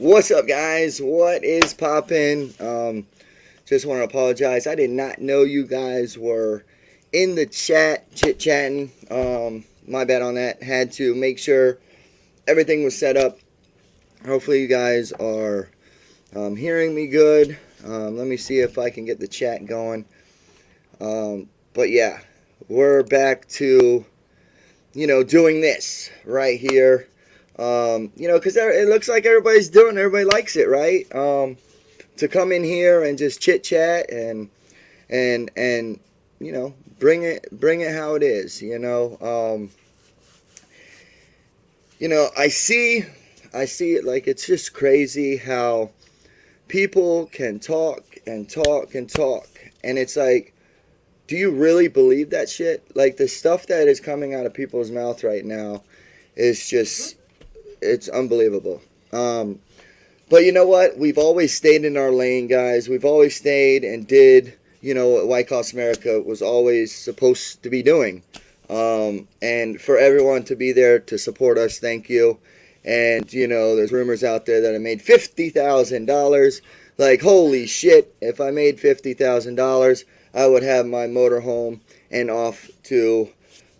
What's up, guys? What is poppin'? Just want to apologize. I did not know you guys were in the chat, chit-chatting. My bad on that. Had to make sure everything was set up. Hopefully you guys are hearing me good. Let me see if I can get the chat going. But yeah, we're back to, doing this right here. Because it looks like everybody likes it, right? To come in here and just chit chat and bring it how it is. I see it, like, it's just crazy how people can talk and talk and talk, and it's like, do you really believe that shit? Like, the stuff that is coming out of people's mouth right now is just, it's unbelievable. But you know what? We've always stayed in our lane, guys. We've always stayed and did, what WYKOFF'S America was always supposed to be doing. And for everyone to be there to support us, thank you. And, there's rumors out there that I made $50,000. Like, holy shit, if I made $50,000, I would have my motorhome and off to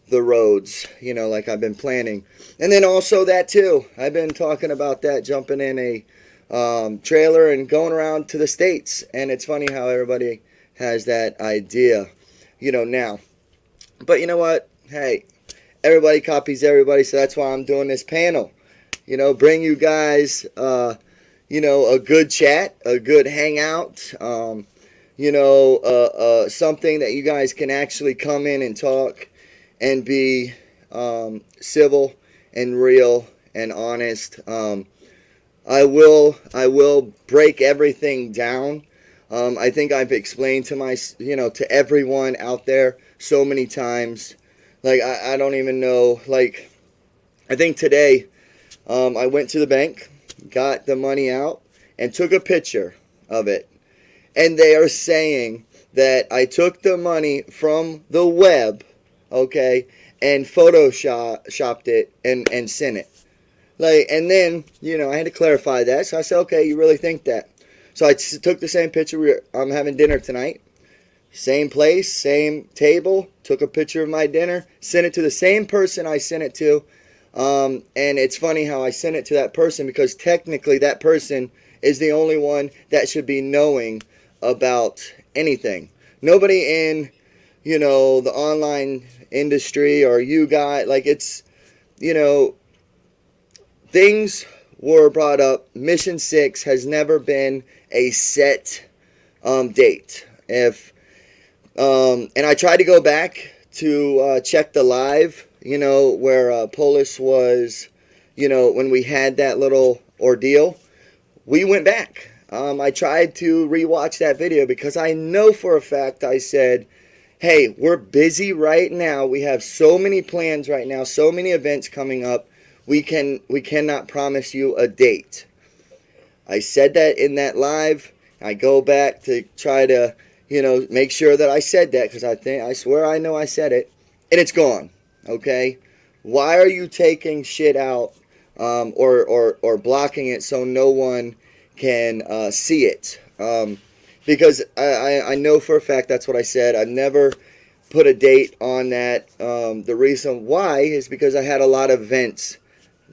the roads, like I've been planning. And then also that too, I've been talking about that, jumping in a trailer and going around to the States. And it's funny how everybody has that idea, now. But you know what? Hey, everybody copies everybody, so that's why I'm doing this panel. Bring you guys, a good chat, a good hangout, something that you guys can actually come in and talk and be civil and real and honest. I will break everything down. I think I've explained to to everyone out there so many times. Like, I don't even know. Like, I think today I went to the bank, got the money out, and took a picture of it. And they are saying that I took the money from the web, okay, and photoshopped it and sent it. Like, and then, I had to clarify that. So I said, okay, you really think that? So I took the same picture. I'm having dinner tonight. Same place, same table. Took a picture of my dinner. Sent it to the same person I sent it to. And it's funny how I sent it to that person, because technically that person is the only one that should be knowing about anything. Nobody in, the online industry or you guys, like, it's, things were brought up. Mission 6 has never been a set date. And I tried to go back to check the live, where Polis was, when we had that little ordeal. We went back. I tried to rewatch that video because I know for a fact I said, hey, we're busy right now. We have so many plans right now, so many events coming up. We cannot promise you a date. I said that in that live. I go back to try to, make sure that I said that, because I swear I know I said it, and it's gone. Okay? Why are you taking shit out or blocking it so no one can see it? Because I know for a fact that's what I said. I've never put a date on that. The reason why is because I had a lot of events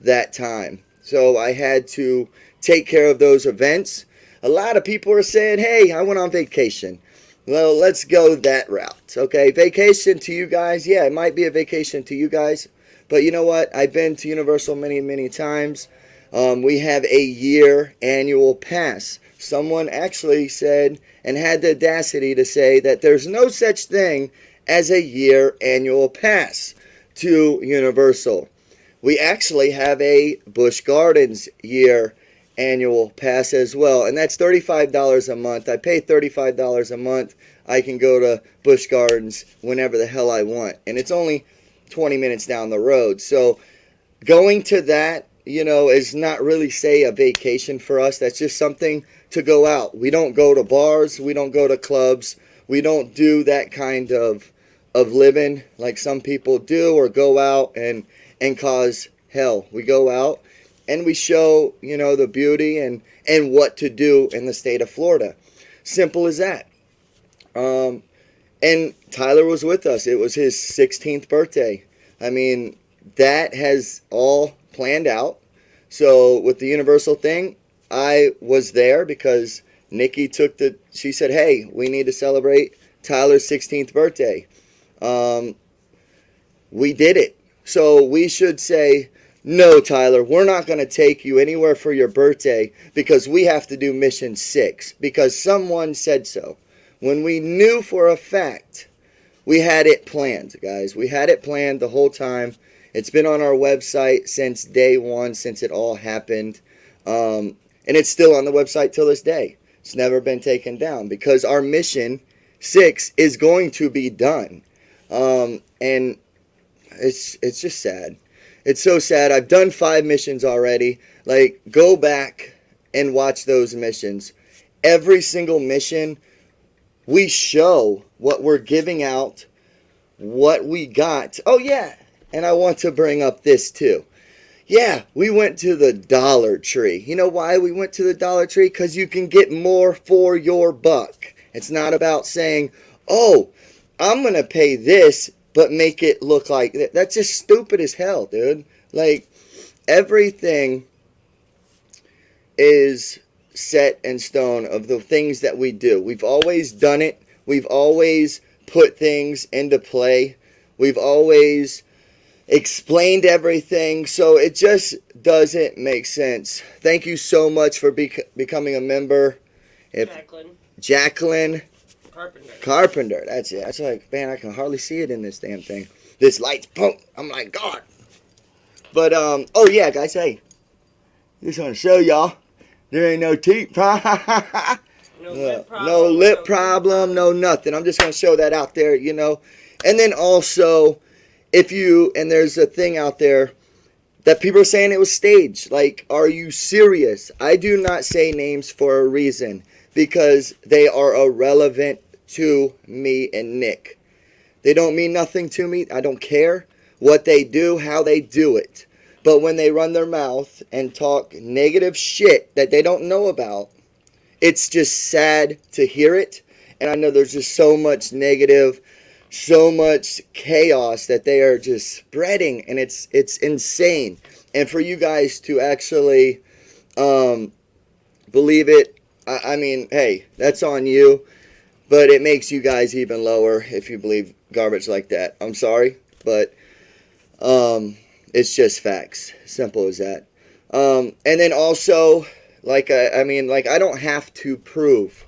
that time. So I had to take care of those events. A lot of people are saying, hey, I went on vacation. Well, let's go that route. Okay, vacation to you guys. Yeah, it might be a vacation to you guys. But you know what? I've been to Universal many, many times. We have a year annual pass. Someone actually said and had the audacity to say that there's no such thing as a year annual pass to Universal. We actually have a Busch Gardens year annual pass as well, and that's $35 a month. I pay $35 a month. I can go to Busch Gardens whenever the hell I want, and it's only 20 minutes down the road. So going to that, is not really, say, a vacation for us. That's just something to go out. We don't go to bars. We don't go to clubs. We don't do that kind of living like some people do, or go out and cause hell. We go out and we show, the beauty and what to do in the state of Florida. Simple as that. And Tyler was with us. It was his 16th birthday. I mean, that has all planned out. So with the Universal thing, I was there because Nikki she said, hey, we need to celebrate Tyler's 16th birthday. We did it. So we should say, no, Tyler, we're not going to take you anywhere for your birthday because we have to do mission 6 because someone said so. When we knew for a fact, we had it planned, guys. We had it planned the whole time. It's been on our website since day one, since it all happened. And it's still on the website till this day. It's never been taken down because our mission 6 is going to be done. And it's just sad. It's so sad. I've done 5 missions already. Like, go back and watch those missions. Every single mission, we show what we're giving out, what we got. Oh, yeah. And I want to bring up this, too. Yeah, we went to the Dollar Tree. You know why we went to the Dollar Tree? Because you can get more for your buck. It's not about saying, oh, I'm going to pay this, but make it look like that. That's just stupid as hell, dude. Like, everything is set in stone of the things that we do. We've always done it. We've always put things into play. We've always explained everything. So it just doesn't make sense. Thank you so much for becoming a member. Jacqueline. Carpenter. That's it. That's like, man, I can hardly see it in this damn thing. This light's boom. I'm like, God. But, oh yeah, guys, hey. Just want to show y'all. There ain't no teeth problem. No lip problem, no nothing. I'm just going to show that out there, And then also, and there's a thing out there that people are saying it was staged. Like, are you serious? I do not say names for a reason because they are irrelevant to me and Nick. They don't mean nothing to me. I don't care what they do, how they do it. But when they run their mouth and talk negative shit that they don't know about, it's just sad to hear it. And I know there's just so much negative, so much chaos that they are just spreading. And it's insane. And for you guys to actually believe it, I mean, hey, that's on you. But it makes you guys even lower if you believe garbage like that. I'm sorry, but it's just facts. Simple as that. And then also, I don't have to prove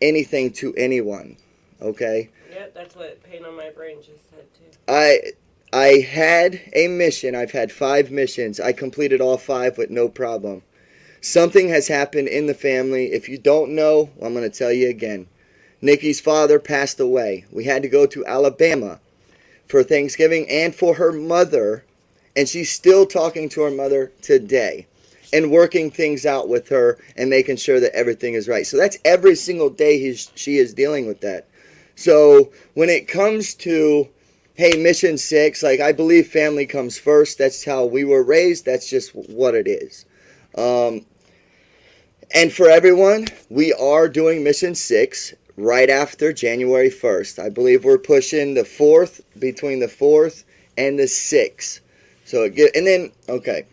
anything to anyone. Okay? Yeah, that's what Pain on My Brain just said too. I had a mission. I've had 5 missions. I completed all 5 with no problem. Something has happened in the family. If you don't know, I'm going to tell you again. Nikki's father passed away. We had to go to Alabama for Thanksgiving and for her mother. And she's still talking to her mother today and working things out with her and making sure that everything is right. So that's every single day she is dealing with that. So when it comes to, hey, mission 6, like, I believe family comes first. That's how we were raised. That's just what it is. And for everyone, we are doing mission 6 right after January 1st. I believe we're pushing the 4th, between the 4th and the 6th. So okay.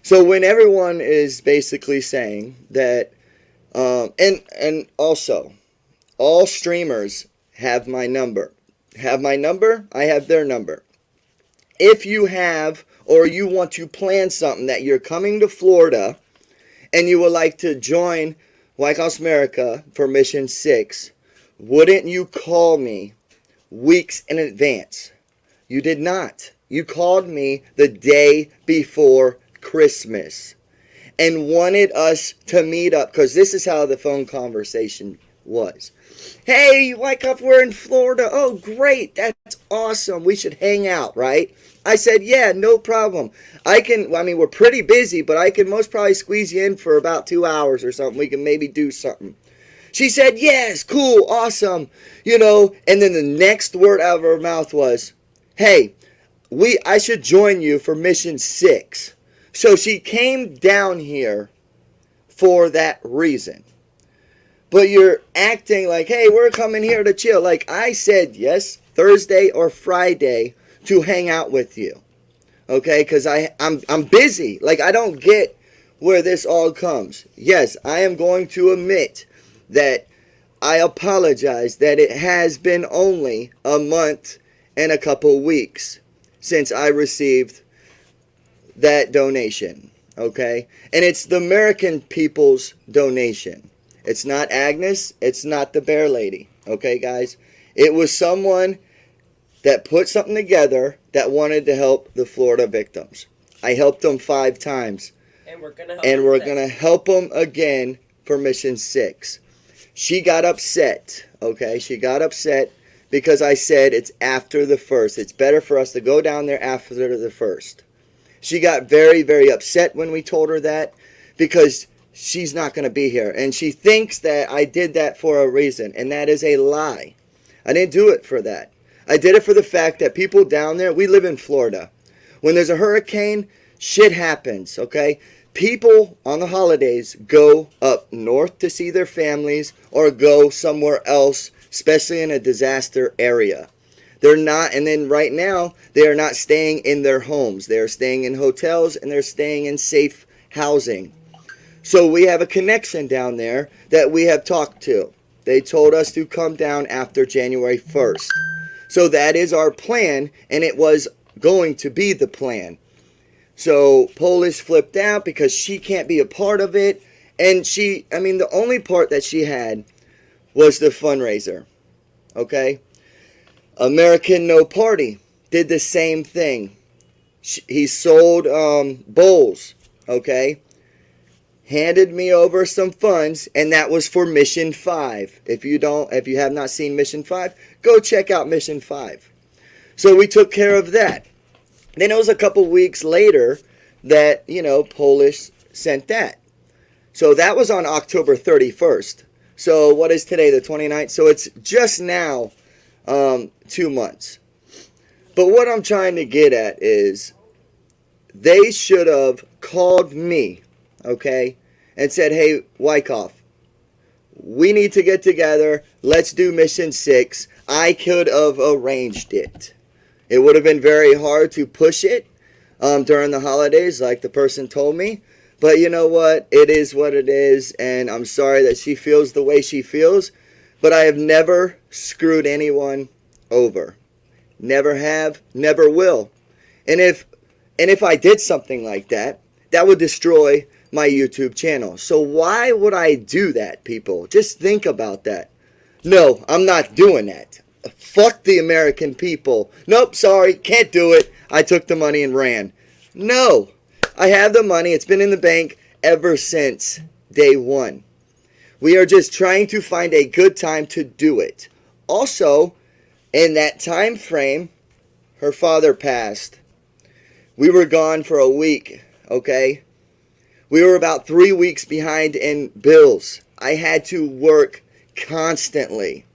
So when everyone is basically saying that, and also, all streamers have my number. Have my number, I have their number. If you have, or you want to plan something that you're coming to Florida, and you would like to join WYKOFF'S America for Mission 6, wouldn't you call me weeks in advance? You did not. You called me the day before Christmas and wanted us to meet up, because this is how the phone conversation was. Hey, WYKOFF, we're in Florida. Oh, great. That's awesome. We should hang out, right? I said, yeah, no problem. We're pretty busy, but I can most probably squeeze you in for about 2 hours or something. We can maybe do something. She said, yes, cool, awesome. And then the next word out of her mouth was, hey, I should join you for mission 6. So she came down here for that reason. But you're acting like, hey, we're coming here to chill. Like I said, yes, Thursday or Friday to hang out with you. Okay, because I'm busy. Like I don't get where this all comes. Yes, I am going to admit that I apologize that it has been only a month and a couple weeks since I received that donation. Okay, and it's the American people's donation. It's not Agnes. It's not the bear lady. Okay, guys? It was someone that put something together that wanted to help the Florida victims. I helped them 5 times. And we're going to help them again for mission 6. She got upset. Okay? She got upset because I said it's after the 1st. It's better for us to go down there after the 1st. She got very, very upset when we told her that because she's not going to be here. And she thinks that I did that for a reason. And that is a lie. I didn't do it for that. I did it for the fact that people down there, we live in Florida. When there's a hurricane, shit happens, okay? People on the holidays go up north to see their families or go somewhere else, especially in a disaster area. They're not, and then right now, they are not staying in their homes. They are staying in hotels and they're staying in safe housing. So we have a connection down there that we have talked to. They told us to come down after January 1st. So that is our plan, and it was going to be the plan. So Polish flipped out because she can't be a part of it. And the only part that she had was the fundraiser. Okay? American No Party did the same thing. He sold bowls. Okay? Handed me over some funds, and that was for Mission 5. If you have not seen Mission 5, go check out Mission 5. So we took care of that. Then it was a couple weeks later that, Polish sent that. So that was on October 31st. So what is today, the 29th? So it's just now 2 months. But what I'm trying to get at is they should have called me, okay, and said, hey, Wyckoff, we need to get together. Let's do Mission 6. I could have arranged it. It would have been very hard to push it during the holidays, like the person told me. But you know what? It is what it is, and I'm sorry that she feels the way she feels. But I have never screwed anyone over. Never have, never will. And if I did something like that, that would destroy my YouTube channel. So why would I do that, people? Just think about that. No, I'm not doing that. Fuck the American people. Nope, sorry, can't do it. I took the money and ran. No, I have the money. It's been in the bank ever since day one. We are just trying to find a good time to do it. Also, in that time frame, her father passed. We were gone for a week, okay? We were about 3 weeks behind in bills. I had to work constantly.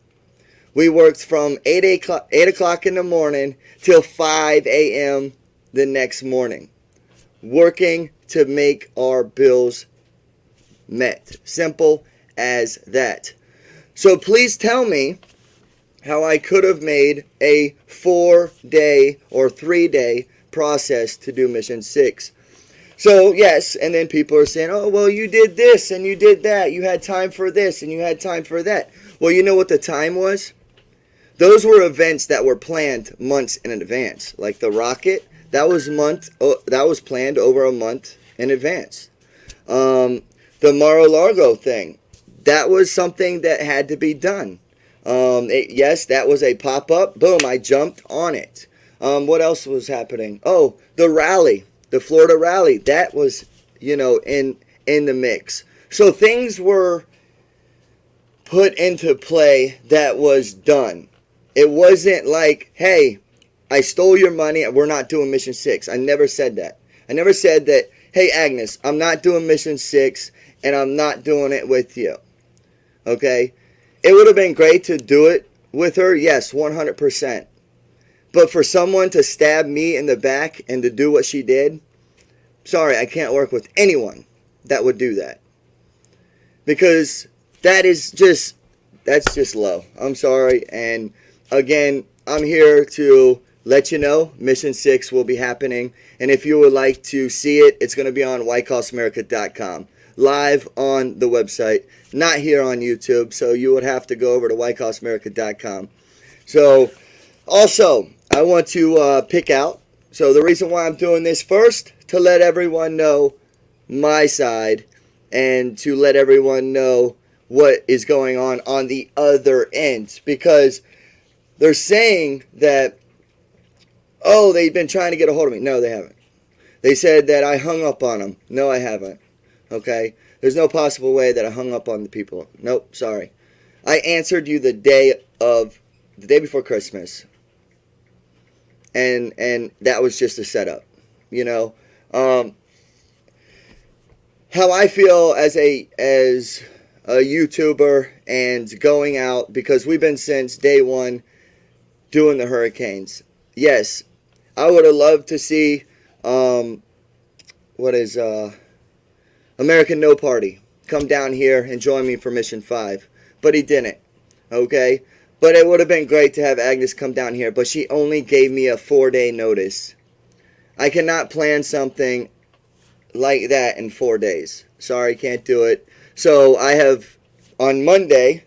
We worked from 8 o'clock in the morning till 5 a.m. the next morning, working to make our bills met. Simple as that. So please tell me how I could have made a 4-day or 3-day process to do Mission 6. So, yes, and then people are saying, oh, well, you did this and you did that. You had time for this and you had time for that. Well, you know what the time was? Those were events that were planned months in advance. Like the rocket, that was planned over a month in advance. The Mar-A-Lago thing, that was something that had to be done. Yes, that was a pop-up. Boom, I jumped on it. What else was happening? Oh, the rally. The Florida rally, that was, in the mix. So things were put into play that was done. It wasn't like, hey, I stole your money, we're not doing Mission 6. I never said that. I never said that, hey, Agnes, I'm not doing Mission 6, and I'm not doing it with you. Okay? It would have been great to do it with her, yes, 100%. But for someone to stab me in the back and to do what she did, sorry, I can't work with anyone that would do that. Because that's just low. I'm sorry. And again, I'm here to let you know Mission 6 will be happening. And if you would like to see it, it's going to be on WYKOFF'S live on the website, not here on YouTube. So you would have to go over to WYKOFF'S. So also, I want to pick out. So the reason why I'm doing this first, to let everyone know my side and to let everyone know what is going on the other end. Because they're saying that, oh, they've been trying to get a hold of me. No, they haven't. They said that I hung up on them. No, I haven't. Okay? There's no possible way that I hung up on the people. Nope, sorry. I answered you the day before Christmas. And that was just a setup. You know? How I feel as a YouTuber and going out, because we've been since day one doing the hurricanes. Yes, I would have loved to see American No Party come down here and join me for Mission 5, but he didn't. Okay, but it would have been great to have Agnes come down here, but she only gave me a 4-day notice. I cannot plan something like that in 4 days. Sorry, can't do it. So I have, on Monday,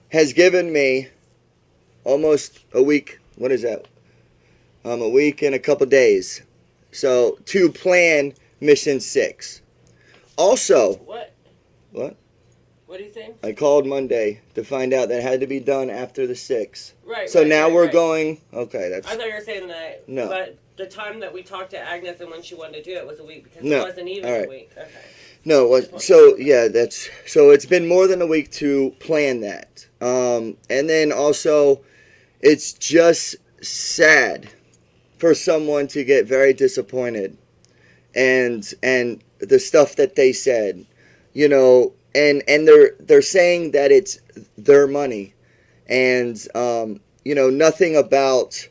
has given me almost a week. What is that? A week and a couple days. So to plan Mission 6. Also. What? What? What do you think? I called Monday to find out that it had to be done after the 6th. Right. So right, now right, we're right. going. Okay, that's. I thought you were saying that. No. But the time that we talked to Agnes and when she wanted to do it was a week because No. it wasn't even All right. a week. Okay. No, so yeah, so it's been more than a week to plan that. And then also, it's just sad for someone to get very disappointed, and the stuff that they said, you know, and they're saying that it's their money, and you know, nothing about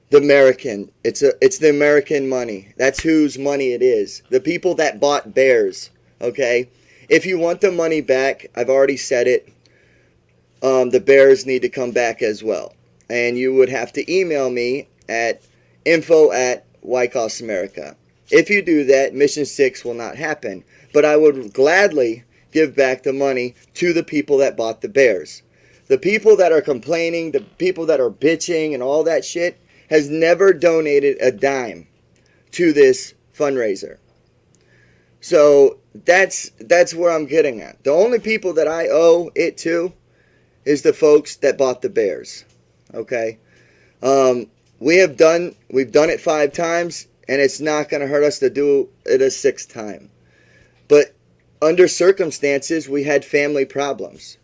the American. It's the American money. That's whose money it is. The people that bought bears. Okay, if you want the money back, I've already said it. The bears need to come back as well, and you would have to email me at info@WYKOFF'S. If you do that, Mission 6 will not happen. But I would gladly give back the money to the people that bought the bears. The people that are complaining, the people that are bitching and all that shit, has never donated a dime to this fundraiser. So that's where I'm getting at. The only people that I owe it to is the folks that bought the bears. Okay? We've done it 5 times, and it's not going to hurt us to do it a 6th time. But under circumstances, we had family problems.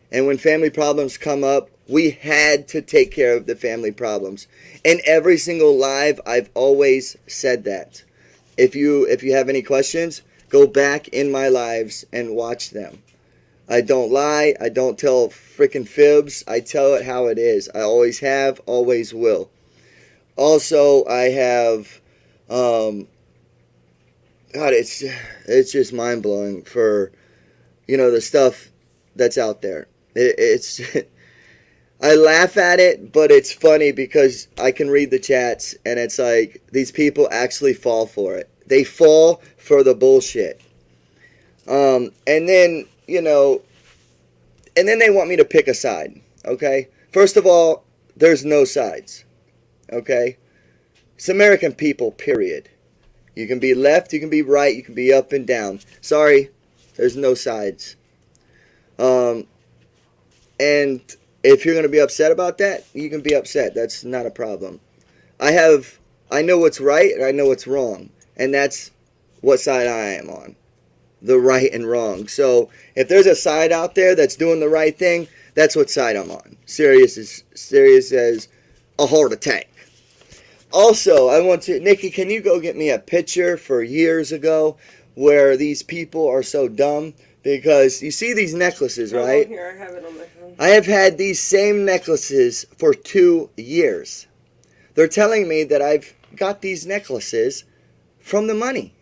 And when family problems come up, we had to take care of the family problems. In every single live, I've always said that. If you have any questions, go back in my lives and watch them. I don't lie. I don't tell freaking fibs. I tell it how it is. I always have, always will. Also, I have, God, it's just mind-blowing for, you know, the stuff that's out there. It's I laugh at it, but it's funny because I can read the chats, and it's like these people actually fall for it. They fall for the bullshit. And then, you know, and then they want me to pick a side, okay? First of all, there's no sides, okay? It's American people, period. You can be left, you can be right, you can be up and down. Sorry, there's no sides. And if you're going to be upset about that, you can be upset. That's not a problem. I know what's right and I know what's wrong. And that's what side I am on. The right and wrong. So if there's a side out there that's doing the right thing, that's what side I'm on. Serious as a heart attack. Also, I want to, Nikki, can you go get me a picture for years ago where these people are so dumb? Because you see these necklaces, right? Here, I have it on my phone. I have had these same necklaces for 2 years. they're telling me that I've got these necklaces from the money.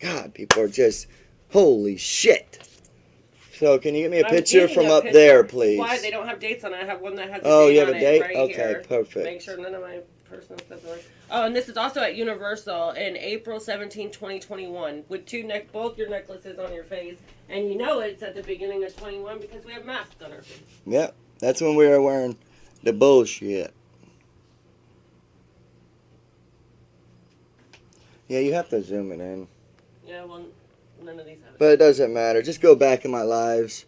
God, people are just, holy shit. So can you get me a picture from up there, please? Why? They don't have dates on it. I have one that has a oh, date you have on a date? it right okay, here. perfect. Make sure none of my personal stuff is. Oh, and this is also at Universal in April 17, 2021, with both your necklaces on your face, and you know it's at the beginning of 21 because we have masks on our face. Yep, that's when we were wearing the bullshit. Yeah, you have to zoom it in. Yeah, well, none of these have it. But it doesn't matter. Just go back in my lives.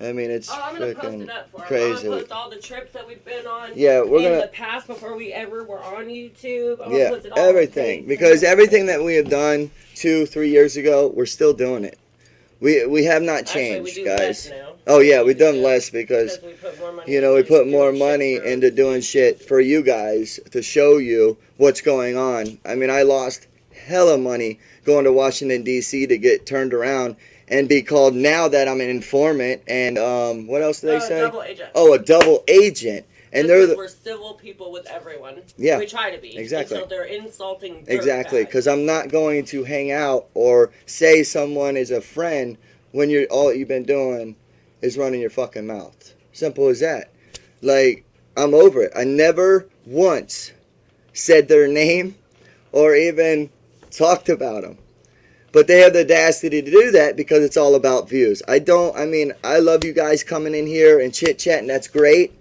I mean, it's I'm gonna post it up for crazy. I'm gonna post all the trips that we've been on. Yeah, we're in gonna the past before we ever were on YouTube. Yeah, everything, because everything that we have done 2-3 years ago, we're still doing it. We have not changed, actually, we do guys. less now. Oh yeah, we've done less because we put more money. you know, we put more money into doing shit for you guys to show you what's going on. I mean, I lost hella money going to Washington D.C. to get turned around and be called now that I'm an informant and what else did they say? A double agent. Oh, a double agent. And we're civil people with everyone. Yeah, we try to be. Exactly. Until they're insulting. Exactly, because I'm not going to hang out or say someone is a friend when all you've been doing is running your fucking mouth. Simple as that. Like, I'm over it. I never once said their name or even talked about them. But they have the audacity to do that because it's all about views. I love you guys coming in here and chit-chatting. That's great.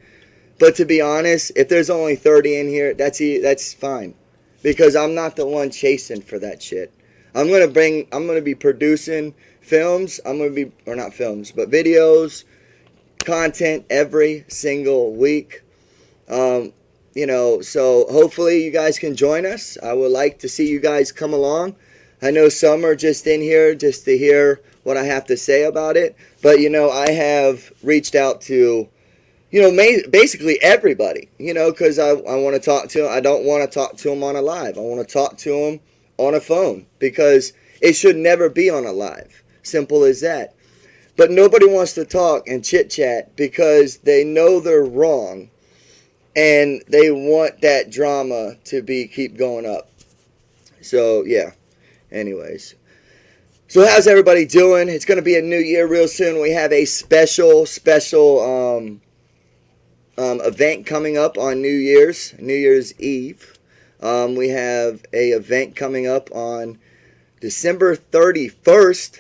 But to be honest, if there's only 30 in here, that's fine. Because I'm not the one chasing for that shit. I'm going to be producing films. Or not films, but videos, content every single week. You know, so hopefully you guys can join us. I would like to see you guys come along. I know some are just in here just to hear what I have to say about it. But, you know, I have reached out to, you know, basically everybody, you know, because I want to talk to them. I don't want to talk to them on a live. I want to talk to them on a phone because it should never be on a live. Simple as that. But nobody wants to talk and chit-chat because they know they're wrong and they want that drama to keep going up. So, yeah. Anyways. So how's everybody doing? It's going to be a new year real soon. We have a special event coming up on New Year's Eve. We have a event coming up on December 31st.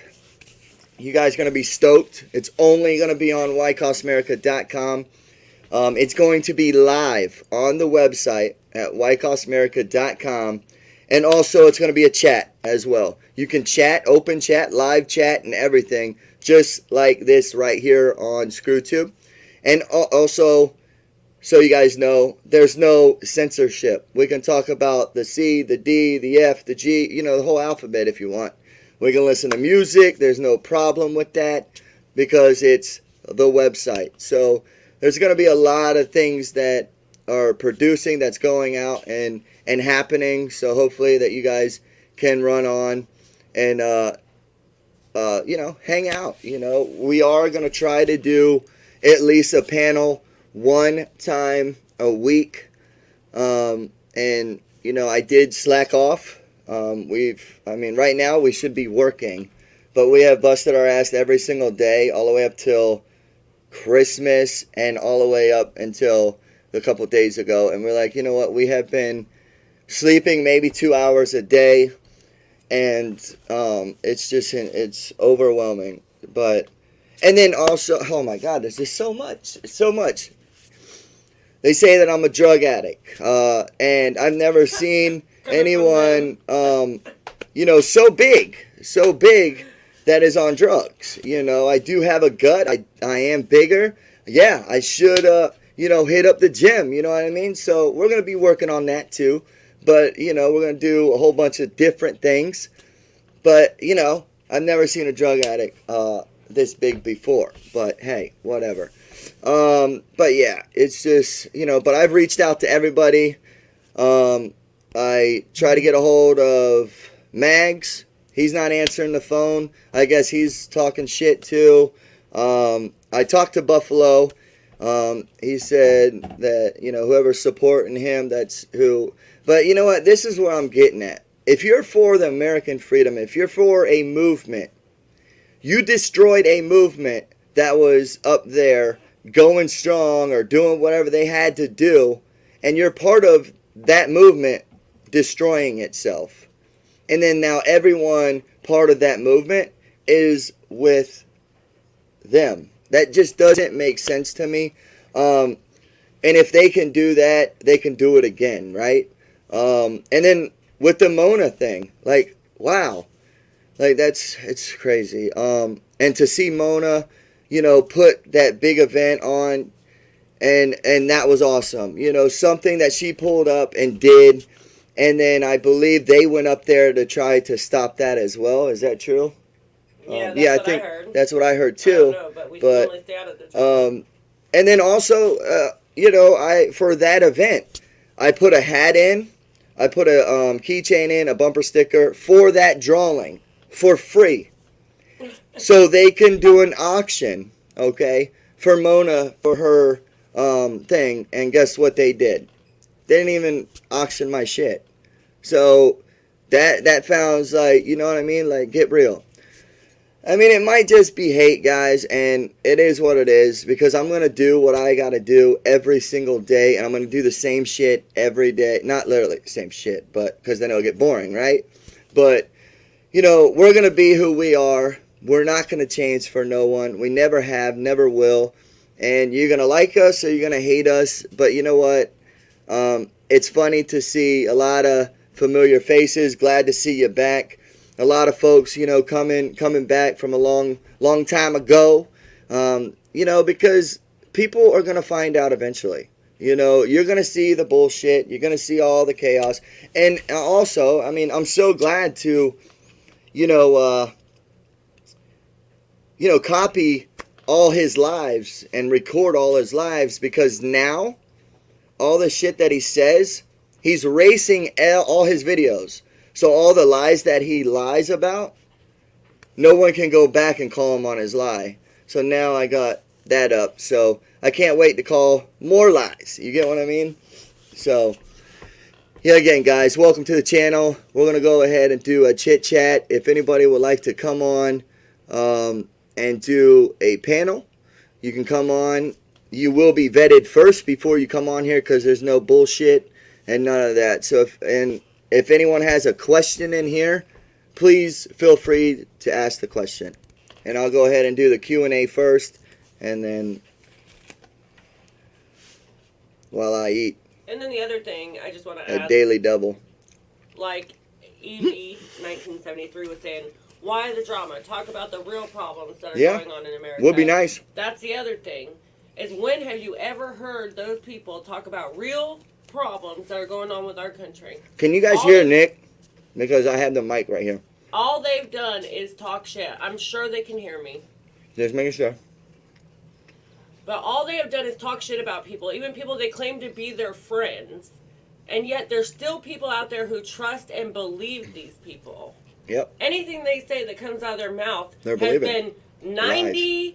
You guys are going to be stoked. It's only going to be on WYKOFF'S.com. It's going to be live on the website at WYKOFF'S.com. And also it's going to be a chat as well. You can chat, open chat, live chat, and everything. Just like this right here on ScrewTube. And also, so you guys know, there's no censorship. We can talk about the C, the D, the F, the G, you know, the whole alphabet if you want. We can listen to music. There's no problem with that because it's the website. So there's going to be a lot of things that are producing, that's going out and happening. So hopefully that you guys can run on and, you know, hang out. You know, we are going to try to do at least a panel one time a week. And, you know, I did slack off. Right now we should be working, but we have busted our ass every single day, all the way up till Christmas and all the way up until a couple days ago. And we're like, you know what? We have been sleeping maybe 2 hours a day. And it's overwhelming. And then also, oh my God, there's just so much. It's so much. They say that I'm a drug addict. And I've never seen anyone, you know, so big that is on drugs. You know, I do have a gut. I am bigger. Yeah, I should, you know, hit up the gym. You know what I mean? So we're going to be working on that too. But, you know, we're going to do a whole bunch of different things. But, you know, I've never seen a drug addict this big before. But, hey, whatever. But, yeah, it's just, you know, but I've reached out to everybody. I try to get a hold of Mags. He's not answering the phone. I guess he's talking shit too. I talked to Buffalo. He said that, you know, whoever's supporting him, that's who. But you know what? This is what I'm getting at. If you're for the American freedom, if you're for a movement, you destroyed a movement that was up there going strong or doing whatever they had to do, and you're part of that movement destroying itself. And then now everyone part of that movement is with them. That just doesn't make sense to me. And if they can do that, they can do it again, right? And then with the Mona thing, like, wow. Like, it's crazy. And to see Mona, you know, put that big event on, and that was awesome. You know, something that she pulled up and did. And then I believe they went up there to try to stop that as well. Is that true? Yeah, I think I heard. That's what I heard too. I don't know, but we should only stay out of the job. And then also, you know, for that event, I put a hat in, I put a keychain in, a bumper sticker for that drawing for free, so they can do an auction, okay, for Mona for her thing. And guess what they did? They didn't even auction my shit. So that sounds like, you know what I mean? Like, get real. I mean, it might just be hate, guys, and it is what it is, because I'm going to do what I got to do every single day, and I'm going to do the same shit every day. Not literally the same shit, but because then it'll get boring, right? But, you know, we're going to be who we are. We're not going to change for no one. We never have, never will. And you're going to like us or you're going to hate us, but you know what? It's funny to see a lot of familiar faces. Glad to see you back. A lot of folks, you know, coming back from a long time ago. You know, because people are going to find out eventually. You know, you're going to see the bullshit. You're going to see all the chaos. And also, I mean, I'm so glad to, you know, copy all his lives and record all his lives, because now all the shit that he says, he's erasing all his videos. So all the lies that he lies about, no one can go back and call him on his lie. So now I got that up. So I can't wait to call more lies. You get what I mean? So, yeah, again, guys, welcome to the channel. We're going to go ahead and do a chit chat. If anybody would like to come on and do a panel, you can come on. You will be vetted first before you come on here, because there's no bullshit and none of that. So if anyone has a question in here, please feel free to ask the question. And I'll go ahead and do the Q&A first, and then while I eat. And then the other thing I just want to add. A daily double. Like Evie 1973 was saying, why the drama? Talk about the real problems that are going on in America. Would be nice. That's the other thing. Is when have you ever heard those people talk about real problems that are going on with our country? Can you guys hear Nick? Because I have the mic right here. All they've done is talk shit. I'm sure they can hear me. Just making sure. But all they have done is talk shit about people, even people they claim to be their friends. And yet there's still people out there who trust and believe these people. Yep. Anything they say that comes out of their mouth They're has believing. been 90%,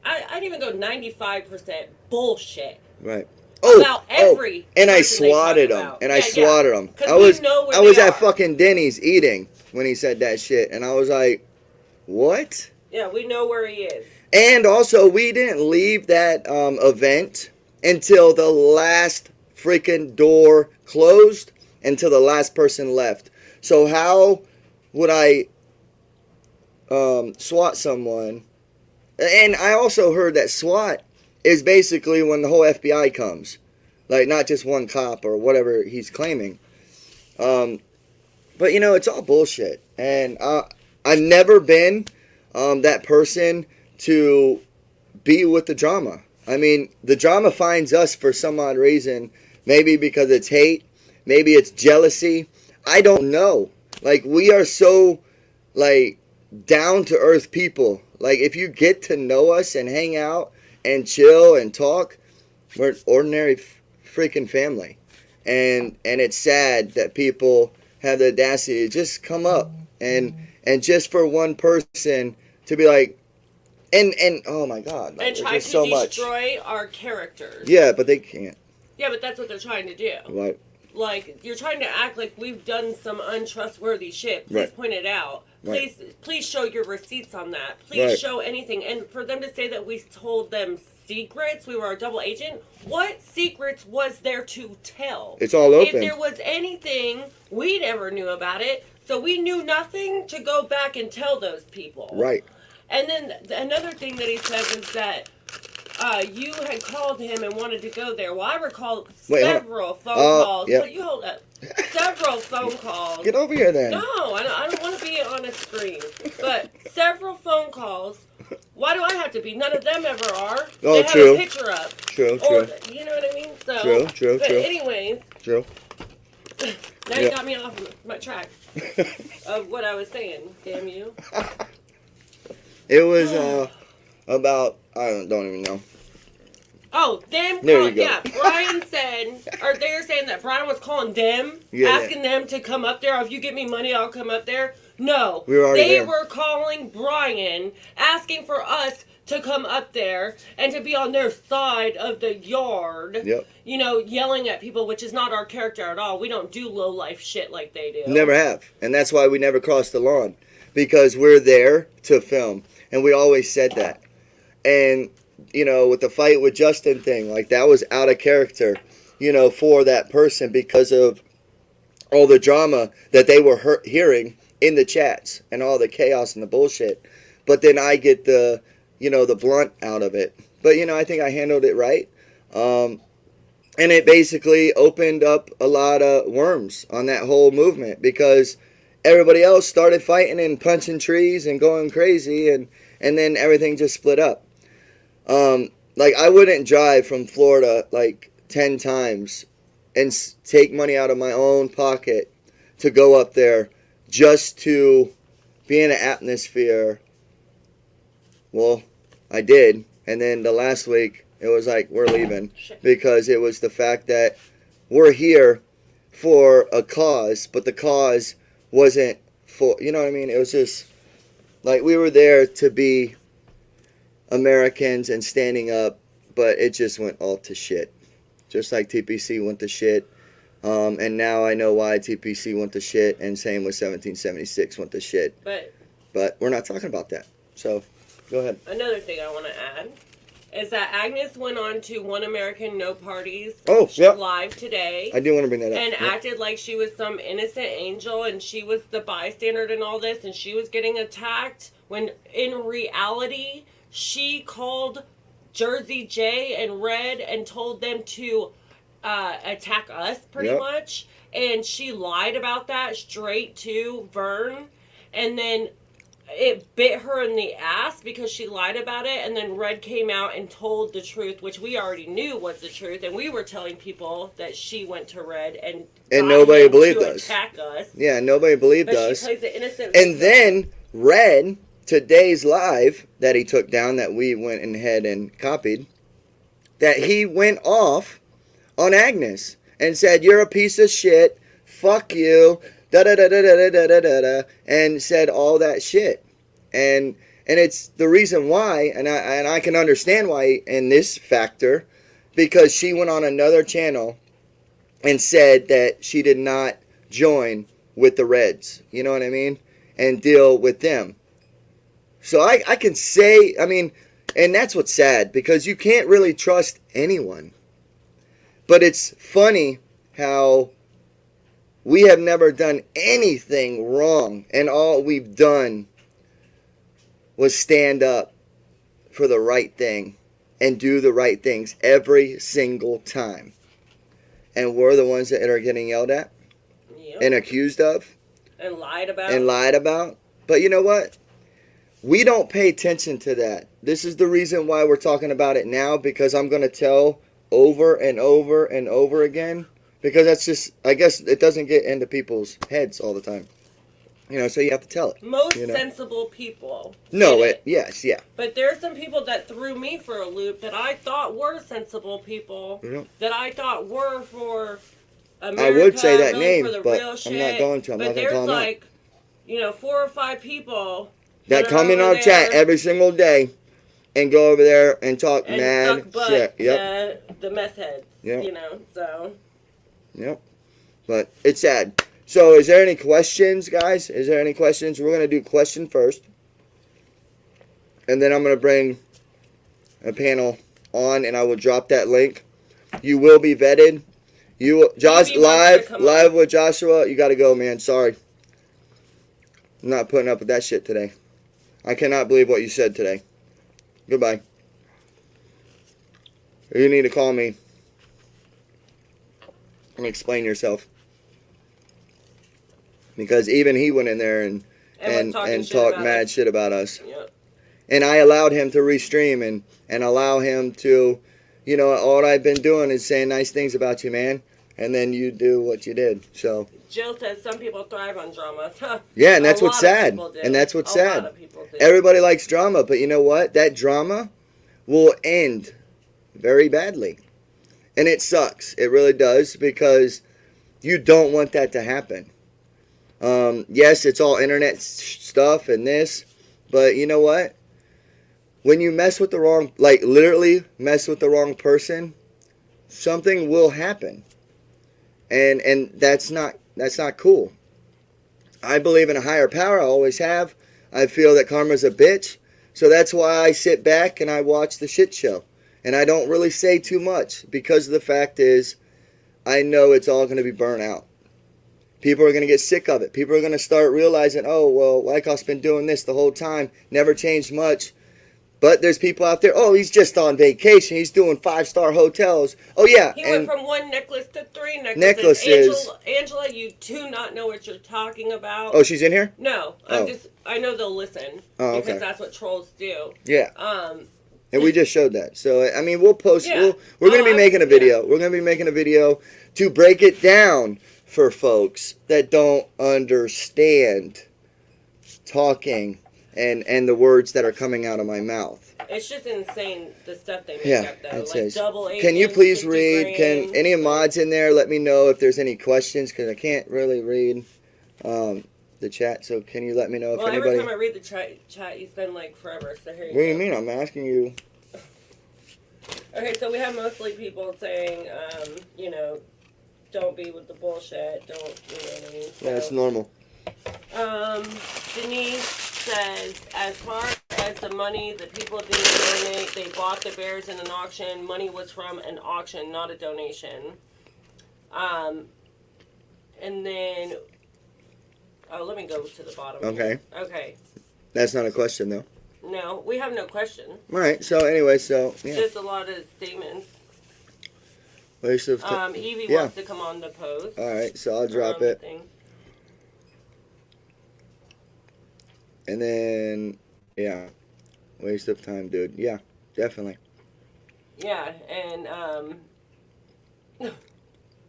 I'd even go 95% bullshit. Right. About every and I person they swatted talk him. about. And I swatted him. I was at fucking Denny's eating when he said that shit. And I was like, what? Yeah, we know where he is. And also, we didn't leave that event until the last freaking door closed, until the last person left. So how would I SWAT someone? And I also heard that SWAT is basically when the whole FBI comes. Like, not just one cop or whatever he's claiming. But, you know, it's all bullshit. And I've never been that person to be with the drama. I mean, the drama finds us for some odd reason. Maybe because it's hate. Maybe it's jealousy. I don't know. Like, we are so, like, down-to-earth people. Like, if you get to know us and hang out and chill and talk, we're an ordinary freaking family. And it's sad that people have the audacity to just come up and just for one person to be like, And oh my God, like, And try there's to so much. destroy our characters. Yeah, but they can't. Yeah, but that's what they're trying to do. Right. Like, you're trying to act like we've done some untrustworthy shit. Please Right. point it out. Right. Please show your receipts on that. Please Right. show anything. And for them to say that we told them secrets, we were a double agent, what secrets was there to tell? It's all open. If there was anything, we never knew about it. So we knew nothing to go back and tell those people. Right. And then another thing that he said was that you had called him and wanted to go there. Well, I recall several phone calls. Yep. But you hold up. Several phone calls. Get over here then. No, I don't want to be on a screen. But several phone calls. Why do I have to be? None of them ever are. Oh, they have true. a picture up. True, Or, true. you know what I mean? So, True. But anyways, True. now you got me off my track of what I was saying. Damn you. It was about, I don't even know. Oh, them. There you go. Yeah, Brian said, or they're saying that Brian was calling them, Yeah, asking them to come up there. If you give me money, I'll come up there. No, We were already they there. were calling Brian, asking for us to come up there and to be on their side of the yard. Yep. You know, yelling at people, which is not our character at all. We don't do low life shit like they do. Never have. And that's why we never crossed the lawn. Because we're there to film. And we always said that. And, you know, with the fight with Justin thing, like, that was out of character, you know, for that person because of all the drama that they were hearing in the chats and all the chaos and the bullshit. But then I get the, you know, the blunt out of it. But, you know, I think I handled it right. And it basically opened up a lot of worms on that whole movement because everybody else started fighting and punching trees and going crazy, and then everything just split up. Like, I wouldn't drive from Florida like 10 times and take money out of my own pocket to go up there just to be in an atmosphere. Well, I did. And then the last week, it was like, we're leaving. Because it was the fact that we're here for a cause, but the cause wasn't for, you know what I mean? It was just, like, we were there to be Americans and standing up, but it just went all to shit. Just like TPC went to shit. And now I know why TPC went to shit, and same with 1776 went to shit. But we're not talking about that. So, go ahead. Another thing I want to add is that Agnes went on to One American No Parties live today. I do want to bring that up. And acted like she was some innocent angel and she was the bystander in all this and she was getting attacked when in reality she called Jersey J and Red and told them to attack us pretty much. And she lied about that straight to Vern. And then it bit her in the ass because she lied about it, and then Red came out and told the truth, which we already knew was the truth, and we were telling people that she went to Red and nobody believed us. Attack us. Yeah, nobody believed us. She plays the innocent. And then Red, today's live that he took down, that we went ahead and copied, that he went off on Agnes and said, "You're a piece of shit. Fuck you." And said all that shit, and it's the reason why, and I can understand why in this factor, because she went on another channel and said that she did not join with the Reds, you know what I mean, and deal with them. So I can say, I mean, and that's what's sad, because you can't really trust anyone. But it's funny how we have never done anything wrong, and all we've done was stand up for the right thing and do the right things every single time. And we're the ones that are getting yelled at and accused of and lied about. But you know what? We don't pay attention to that. This is the reason why we're talking about it now, because I'm going to tell over and over and over again. Because that's just, I guess it doesn't get into people's heads all the time. You know, so you have to tell it. Most sensible people. Yes. But there's some people that threw me for a loop that I thought were sensible people. That I thought were for America. I would say that really name, for the but real shit. I'm not going to. I'm not going to call them out. You know, 4 or 5 people that come in our chat every single day and go over there and talk and mad suck butt shit. to the meth heads. Yep. You know, so. Yep. But it's sad. So is there any questions, guys? Is there any questions? We're going to do question first. And then I'm going to bring a panel on, and I will drop that link. You will be vetted. Josh, live with Joshua. You got to go, man. Sorry. I'm not putting up with that shit today. I cannot believe what you said today. Goodbye. You need to call me and explain yourself. Because even he went in there and talked mad shit about us. Yep. And I allowed him to restream and allow him to, you know, all I've been doing is saying nice things about you, man. And then you do what you did. So Jill says some people thrive on drama. yeah, and that's what's sad. And that's what's sad. Lot of people do. Everybody likes drama, but you know what? That drama will end very badly. And it sucks. It really does, because you don't want that to happen. Yes, it's all internet stuff and this, but you know what? When you mess with the wrong, like literally mess with the wrong person, something will happen. And that's not cool. I believe in a higher power. I always have. I feel that karma's a bitch. So that's why I sit back and I watch the shit show. And I don't really say too much, because the fact is, I know it's all going to be burnt out. People are going to get sick of it. People are going to start realizing, oh, well, WYKOFF'S been doing this the whole time. Never changed much. But there's people out there, oh, he's just on vacation. He's doing 5-star hotels. Oh, yeah. He went from one necklace to 3 necklaces. Angela, you do not know what you're talking about. Oh, she's in here? No. I know they'll listen. Oh, okay. Because that's what trolls do. Yeah. And we just showed that. So, I mean, we'll post. Yeah. We're going to be making a video. Yeah. We're going to be making a video to break it down for folks that don't understand talking and the words that are coming out of my mouth. It's just insane, the stuff they make up, though. Like double agents, can you please read? grand. Can any mods in there let me know if there's any questions? Because I can't really read the chat. So can you let me know if anybody... every time I read the chat, you spend like forever. So here you go. What do you mean? I'm asking you. Okay, so we have mostly people saying, you know, don't be with the bullshit. Don't, you know what I mean? So, yeah, it's normal. Denise says, as far as the money that people didn't donate, they bought the bears in an auction. Money was from an auction, not a donation. And then, oh, let me go to the bottom. Okay. Okay. That's not a question, though. No, we have no questions. All right. So anyway, yeah. Just a lot of statements. Waste of Evie wants to come on the post. All right, so I'll drop it. And then, yeah, waste of time, dude. Yeah, definitely. Yeah, and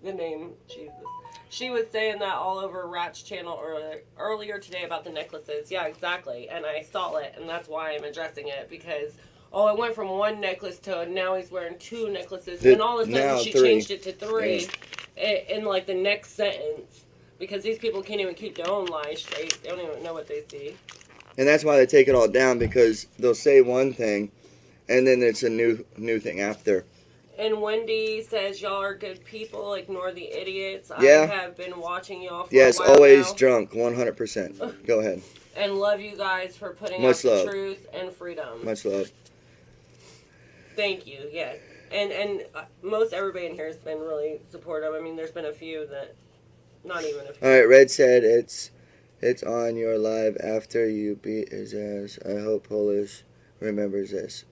the name, Jesus. She was saying that all over Rat's channel earlier today about the necklaces. Yeah, exactly. And I saw it, and that's why I'm addressing it, because, oh, it went from one necklace to now he's wearing 2 necklaces. And all of a sudden she 3. changed it to 3 in like the next sentence. Because these people can't even keep their own lies straight. They don't even know what they see. And that's why they take it all down, because they'll say one thing, and then it's a new thing after. And Wendy says, y'all are good people. Ignore the idiots. Yeah. I have been watching y'all for yes, a while always now. Drunk, 100%. Go ahead. And love you guys for putting Much out the love. truth and freedom. Much love. Thank you, yes. And most everybody in here has been really supportive. I mean, there's been a few that, not even a few. All right, Red said it's on your live after you beat his ass. I hope Polish remembers this.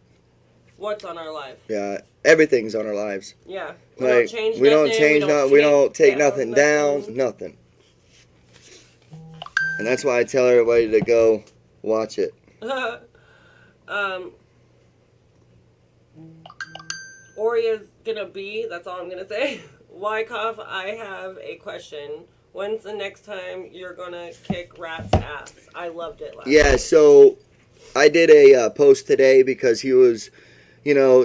What's on our live? Yeah, everything's on our lives. Yeah. We don't change nothing. We don't take nothing down. Nothing. And that's why I tell everybody to go watch it. Oria's gonna be, that's all I'm gonna say. WYKOFF, I have a question. When's the next time you're gonna kick Rat's ass? I loved it last night. So I did a post today because he was,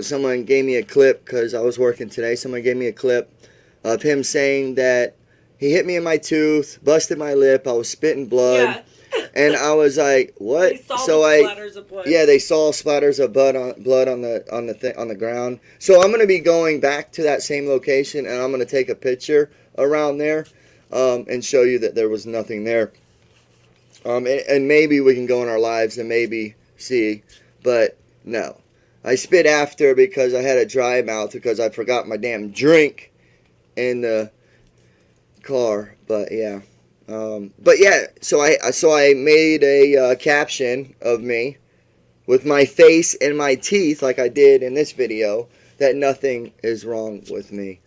someone gave me a clip because I was working today. Someone gave me a clip of him saying that, He hit me in my tooth, busted my lip. I was spitting blood. Yeah. And I was like, "What?" They saw So the splatters of blood. yeah, they saw splatters of blood on the ground. So I'm gonna be going back to that same location, and I'm gonna take a picture around there, and show you that there was nothing there. And maybe we can go in our lives and maybe see, but no. I spit after because I had a dry mouth because I forgot my damn drink in the car. But yeah. So I made a caption of me with my face and my teeth, like I did in this video, that nothing is wrong with me.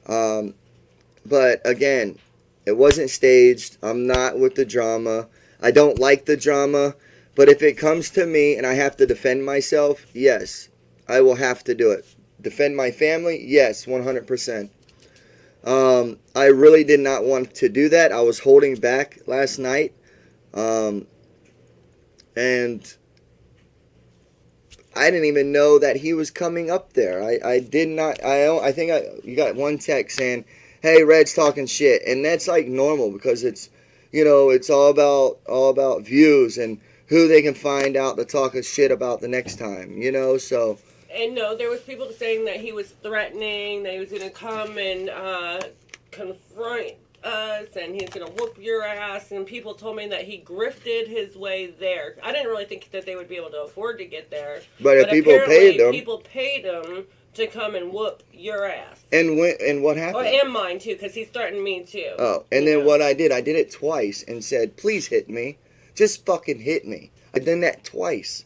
But again, it wasn't staged. I'm not with the drama. I don't like the drama. But if it comes to me and I have to defend myself, yes, I will have to do it. Defend my family, yes, 100%. I really did not want to do that. I was holding back last night. And I didn't even know that he was coming up there. I did not. I think you got one text saying, "Hey, Red's talking shit," and that's like normal because it's, it's all about views and who they can find out to talk a shit about the next time. So. And no, there was people saying that he was threatening, that he was going to come and confront us, and he's going to whoop your ass. And people told me that he grifted his way there. I didn't really think that they would be able to afford to get there. But if people paid them, people paid him to come and whoop your ass. And what happened? And mine too, because he's threatened me too. Oh, and then what I did it twice and said, "Please hit me, just fucking hit me." I done that twice.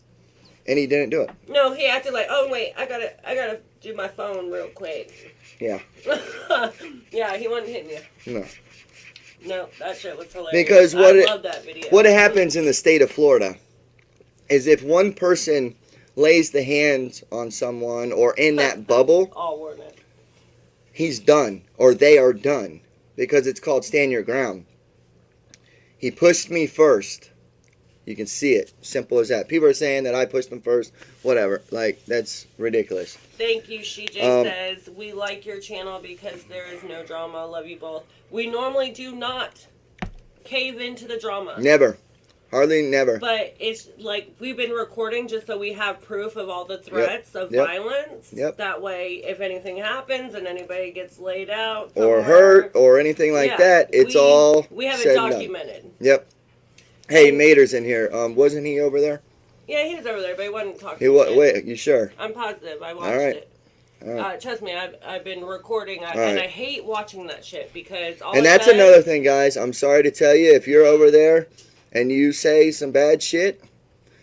And he didn't do it. No, he acted like, "Oh wait, I gotta do my phone real quick." Yeah. Yeah, he wasn't hitting you. No. No, that shit was hilarious. Because I love that video. What happens in the state of Florida is if one person lays the hands on someone or in that bubble, he's done or they are done because it's called stand your ground. He pushed me first. You can see it. Simple as that. People are saying that I pushed them first. Whatever. Like, that's ridiculous. Thank you. She says, "We like your channel because there is no drama. Love you both." We normally do not cave into the drama. Never. Hardly never. But it's like we've been recording just so we have proof of all the threats of violence. Yep. That way, if anything happens and anybody gets laid out or hurt or anything like that, it's all we have it documented. Yep. Hey, Mater's in here. Wasn't he over there? Yeah, he was over there, but he wasn't talking. Wait, you sure? I'm positive. I watched it. All right. Trust me, I've been recording, and I hate watching that shit because that's another thing, guys. I'm sorry to tell you, if you're over there and you say some bad shit,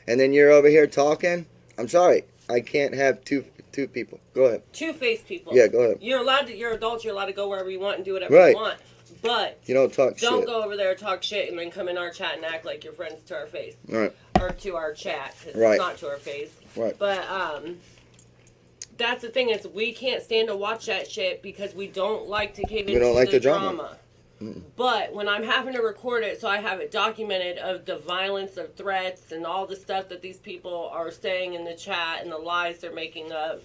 and then you're over here talking, I'm sorry. I can't have two people. Go ahead. Two-faced people. Yeah, go ahead. You're adults. You're allowed to go wherever you want and do whatever you want. But you don't talk shit. Don't go over there and talk shit and then come in our chat and act like you're friends to our face. Right. Or to our chat, because it's not to our face. Right. But that's the thing is we can't stand to watch that shit because we don't like to cave into the drama. But when I'm having to record it so I have it documented of the violence of threats and all the stuff that these people are saying in the chat and the lies they're making up,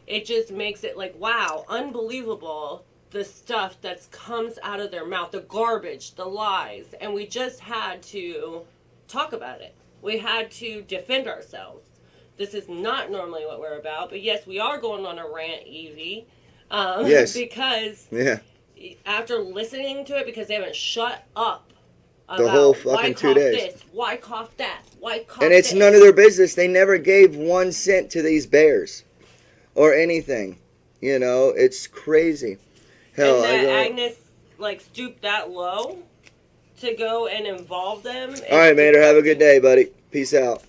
it just makes it like, wow, unbelievable. The stuff that comes out of their mouth, the garbage, the lies, and we just had to talk about it. We had to defend ourselves. This is not normally what we're about, but yes, we are going on a rant, Evie. Yes. Because after listening to it, because they haven't shut up about the whole fucking 2 days. This, WYKOFF that, WYKOFF and it's none of their business. They never gave 1 cent to these bears or anything. It's crazy. Hell, and that Agnes stooped that low to go and involve them. All right, Mater, have a good day, buddy. Peace out.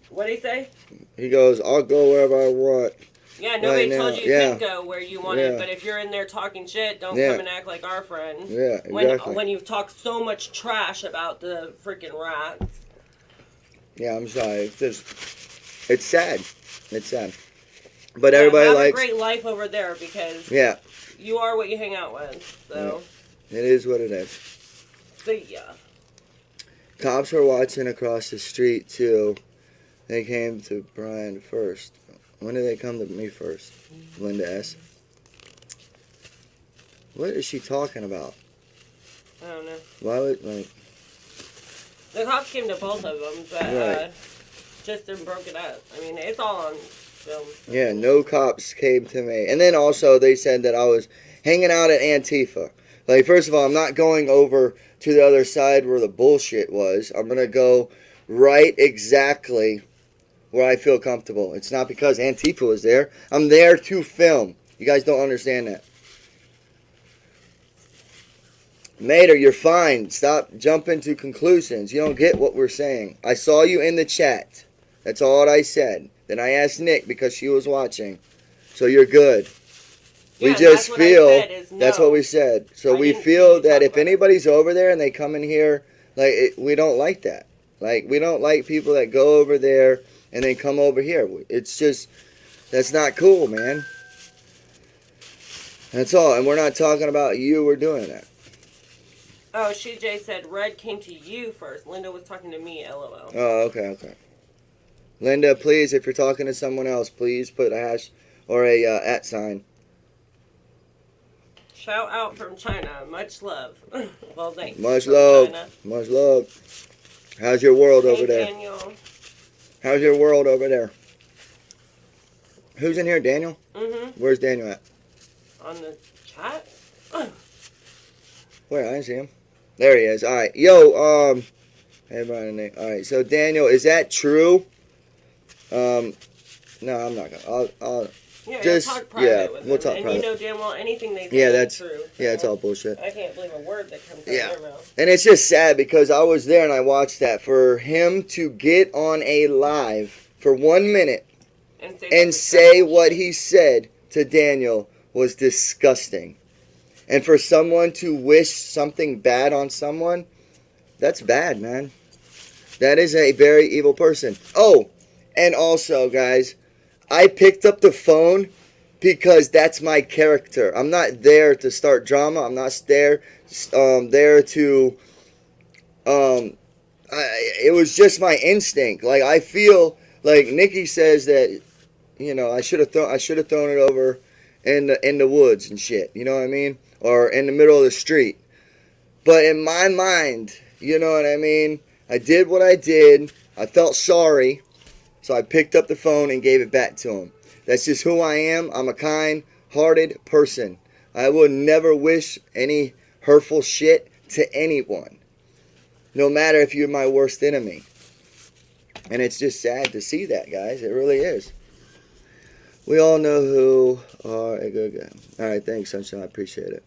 What'd he say? He goes, "I'll go wherever I want." Yeah, nobody told you couldn't go where you wanted, but if you're in there talking shit, don't come and act like our friend. Yeah, exactly. When you've talked so much trash about the freaking rats. Yeah, I'm sorry. It's sad. It's sad. But everybody have likes a great life over there because you are what you hang out with. So it is what it is. See ya. Cops were watching across the street too. They came to Brian first. When did they come to me first? Linda S. What is she talking about? I don't know. Why would, like... The cops came to both of them, but Right. Justin broke it up. I mean, it's all on film. Yeah, no cops came to me. And then also they said that I was hanging out at Antifa. Like, first of all, I'm not going over to the other side where the bullshit was. I'm going to go right exactly where I feel comfortable. It's not because Antifa was there. I'm there to film. You guys don't understand that. Mater, you're fine. Stop jumping to conclusions. You don't get what we're saying. I saw you in the chat. That's all I said. Then I asked Nick because she was watching. So you're good. Yeah, We just feel, no. that's what we said. So I we didn't feel see you that talk if about it. anybody's over there and they come in here, like, we don't like that. Like, we don't like people that go over there and then come over here. It's just, that's not cool, man. That's all. And we're not talking about you. We're doing that. Oh, CJ said Red came to you first. Linda was talking to me, LOL. Oh, okay, okay. Linda, please, if you're talking to someone else, please put a hash or a @ sign. Shout out from China. Much love. Well, thanks. Much from love. China. Much love. How's your world Hey, over there? Daniel. How's your world over there? Who's in here, Daniel? Mm-hmm. Where's Daniel at? On the chat? Where? I didn't see him. There he is. All right. Yo, hey, Brian. All right. So, Daniel, is that true? No, I'm not gonna. I'll Yeah, just, talk private yeah, with we'll them. talk and private. you know damn well anything they say Yeah, is that's, true. yeah, it's all bullshit. I can't believe a word that comes out Yeah. of their mouth. And it's just sad because I was there and I watched that. For him to get on a live for 1 minute and say what he said to Daniel was disgusting. And for someone to wish something bad on someone, that's bad, man. That is a very evil person. Oh, and also, guys, I picked up the phone because that's my character. I'm not there to start drama. I'm not there to... it was just my instinct. Like, I feel like Nikki says that, you know, I should have thrown it over in the woods and shit. You know what I mean? Or in the middle of the street. But in my mind, you know what I mean? I did what I did. I felt sorry. So I picked up the phone and gave it back to him. That's just who I am. I'm a kind-hearted person. I will never wish any hurtful shit to anyone. No matter if you're my worst enemy. And it's just sad to see that, guys. It really is. We all know who are a good guy. All right, thanks, Sunshine. I appreciate it.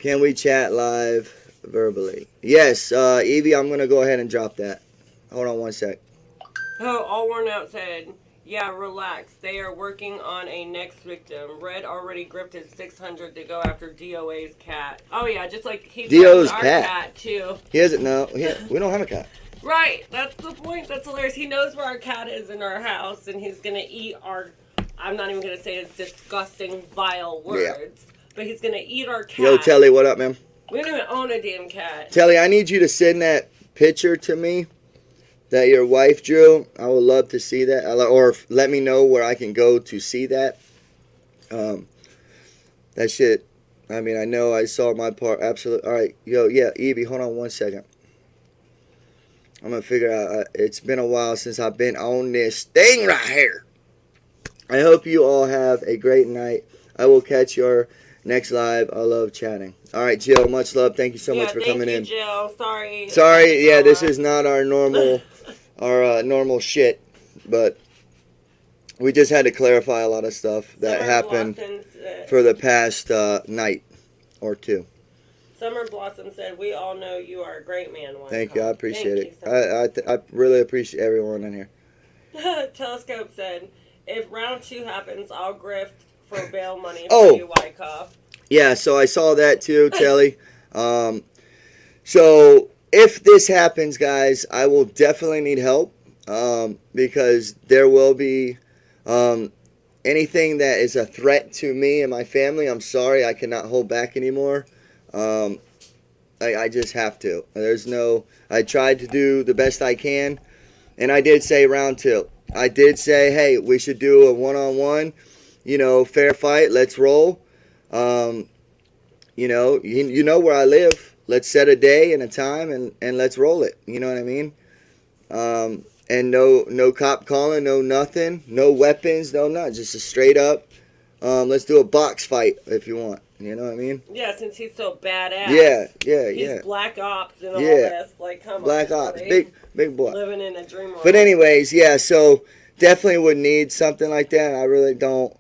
Can we chat live verbally? Yes, Evie, I'm going to go ahead and drop that. Hold on 1 sec. Oh, All Worn Out said, yeah, relax. They are working on a next victim. Red already gripped his 600 to go after DOA's cat. Oh, yeah, just like he DO's our cat. cat, too. He hasn't, no, we don't have a cat. Right, that's the point. That's hilarious. He knows where our cat is in our house, and he's going to eat our... I'm not even going to say his disgusting, vile words. Yeah. But he's going to eat our cat. Yo, Telly, what up, man? We don't even own a damn cat. Telly, I need you to send that picture to me that your wife drew. I would love to see that. Or let me know where I can go to see that. That shit, I mean, I know I saw my part. Absolutely. All right. Yo, yeah, Evie, hold on 1 second. I'm going to figure out. It's been a while since I've been on this thing right here. I hope you all have a great night. I will catch your next live. I love chatting. All right, Jill, much love. Thank you so much for coming in. Jill. Sorry. Sorry, yeah, this is not our normal normal shit, but we just had to clarify a lot of stuff that happened for the past night or two. Summer Blossom said, we all know you are a great man. Thank you. I appreciate it. I really appreciate everyone in here. Telescope said, if round 2 happens, I'll grift for bail money for you, Wyckoff. Yeah, so I saw that too, Telly. So if this happens, guys, I will definitely need help because there will be anything that is a threat to me and my family. I'm sorry, I cannot hold back anymore. I just have to. I tried to do the best I can, and I did say round 2. I did say, hey, we should do a one-on-one, fair fight, let's roll. You know, you know where I live. Let's set a day and a time and let's roll it. You know what I mean? And no cop calling, no nothing, no weapons, no nothing. Just a straight up, let's do a box fight if you want. You know what I mean? Yeah, since he's so badass. Yeah. He's Black Ops and all Yeah. this. Like, come Black on. Ops, Buddy. big boy. Living in a dream world. But anyways, yeah. So definitely would need something like that. I really don't,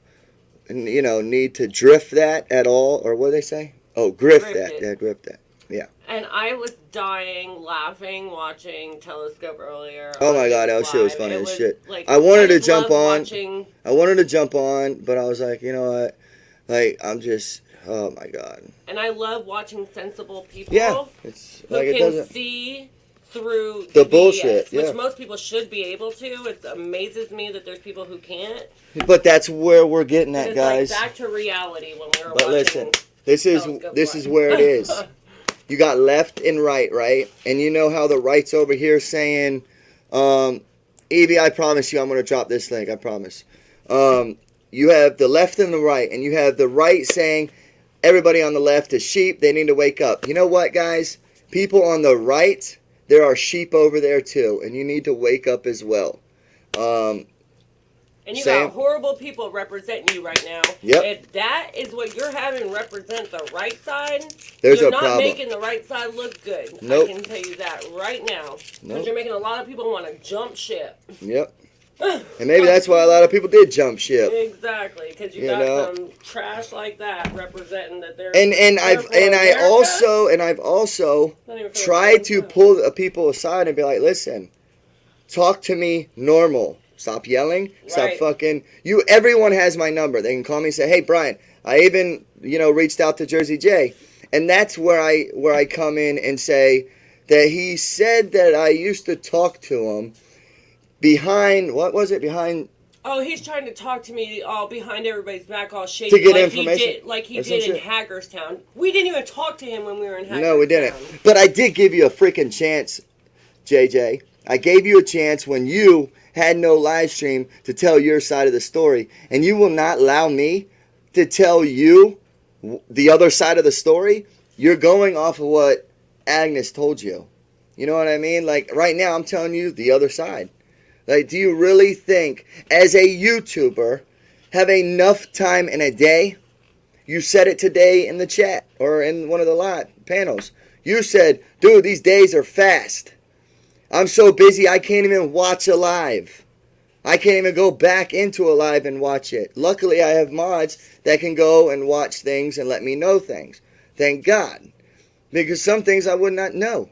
you know, need to drift that at all. Or what do they say? Oh, grift that. It. Yeah, grift that. Yeah. And I was dying laughing watching Telescope earlier. Oh my god, that shit was funny as shit. Like, I wanted to just jump love on. I wanted to jump on, but I was like, you know what? Like, I'm just, oh my god. And I love watching sensible people. Yeah, it's who like it can doesn't see through the BS, bullshit, yeah. which most people should be able to. It amazes me that there's people who can't. But that's where we're getting at, it's guys. like back to reality when we were but watching. Listen, this is where it is. You got left and right? And you know how the right's over here saying, Evie, I promise you I'm going to drop this link, I promise. You have the left and the right, and you have the right saying, everybody on the left is sheep, they need to wake up. You know what, guys? People on the right, there are sheep over there too, and you need to wake up as well. And you got horrible people representing you right now. Yep. If that is what you're having represent the right side, you're not making the right side look good. Nope. I can tell you that right now. Because Nope. you're making a lot of people want to jump ship. Yep. And maybe that's why a lot of people did jump ship. Exactly, because you got some trash like that representing that they're. I've also tried to pull the people aside and be like, listen, talk to me normal. Stop yelling. Stop fucking. Everyone has my number. They can call me and say, hey, Brian. I even, reached out to Jersey J. And that's where I come in and say that he said that I used to talk to him behind, what was it? Behind. Oh, he's trying to talk to me all behind everybody's back, all shady. To get information. He did in Hagerstown. We didn't even talk to him when we were in Hagerstown. No, we didn't. But I did give you a freaking chance, JJ. I gave you a chance when you had no live stream to tell your side of the story. And you will not allow me to tell you the other side of the story. You're going off of what Agnes told you. You know what I mean? Like, right now, I'm telling you the other side. Like, do you really think, as a YouTuber, have enough time in a day? You said it today in the chat or in one of the live panels. You said, dude, these days are fast. I'm so busy I can't even watch a live. I can't even go back into a live and watch it. Luckily, I have mods that can go and watch things and let me know things. Thank God. Because some things I would not know.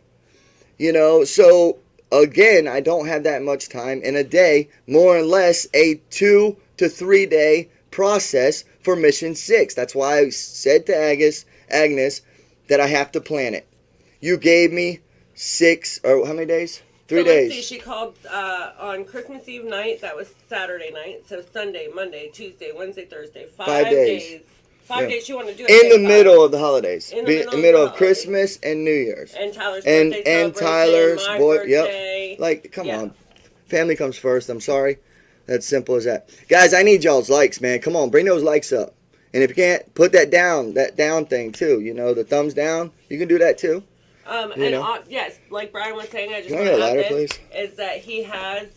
So again, I don't have that much time in a day, more or less a 2 to 3 day process for Mission 6. That's why I said to Agnes that I have to plan it. You gave me 6, or how many days? 3 days. Let's see, she called on Christmas Eve night. That was Saturday night. So Sunday, Monday, Tuesday, Wednesday, Thursday. 5 days. 5 days she wanted to do it. In the middle of the holidays. In the middle of Christmas and New Year's. And Tyler's birthday. And Tyler's birthday. Yep. Like, come on. Family comes first. I'm sorry. That's simple as that. Guys, I need y'all's likes, man. Come on, bring those likes up. And if you can't, put that down thing too. The thumbs down. You can do that too. Yes, like Brian was saying, I just want to add this, is that he has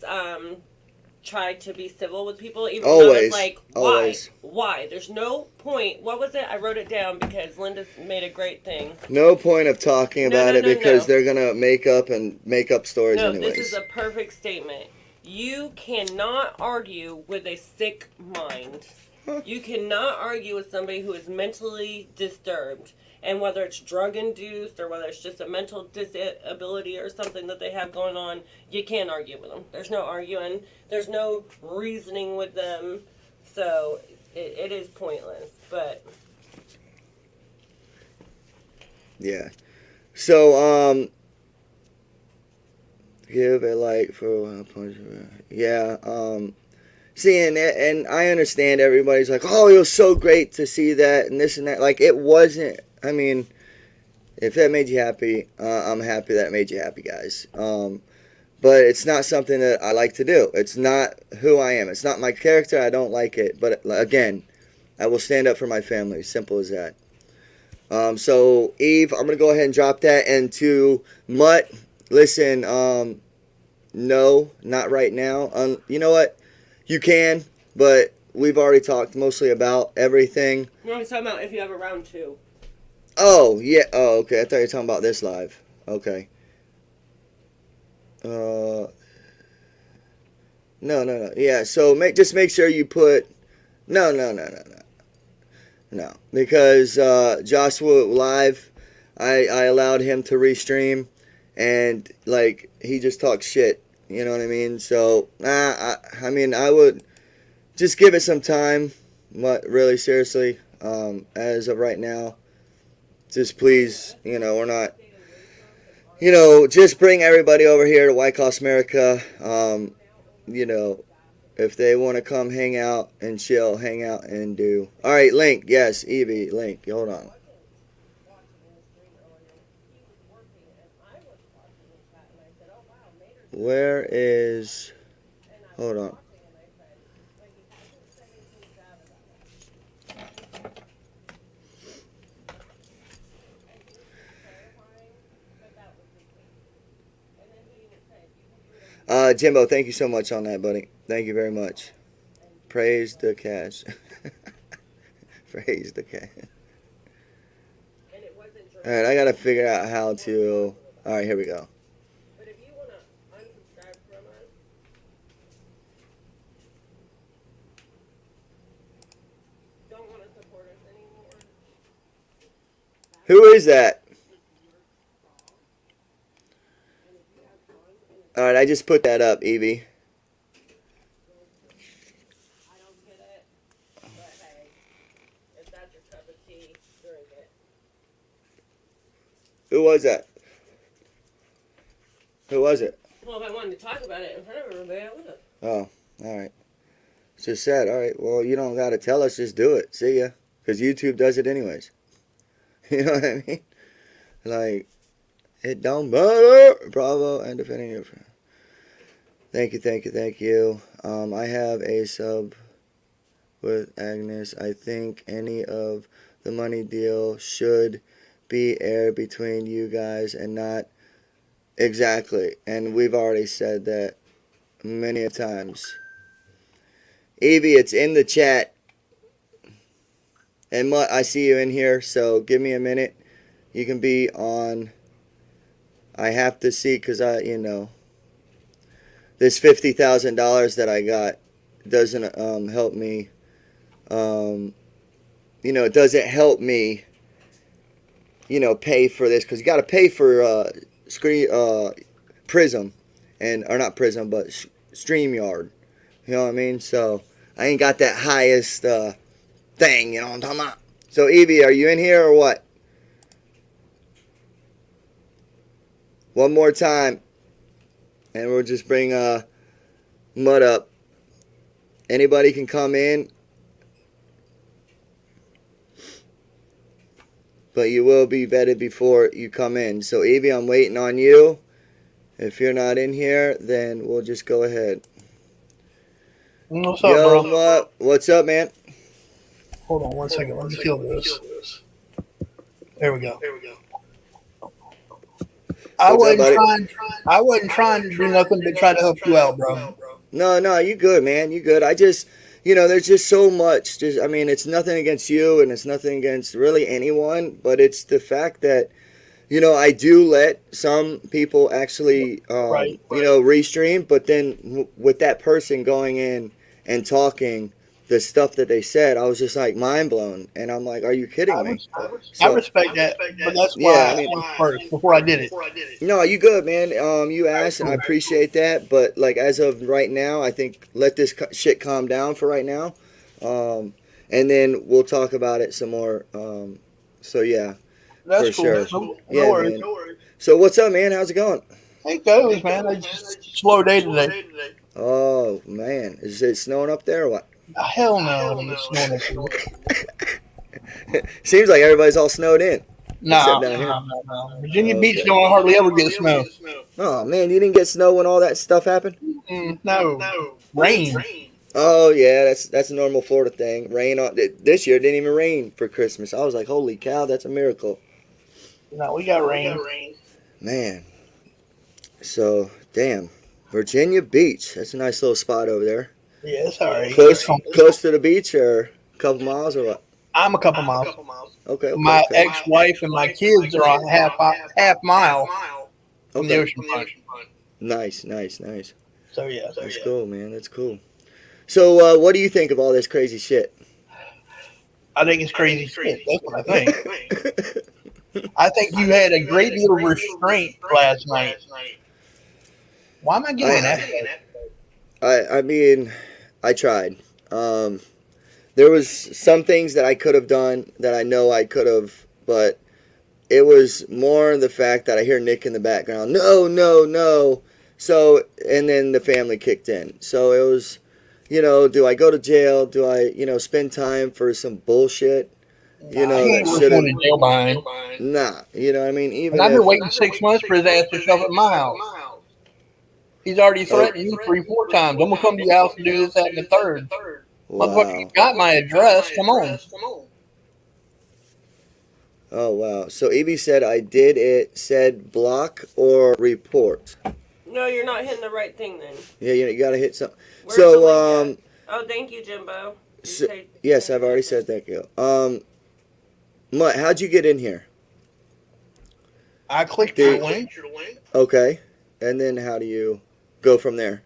tried to be civil with people, even always, though it's like, why? Always. Why? There's no point. What was it? I wrote it down because Linda made a great thing. No point of talking about it because they're going to make up stories anyways. This is a perfect statement. You cannot argue with a sick mind. You cannot argue with somebody who is mentally disturbed. And whether it's drug-induced or whether it's just a mental disability or something that they have going on, you can't argue with them. There's no arguing. There's no reasoning with them. So it is pointless. But yeah. So give a like for See, and I understand everybody's like, oh, it was so great to see that and this and that. Like, it wasn't. I mean, if that made you happy, I'm happy that made you happy, guys. But it's not something that I like to do. It's not who I am. It's not my character. I don't like it. But again, I will stand up for my family. Simple as that. So Eve, I'm gonna go ahead and drop that. And to Mutt, listen, no, not right now. You know what? You can, but we've already talked mostly about everything. No, I'm talking about if you have a round 2. Oh yeah. Oh okay. I thought you were talking about this live. Okay. No. Yeah. So just make sure you put. No. No, because Joshua live, I allowed him to restream, and like he just talks shit. You know what I mean? So I mean I would just give it some time. Really seriously, as of right now, just please, we're not. Just bring everybody over here to WYKOFF'S America. If they want to come hang out and chill, hang out and do. All right, Link. Yes, Evie, Link. Hold on. Where is... Hold on. Jimbo, thank you so much on that, buddy. Thank you very much. Praise the cash. Praise the cash. All right, I got to figure out how to... All right, here we go. But if you want to unsubscribe from us, don't want to support us anymore. Who is that? All right, I just put that up, Evie. I don't get it, but hey, if that's your cup of tea, drink it. Who was that? Who was it? Well, if I wanted to talk about it in front of everybody, I would have. Oh, all right. Just said, all right, well, you don't got to tell us, just do it. See ya. Because YouTube does it anyways. You know what I mean? Like, it don't matter. Bravo, and defending your friend. Thank you. I have a sub with Agnes. I think any of the money deal should be aired between you guys and not exactly. And we've already said that many a times. Evie, it's in the chat. And Mutt, I see you in here, so give me a minute. You can be on. I have to see, because this $50,000 that I got doesn't help me. It doesn't help me, pay for this, because you got to pay for Prism, or not Prism, but StreamYard. You know what I mean? So I ain't got that highest thing, you know what I'm talking about? So Evie, are you in here or what? One more time, and we'll just bring Mutt up. Anybody can come in, but you will be vetted before you come in. So Evie, I'm waiting on you. If you're not in here, then we'll just go ahead. What's up, bro? Mutt, what's up, man? Hold on one second. Let me feel this. There we go. I wasn't trying to do nothing but try to help you out, bro. No, you good, man. You good. I just, there's just so much. It's nothing against you, and it's nothing against really anyone, but it's the fact that, I do let some people actually, restream, but then with that person going in and talking the stuff that they said, I was just like mind blown, and I'm like, are you kidding me? I respect that, but that's why I asked first before I did it. No, you good, man. You asked, and I appreciate that, but like as of right now, I think let this shit calm down for right now, and then we'll talk about it some more. So yeah, that's for sure. Cool. Yeah, no worries. man. So what's up, man? How's it going? It goes, man. It's just a slow day today. Oh man, is it snowing up there or what? Hell no, it's snowing up here. Seems like everybody's all snowed in. No. Virginia Beach don't hardly ever get snow. Oh man, you didn't get snow when all that stuff happened? No. Rain. Oh yeah, that's a normal Florida thing. Rain on this year it didn't even rain for Christmas. I was like, holy cow, that's a miracle, No, we got rain. man. So damn, Virginia Beach. That's a nice little spot over there. Yeah, it's all right. Close to the beach or a couple miles or what? I'm a couple miles. Okay, okay, My okay. ex-wife and my kids are on half mile from the Okay. ocean front. Nice, nice, nice. So yeah, That's cool, man. That's cool. So, what do you think of all this crazy shit? I think it's crazy shit. That's what I think. I think you had a great deal of restraint last night. Why am I getting that? I mean, I tried. There was some things that I could have done that I know I could have, but it was more the fact that I hear Nick in the background. No, no, no. So, and then the family kicked in. So it was, do I go to jail? Do I, spend time for some bullshit? That should have. Jail behind. Nah, you know what I mean? Even And I've been if. waiting 6 months for his ass to show up at my house. He's already threatened me 3-4 times. I'm gonna come to your house and do this, that, and the third. Motherfucker, you got my address. Come on. Oh, wow. So Evie said I did it, said block or report. No, you're not hitting the right thing then. Yeah, you got to hit something. Where's the link So, at? Oh, thank you, Jimbo. yes, I've already said thank you. Mutt, how'd you get in here? I clicked your link. Okay. And then how do you go from there?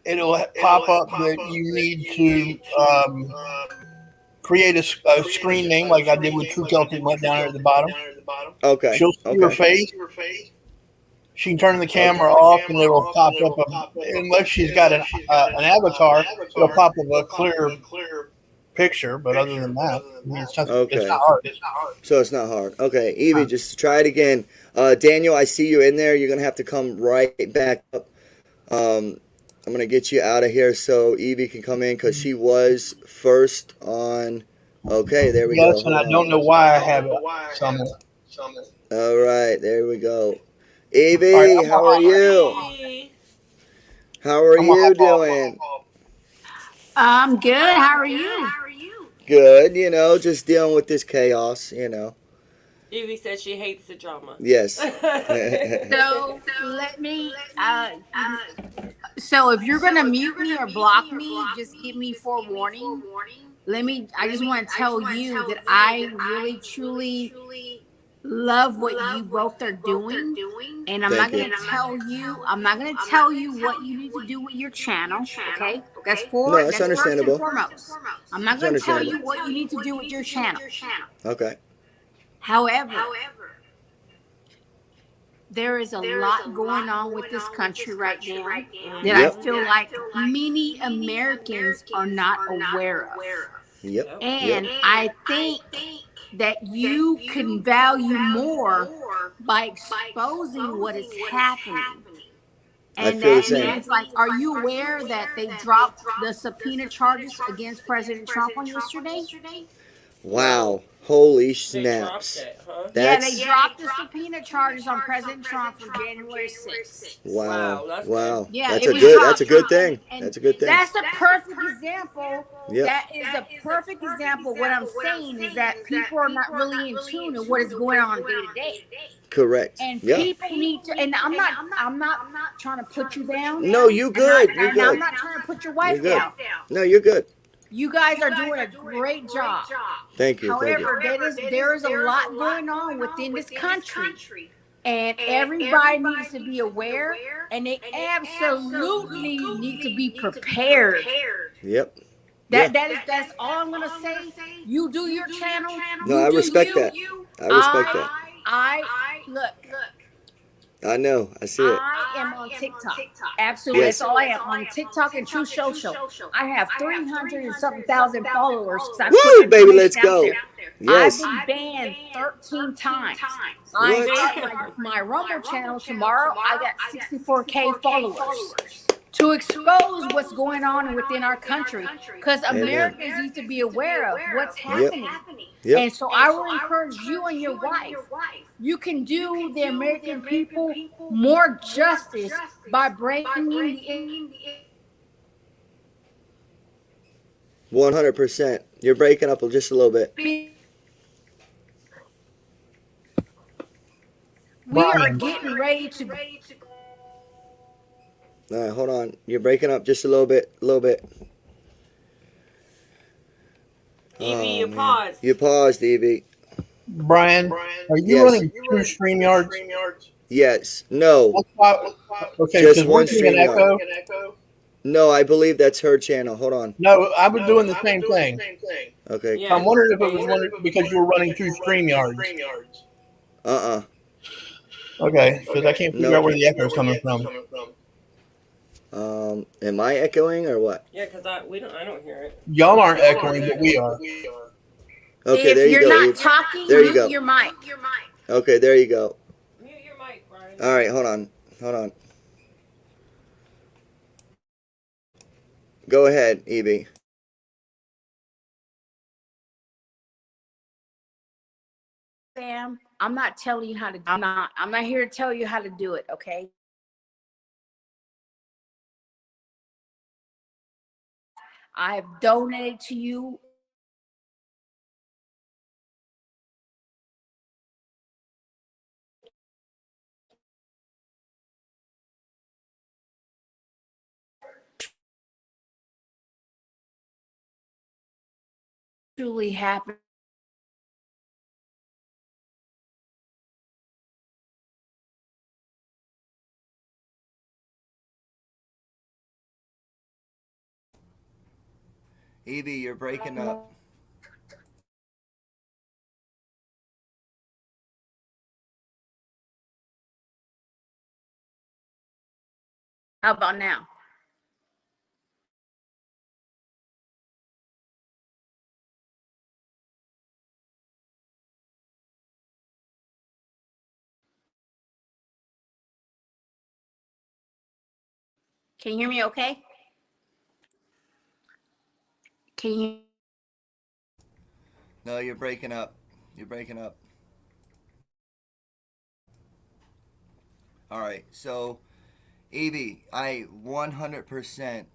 It'll pop up that you need to create a screen name like I did with True Celtic Mutt down there at the bottom. Okay. She'll see your face. She can turn the camera off and it'll pop up. Unless she's got an avatar, it'll pop up a clear picture. But other than that, it's not hard. So it's not hard. Okay, Evie, just try it again. Daniel, I see you in there. You're going to have to come right back up. I'm going to get you out of here so Evie can come in because she was first on. Okay, there we go. Yes, and I don't know why I have some. All right, there we go. Evie, how are you? How are you doing? I'm good. How are you? Good, just dealing with this chaos, Evie says she hates the drama. Yes. So let me. So if you're gonna mute me or block me, just give me forewarning. I just want to tell you that I really truly love what you both are doing, and I'm not going to tell you. I'm not going to tell you what you need to do with your channel. Okay, that's that's understandable. First and foremost. I'm not going to tell you what you need to do with your channel. Okay. However, there is a lot going on with this country right now that I feel like many Americans are not aware of. Yep. And I think that you can value more by exposing what is happening. And that means, like, are you aware that they dropped the subpoena charges against President Trump on yesterday? Wow. Holy snaps. They dropped the subpoena charges on President Trump for January 6th. Wow. Yeah, that's a good thing. That's a good thing. That's a perfect example. Yep. That is a perfect example. What I'm saying is that people are not really in tune to what is going on day to day. Correct. And people need to. And I'm not trying to put you down. No, you good. You're good. I'm not trying to put your wife down. No, you're good. You guys are doing a great job. Thank you. However, there is a lot going on within this country. And everybody needs to be aware, and they absolutely need to be prepared. Yep. That's all I'm gonna say. You do your channel. No, I respect that. I respect that. Look. I know. I see it. I am on TikTok. Absolutely. Yes. That's all I am on TikTok and True Social. I have 300 and something thousand followers. Woo, baby, let's go. Yes. I've been banned 13 times. I start my Rumble channel tomorrow. I got 64K followers. To expose what's going on within our country, because Americans need to be aware of what's happening. Yep. And so I will encourage you and your wife. You can do the American people more justice by bringing the 100%. You're breaking up just a little bit. We are Brian. getting ready to. All right, hold on. You're breaking up just a little bit. Evie, Oh, you man. paused. You paused, Evie. Brian, are you Yes. running two StreamYards? Yes. No. That's why, okay, Just because we're one getting an StreamYard. echo. No, I believe that's her channel. Hold on. No, I was doing the same thing. Okay. Yeah. I'm wondering if it was because you were running two StreamYards. Uh-uh. Okay, because I can't figure Nope. out where the echo is coming from. Am I echoing or what? Yeah, because I don't hear it. Y'all aren't echoing, but we are. Okay, If there you you're go. not Evie. talking, There you mute go. your mic. Okay, there you go. Mute your mic, Brian. All right, hold on. Go ahead, Evie. Sam, I'm not telling you how to. I'm not here to tell you how to do it. Okay. I have donated to you. Truly happy. Evie, you're breaking up. How about now? Can you hear me okay? Can you? No, you're breaking up. All right, so Evie, I 100%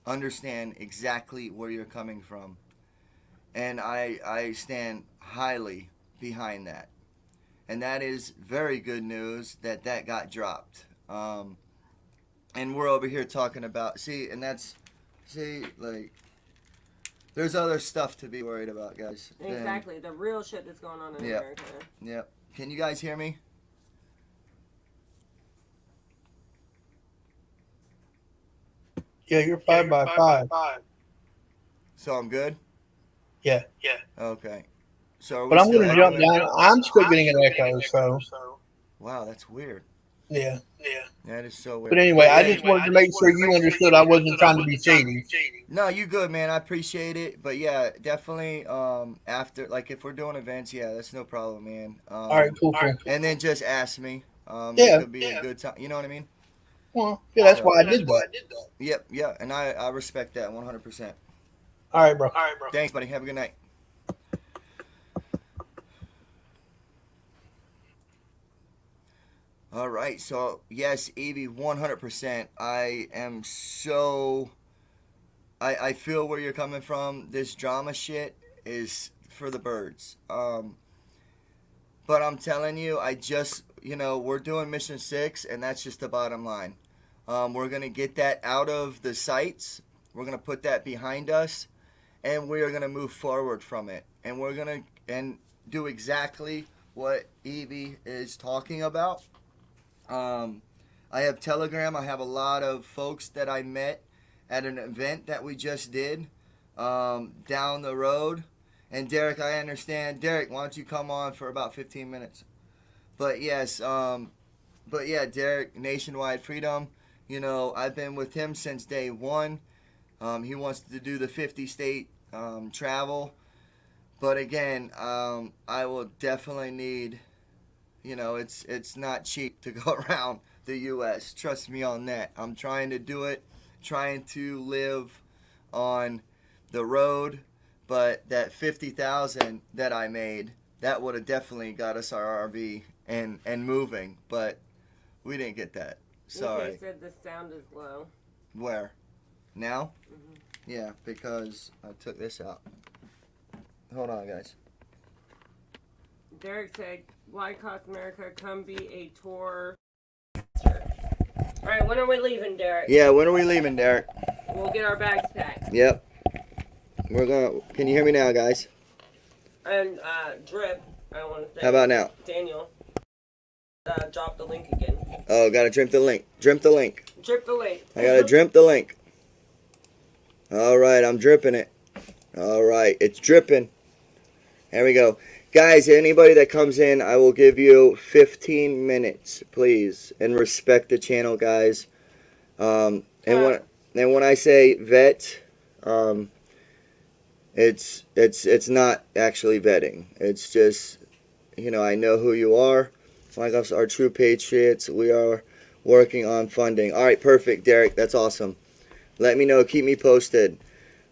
understand exactly where you're coming from, and I stand highly behind that, and that is very good news that got dropped. And we're over here talking about like there's other stuff to be worried about, guys. Exactly. The real shit that's going on in America. Yep. Can you guys hear me? Yeah, you're 5x5. So I'm good? Yeah. Okay. So are we But I'm still going to jump echoing? down. I'm still getting an echo, so. Wow, that's weird. Yeah. That is so weird. But anyway, I just wanted to make sure you understood I wasn't trying to be shady. No, you good, man. I appreciate it. But yeah, definitely after, like, if we're doing events, yeah, that's no problem, man. All right, cool. And then just ask me. Yeah. It could be a good time. You know what I mean? Well, yeah, that's why I did that. Yep, yeah. And I respect that 100%. All right, bro. Thanks, buddy. Have a good night. All right, so yes, Evie, 100%. I feel where you're coming from. This drama shit is for the birds. But I'm telling you, we're doing mission 6, and that's just the bottom line. We're gonna get that out of the sites. We're gonna put that behind us, and we are gonna move forward from it. And we're gonna do exactly what Evie is talking about. I have Telegram. I have a lot of folks that I met at an event that we just did down the road. And Derek, I understand. Derek, why don't you come on for about 15 minutes? But yes, Derek, Nationwide Freedom. I've been with him since day one. He wants to do the 50-state travel. But again, I will definitely need... it's not cheap to go around the U.S. Trust me on that. I'm trying to do it, trying to live on the road, but that $50,000 that I made, that would have definitely got us our RV and moving, but we didn't get that. Sorry. Okay, said the sound is low. Where? Now? Yeah, because I took this out. Hold on, guys. Derek said, WYKOFF'S America, come be a tour. All right, when are we leaving, Derek? Yeah, when are we leaving, Derek? We'll get our bags packed. Yep. We're gonna. Can you hear me now, guys? And Drip, I don't want to say. How about now? Daniel, drop the link again. Oh, gotta drip the link. Drip the link. Drip the link. I gotta drip the link. All right, I'm dripping it. All right, it's dripping. There we go. Guys, anybody that comes in, I will give you 15 minutes, please, and respect the channel, guys. And when I say vet, it's not actually vetting. It's just, you know, I know who you are. WYKOFF'S are true patriots. We are working on funding. All right, perfect, Derek. That's awesome. Let me know. Keep me posted.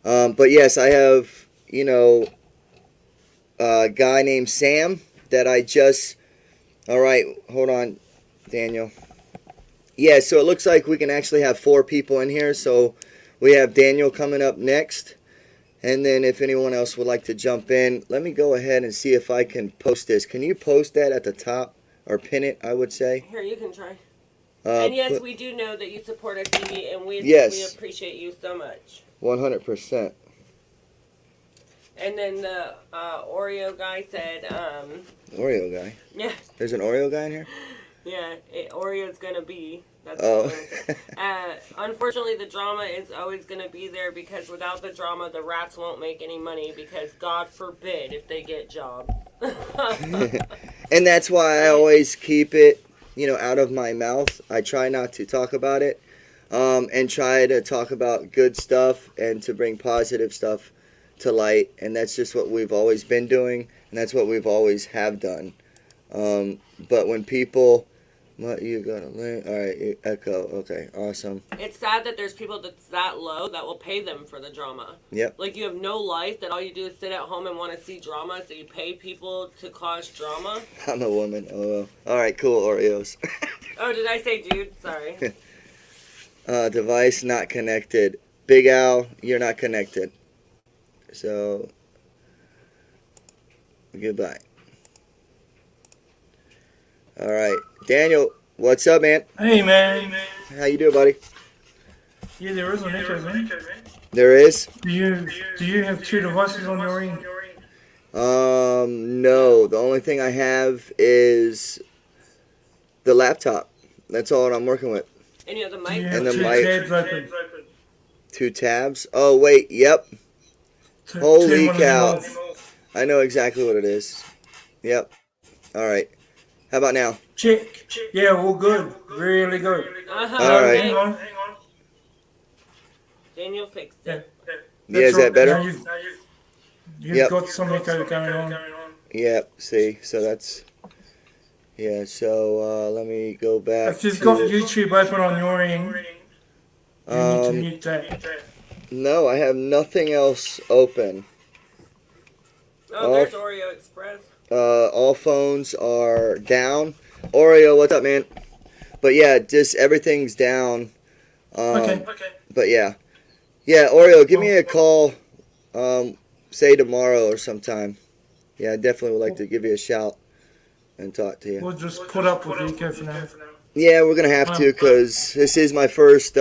But yes, I have, you know, a guy named Sam that I just. All right, hold on, Daniel. Yeah, so it looks like we can actually have 4 people in here. So we have Daniel coming up next. And then if anyone else would like to jump in, let me go ahead and see if I can post this. Can you post that at the top? Or pin it, I would say. Here, you can try. And yes, we do know that you support our TV, and we appreciate you so much. 100%. And then the Oreo guy said, Oreo guy? Yeah. There's an Oreo guy in here? Yeah, Oreo's gonna be. That's oh. Unfortunately, the drama is always gonna be there because without the drama, the rats won't make any money because God forbid if they get jobs. And that's why I always keep it, you know, out of my mouth. I try not to talk about it, and try to talk about good stuff and to bring positive stuff to light. And that's just what we've always been doing, and that's what we've always have done. But when people, what you got a link? All right, Echo. Okay, awesome. It's sad that there's people that's that low that will pay them for the drama. Yep. Like you have no life, that all you do is sit at home and want to see drama, so you pay people to cause drama. I'm a woman. Oh, all right, cool, Oreos. Oh, did I say dude? Sorry. Device not connected. Big Al, you're not connected. So, goodbye. All right, Daniel, what's up, man? Hey, man. How you doing, buddy? Yeah, there is an echo, man. There is? Do you have 2 devices on your end? No. The only thing I have is the laptop. That's all I'm working with. And you have the mic? Do you And have the 2 mic. tabs open? 2 tabs? Oh, wait, yep. Turn Holy one of them cow. off. I know exactly what it is. Yep. All right. How about now? Check. Yeah, well, good. Really good. Uh-huh. All right. Hang on. Daniel fixed it. Yeah, is that better? Now you've Yep. got some echo going on. Yep, see, so that's, yeah, so let me go back If you've to got YouTube open on your end, you need to mute that. no, I have nothing else open. Oh, there's Oreo Express. All phones are down. Oreo, what's up, man? But yeah, just everything's down. Okay. But yeah. Yeah, Oreo, give me a call, say tomorrow or sometime. Yeah, I definitely would like to give you a shout and talk to you. We'll just put up with echo for now. Yeah, we're going to have to because this is my first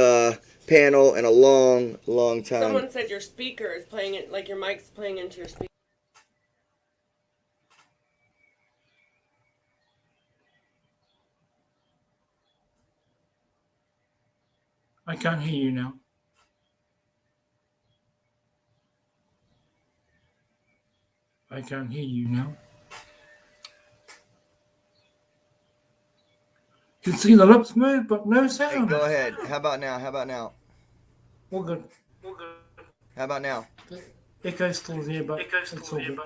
panel in a long, long time. Someone said your speaker is playing it, like your mic's playing into your speaker. I can't hear you now. I can't hear you now. You can see the lips move, but no Hey, sound. go ahead. How about now? How about now? All good. How about now? Echo's still there, but it's all good.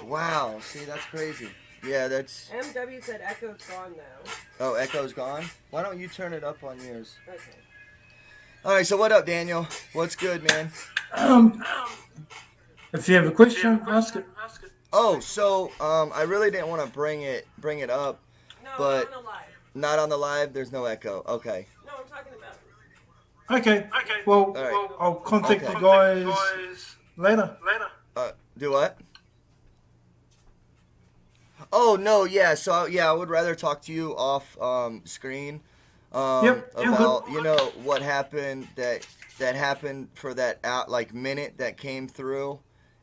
Wow, see, that's crazy. Yeah, that's... MW said Echo's gone though. Oh, Echo's gone? Why don't you turn it up on yours? Okay. All right, so what up, Daniel? What's good, man? If you have a question, ask it. Oh, so I really didn't want to bring it up, No, but on the live. not on the live. There's no echo. Okay. No, I'm talking about. Okay. Well, All right. I'll contact Okay. the guys later. Do what? Oh no, yeah. So yeah, I would rather talk to you off screen Yep. All good. about what happened that happened for that out like minute that came through,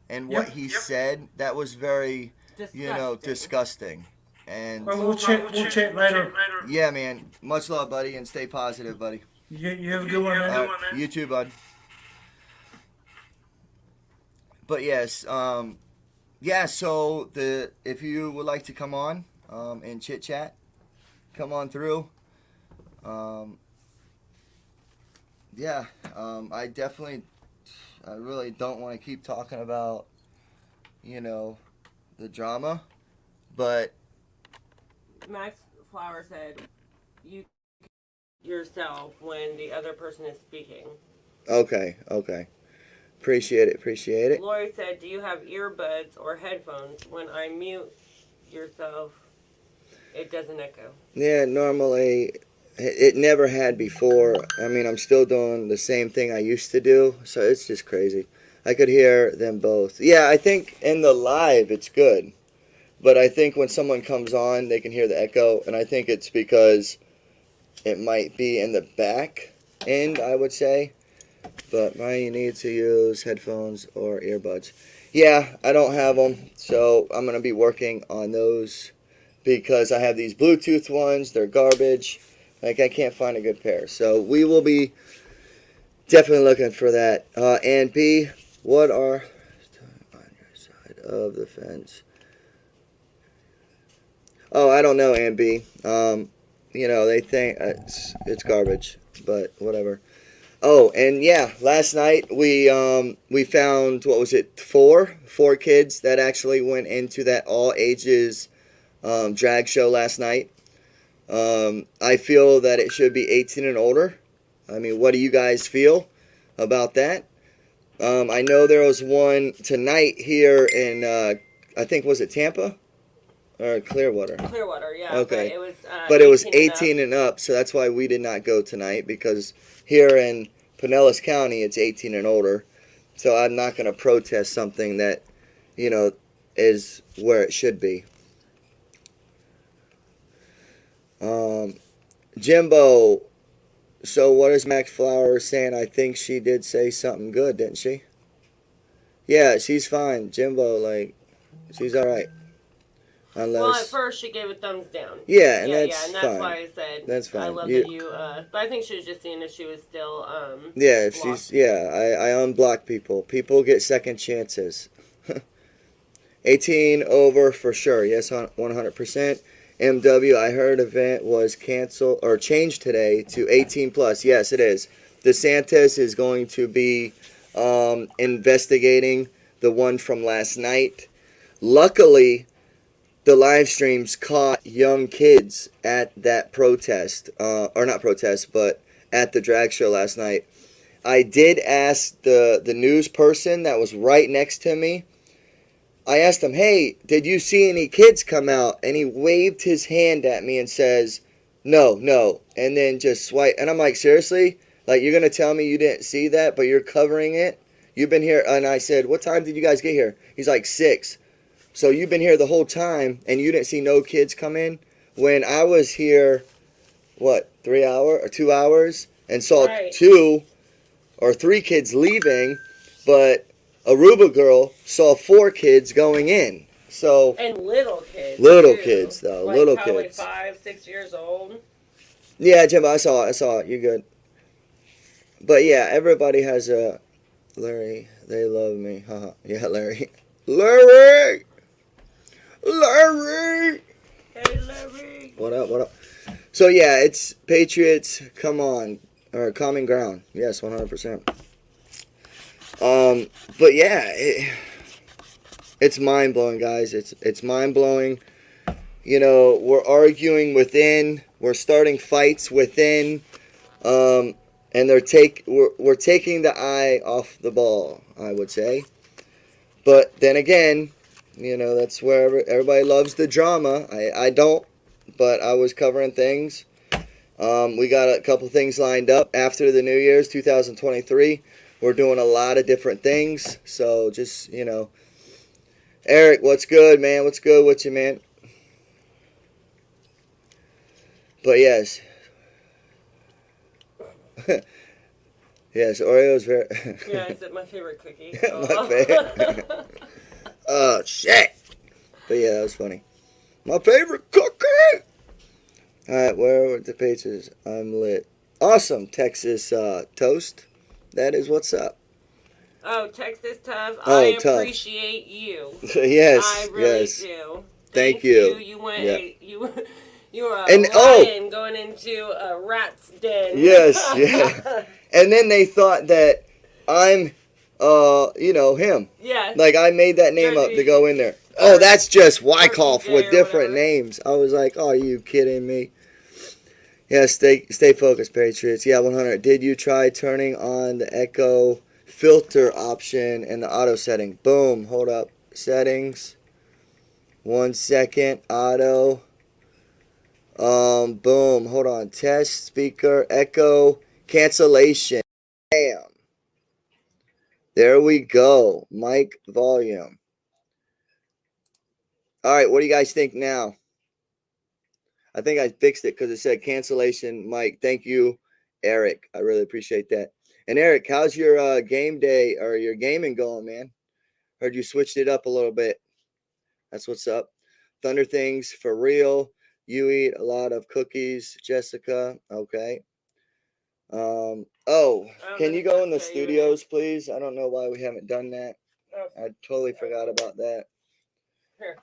and what Yep. he said. That was very Disgusting. disgusting. And Well, we'll chat. We'll chat later. yeah, man. Much love, buddy, and stay positive, buddy. You have a good one, man. All right, you too, bud. But yes, yeah. So if you would like to come on and chit chat, come on through. Yeah, I really don't want to keep talking about, the drama, but Max Flower said you yourself when the other person is speaking. okay. Appreciate it. Lori said, do you have earbuds or headphones? When I mute yourself, it doesn't echo. Yeah, normally it never had before. I mean, I'm still doing the same thing I used to do, so it's just crazy. I could hear them both. Yeah, I think in the live it's good, but I think when someone comes on, they can hear the echo, and I think it's because it might be in the back end, I would say. But you need to use headphones or earbuds. Yeah, I don't have them, so I'm going to be working on those because I have these Bluetooth ones. They're garbage. Like, I can't find a good pair. So we will be definitely looking for that. And B, what are on your side of the fence? Oh, I don't know, and B. They think it's garbage, but whatever. Oh, and yeah, last night we found, what was it, four kids that actually went into that all ages drag show last night. I feel that it should be 18 and older. I mean, what do you guys feel about that? I know there was one tonight here in, I think, was it Tampa? Or Clearwater? Clearwater, yeah. Okay. But it was 18 and up, so that's why we did not go tonight, because here in Pinellas County, it's 18 and older. So I'm not going to protest something that, is where it should be. Jimbo, so what is Max Flowers saying? I think she did say something good, didn't she? Yeah, she's fine. Jimbo, she's all right. Unless, well, at first she gave a thumbs down. Yeah, and that's fine. why I said that's fine. I love that you. But I think she was just seeing if she was still. Yeah, if blocked. she's I unblock people. People get second chances. 18 over for sure. Yes, 100%. MW, I heard event was canceled or changed today to 18 plus. Yes, it is. DeSantis is going to be investigating the one from last night. Luckily, the live streams caught young kids at that protest, or not protest, but at the drag show last night. I did ask the news person that was right next to me. I asked him, hey, did you see any kids come out? And he waved his hand at me and says, no. And then just swipe. And I'm like, seriously? Like, you're going to tell me you didn't see that, but you're covering it? You've been here. And I said, what time did you guys get here? He's like, 6. So you've been here the whole time, and you didn't see no kids come in? When I was here, 3 hours or 2 hours, and saw 2 or 3 kids leaving, but Aruba girl saw 4 kids going in. So and little kids. Little too. kids, though. Like little probably kids. 5, 6 years old. Yeah, Jim, I saw it. You're good. But yeah, everybody has a Larry. They love me. Haha. Yeah, Larry. Larry. Hey, Larry. What up? So yeah, it's Patriots. Come on, or common ground. Yes, 100%. But yeah, it's mind blowing, guys. It's mind blowing. We're arguing within. We're starting fights within. And we're taking the eye off the ball, I would say. But then again, that's where everybody loves the drama. I don't, but I was covering things. We got a couple things lined up after the New Year's 2023. We're doing a lot of different things. So just, Eric, what's good, man? What's good with you, man? But yes. Yes, Oreo's very... Yeah, is it my favorite cookie? My favorite. Oh, shit. But yeah, that was funny. My favorite cookie. All right, where were the pages? I'm lit. Awesome, Texas toast. That is what's up. Oh, Texas Tough. Oh, I tough. appreciate you. Yes, I really yes. do. Thank you. You went Yep. you were a And- lion going into a rat's den. Yes, yeah. And then they thought that I'm, him. Yeah. Like I made that name up to go in there. Oh, that's just Wyckoff DJ with or different whatever. names. I was like, oh, are you kidding me? Yeah, stay focused, Patriots. Yeah, 100. Did you try turning on the echo filter option in the auto setting? Boom. Hold up. Settings. 1 second. Auto. Boom. Hold on. Test speaker echo cancellation. Bam. There we go. Mic volume. All right. What do you guys think now? I think I fixed it because it said cancellation mic. Thank you, Eric. I really appreciate that. And Eric, how's your game day or your gaming going, man? Heard you switched it up a little bit. That's what's up. Thunder things for real. You eat a lot of cookies, Jessica. Okay. Can you go in the studios, please? I don't know why we haven't done that. I totally forgot about that. Here.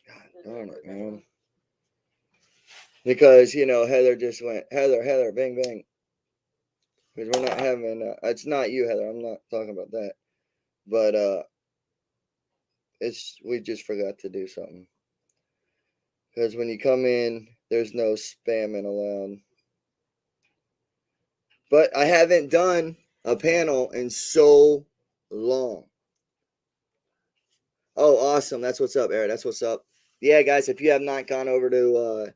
God darn it, man. Because, Heather just went, Heather, bang, bang. Because we're not having, it's not you, Heather. I'm not talking about that. But, we just forgot to do something. Because when you come in, there's no spamming allowed. But I haven't done a panel in so long. Oh, awesome. That's what's up, Eric. That's what's up. Yeah, guys, if you have not gone over to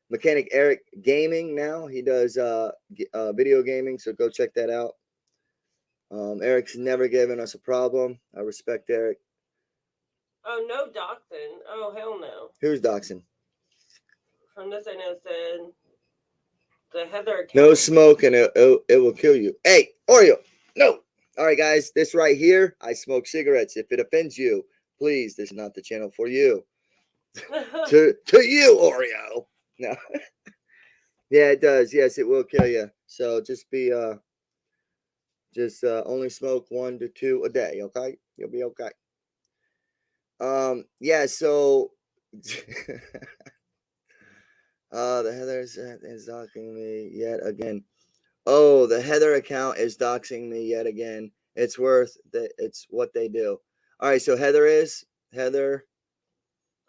Mechanic Eric Gaming now, he does video gaming, so go check that out. Eric's never given us a problem. I respect Eric. Oh, no doxing. Oh, hell no. Who's doxing? From this I know said the Heather account. No smoke and it will kill you. Hey, Oreo, no. All right, guys, this right here, I smoke cigarettes. If it offends you, please, this is not the channel for you. to you, Oreo. No. Yeah, it does. Yes, it will kill you. So just be only smoke 1 to 2 a day, okay? You'll be okay. Yeah, so the Heather is doxing me yet again. Oh, the Heather account is doxing me yet again. It's worth that. It's what they do. All right, so Heather.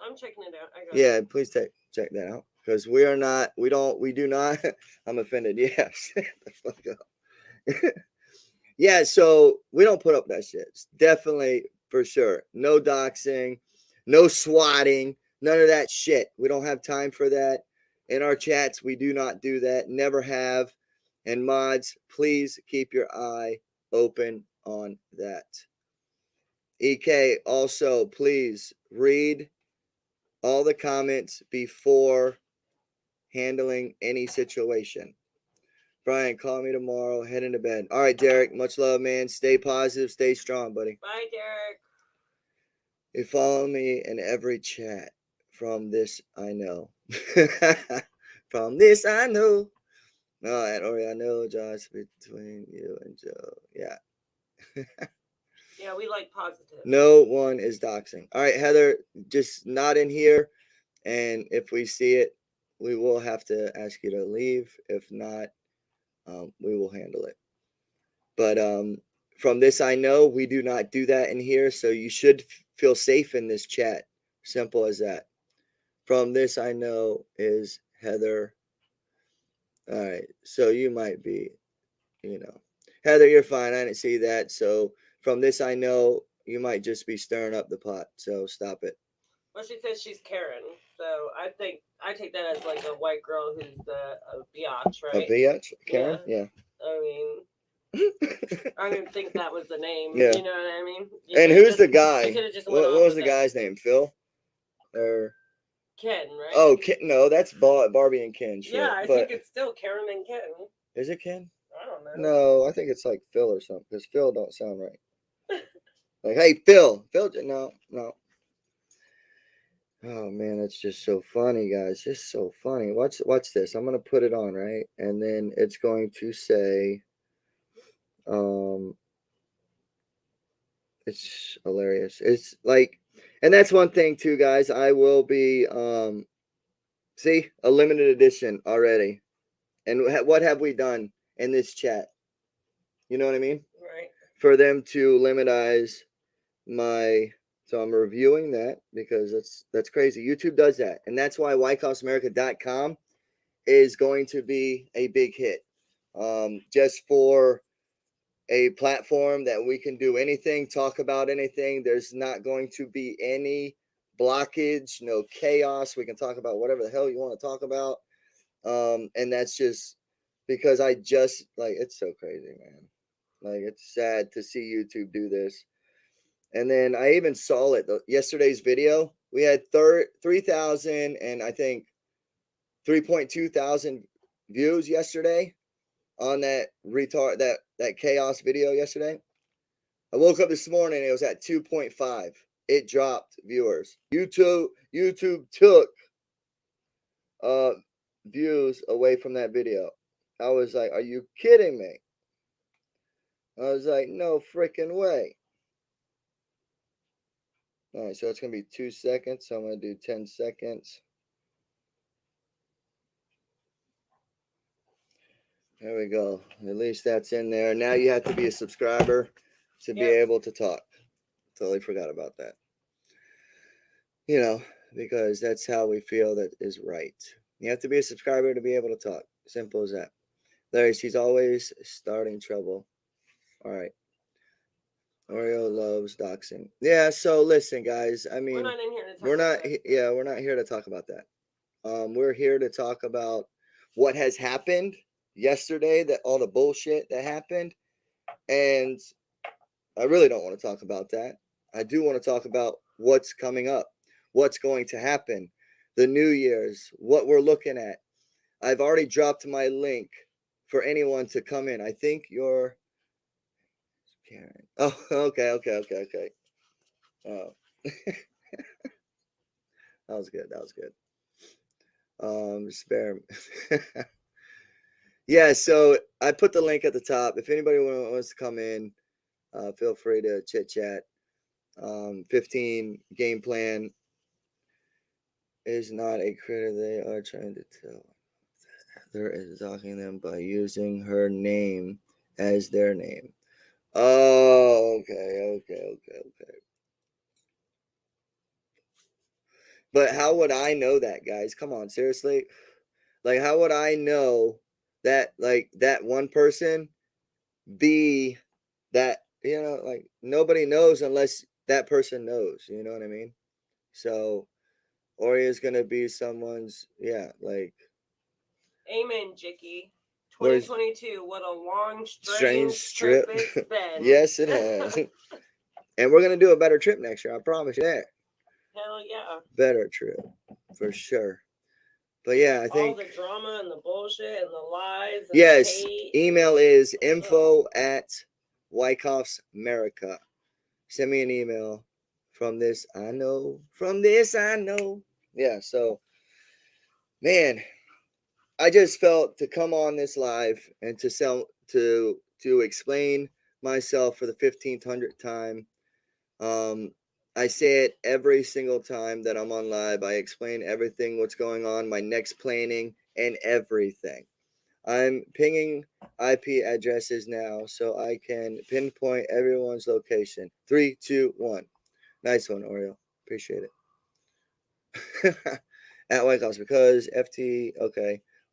I'm checking it out. I got Yeah, it. please check that out because we do not. I'm offended. Yes. The fuck up. Yeah, so we don't put up that shit. It's definitely for sure. No doxing, no swatting, none of that shit. We don't have time for that. In our chats, we do not do that. Never have. And mods, please keep your eye open on that. EK, also, please read all the comments before handling any situation. Brian, call me tomorrow. Heading to bed. All right, Derek. Much love, man. Stay positive. Stay strong, buddy. Bye, Derek. You follow me in every chat. From this, I know. From this, I know. All right, Ori, I know, Josh, between you and Joe. Yeah. Yeah, we like positive. No one is doxing. All right, Heather, just not in here. And if we see it, we will have to ask you to leave. If not, we will handle it. But from this, I know we do not do that in here. So you should feel safe in this chat. Simple as that. From this, I know is Heather. All right. So you might be, Heather, you're fine. I didn't see that. So from this, I know you might just be stirring up the pot. So stop it. Well, she says she's Karen. So I take that as like a white girl who's a biatch, right? A biatch, Karen. Yeah. I mean, I didn't think that was the name. Yeah. You know what I mean? And who's the guy? What was the that. guy's name? Phil? Or Ken, right? oh, Ken? No, that's Barbie and Ken. Shit. Yeah, I think it's still Karen and Ken. Is it Ken? I don't know. No, I think it's like Phil or something because Phil don't sound right. Like, hey, Phil. No. Oh man, that's just so funny, guys. Just so funny. Watch this. I'm gonna put it on, right? And then it's going to say, it's hilarious. It's like, and that's one thing too, guys. I will be, see, a limited edition already. And what have we done in this chat? You know what I mean? Right. For them to limitize my. So I'm reviewing that because that's crazy. YouTube does that. And that's why WYKOFF'S.com is going to be a big hit. Just for a platform that we can do anything, talk about anything. There's not going to be any blockage, no chaos. We can talk about whatever the hell you want to talk about. And that's just because it's so crazy, man. Like, it's sad to see YouTube do this. And then I even saw it yesterday's video. We had 3,000 and I think 3.2 thousand views yesterday on that that chaos video yesterday. I woke up this morning, it was at 2.5. It dropped viewers. YouTube took views away from that video. I was like, are you kidding me? I was like, no freaking way. All right, so it's going to be 2 seconds. So I'm going to do 10 seconds. There we go. At least that's in there. Now you have to be a subscriber to be able to talk. Totally forgot about that. You know, because that's how we feel that is right. You have to be a subscriber to be able to talk. Simple as that. Larry, she's always starting trouble. All right. Oreo loves doxing. Yeah, so listen, guys. I mean, we're not in here to talk we're not. about that. Yeah, we're not here to talk about that. We're here to talk about what has happened yesterday, that all the bullshit that happened, and I really don't want to talk about that. I do want to talk about what's coming up, what's going to happen, the New Year's, what we're looking at. I've already dropped my link for anyone to come in. I think you're Karen. Oh, okay. Oh, that was good. Spare. Yeah, so I put the link at the top. If anybody wants to come in, feel free to chit chat. 15 game plan is not a critter. They are trying to tell. Heather is talking them by using her name as their name. Oh, okay. But how would I know that, guys? Come on, seriously. Like, how would I know that, like, that one person be that, like, nobody knows unless that person knows, you know what I mean? So, Ori is going to be someone's, like. Amen, Jicky. 2022, what a long, strange trip it's been. Yes, it has. And we're going to do a better trip next year. I promise you that. Hell yeah. Better trip, for sure. But yeah, I think. All the drama and the bullshit and the lies. And yes, the hate. Email is info@WYKOFF'S.America. Send me an email. From this, I know. Yeah, so, man, I just felt to come on this live and to explain myself for the 1500th time. I say it every single time that I'm on live. I explain everything, what's going on, my next planning, and everything. I'm pinging IP addresses now so I can pinpoint everyone's location. 3, 2, 1. Nice one, Oreo. Appreciate it. At WYKOFF'S, because FT,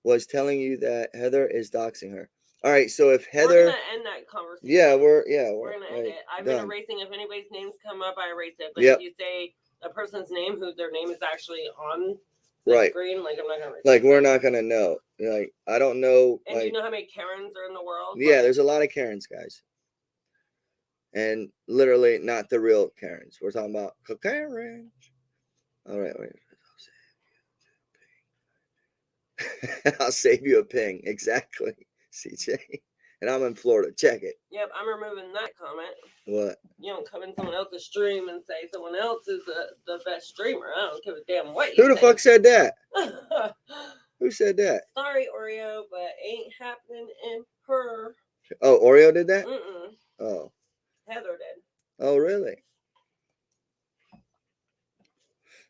was telling you that Heather is doxing her. All right, so if Heather, we're gonna end that conversation. Yeah, we're gonna end it. I've been erasing. If anybody's names come up, I erase it. But Yep. if you say a person's name, who their name is actually on Right. Green, like I'm not gonna. Like we're not gonna know. Like I don't know. And Like, do you know how many Karens are in the world? yeah, Like, there's a lot of Karens, guys. And literally not the real Karens. We're talking about Karens. All right, wait. I'll save you a ping. Exactly, CJ. And I'm in Florida. Check it. Yep, I'm removing that comment. What? You don't come in someone else's stream and say someone else is the best streamer. I don't give a damn what you Who the think. fuck said that? Who said that? Sorry, Oreo, but ain't happening in her. Oh, Oreo did that? Mm-mm. Oh. Heather did. Oh, really?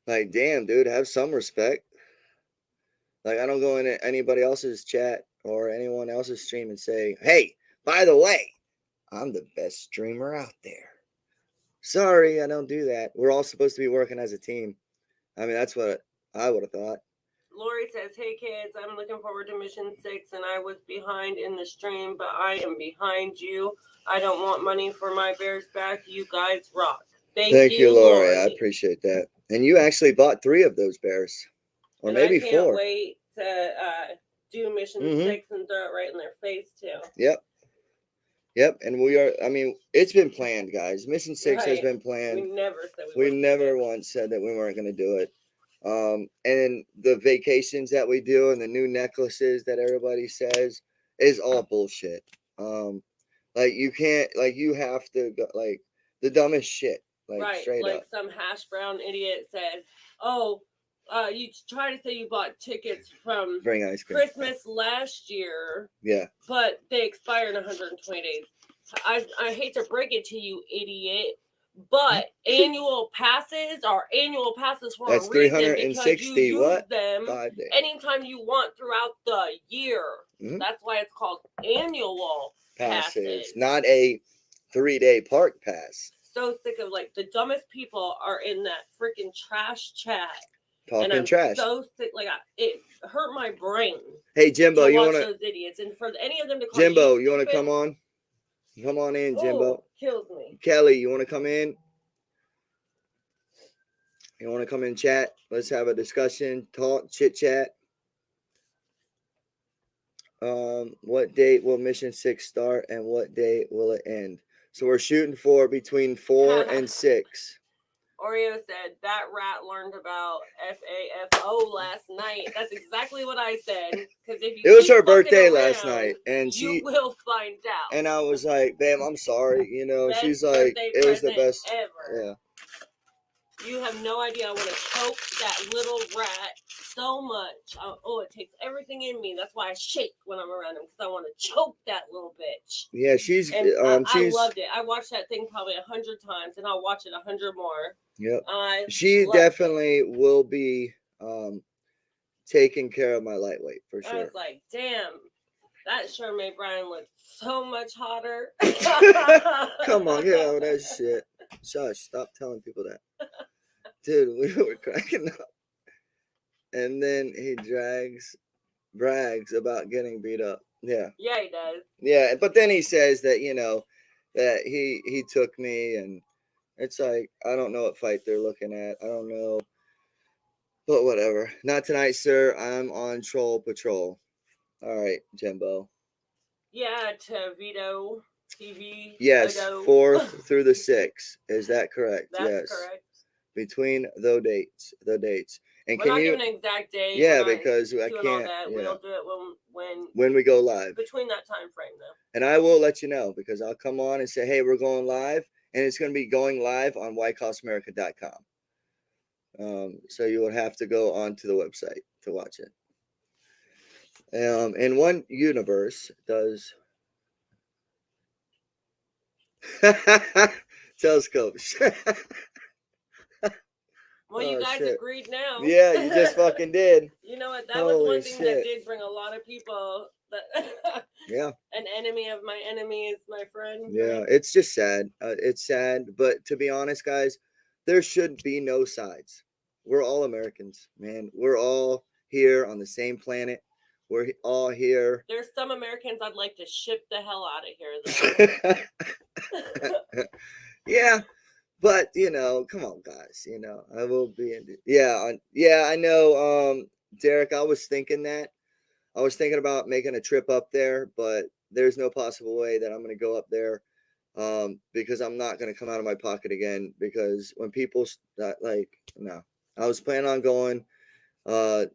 Like, damn, dude, have some respect. Like, I don't go into anybody else's chat or anyone else's stream and say, hey, by the way, I'm the best streamer out there. Sorry, I don't do that. We're all supposed to be working as a team. I mean, that's what I would have thought. Lori says, hey kids, I'm looking forward to mission 6 and I was behind in the stream, but I am behind you. I don't want money for my bears back. You guys rock. Thank you, Lori. I appreciate that. And you actually bought 3 of those bears. Or and maybe I can't 4. wait to do mission 6 and throw it right in their face too. Yep. Yep. And we are, I mean, it's been planned, guys. Mission 6 has been planned. We never said we never once said that we weren't going to do it. And the vacations that we do and the new necklaces that everybody says is all bullshit. Like you can't, like you have to go, like the dumbest shit, like straight like up. some hash brown idiot said, oh, you try to say you bought tickets from Bring ice cream. Christmas last year. Yeah. But they expire in 120 days. I hate to break it to you, idiot. But annual passes are annual passes for That's a reason 360 because you use what? them 5 days. anytime you want throughout the year. Mhm. That's why it's called annual passes. Not a 3-day park pass. So sick of like the dumbest people are in that freaking trash chat. Talking and I'm trash. so sick, like it hurt my brain. Hey Jimbo, to you watch want those idiots and for any of them to call Jimbo, you you want to stupid, come on? Come on in, Jimbo. Oh, kills me. Kelly, you want to come in? You want to come in chat? Let's have a discussion, talk, chit chat. What date will mission 6 start and what date will it end? So we're shooting for between 4 and 6. Oreo said that rat learned about FAFO last night. That's exactly what I said. Because if you it was her keep fucking birthday around, last night, and you will find out. And I was like, "Babe, I'm sorry." You know, Best she's like, birthday "It was the present best." ever. Yeah. You have no idea. I want to choke that little rat so much. It takes everything in me. That's why I shake when I'm around him because I want to choke that little bitch. Yeah, she's. And I loved it. I watched that thing probably 100 times, and I'll watch it 100 more. Yep. She definitely will be taking care of my lightweight for sure. I was like, damn, that sure made Brian look so much hotter. Come on, get out of that shit. Shush, stop telling people that. Dude, we were cracking up. And then he brags about getting beat up. Yeah. Yeah, he does. Yeah, but then he says that, you know, that he took me, and it's like, I don't know what fight they're looking at. I don't know. But whatever. Not tonight, sir. I'm on troll patrol. All right, Jimbo. Yeah, to Vito TV. Yes, Vito. 4th through the 6th. Is that correct? That's yes. correct. Between the dates. And we're can not you giving an exact date. Yeah, because I can't. Yeah. We'll do it when we go live. Between that time frame, though. And I will let you know because I'll come on and say, hey, we're going live, and it's going to be going live on WYKOFF'S.com. So you would have to go onto the website to watch it. In one universe does telescopes. Well, you guys agreed now. Yeah, you just fucking did. You know what? That was one thing that did bring a lot of people. Yeah. An enemy of my enemy is my friend. Yeah, it's just sad. It's sad, but to be honest, guys, there should be no sides. We're all Americans, man. We're all here on the same planet. We're all here. There's some Americans I'd like to ship the hell out of here, though. Yeah, But you know, come on, guys. You know, I will be in. Yeah, I know, Derek. I was thinking that. I was thinking about making a trip up there, but there's no possible way that I'm going to go up there, because I'm not going to come out of my pocket again. Because when people like, no, I was planning on going the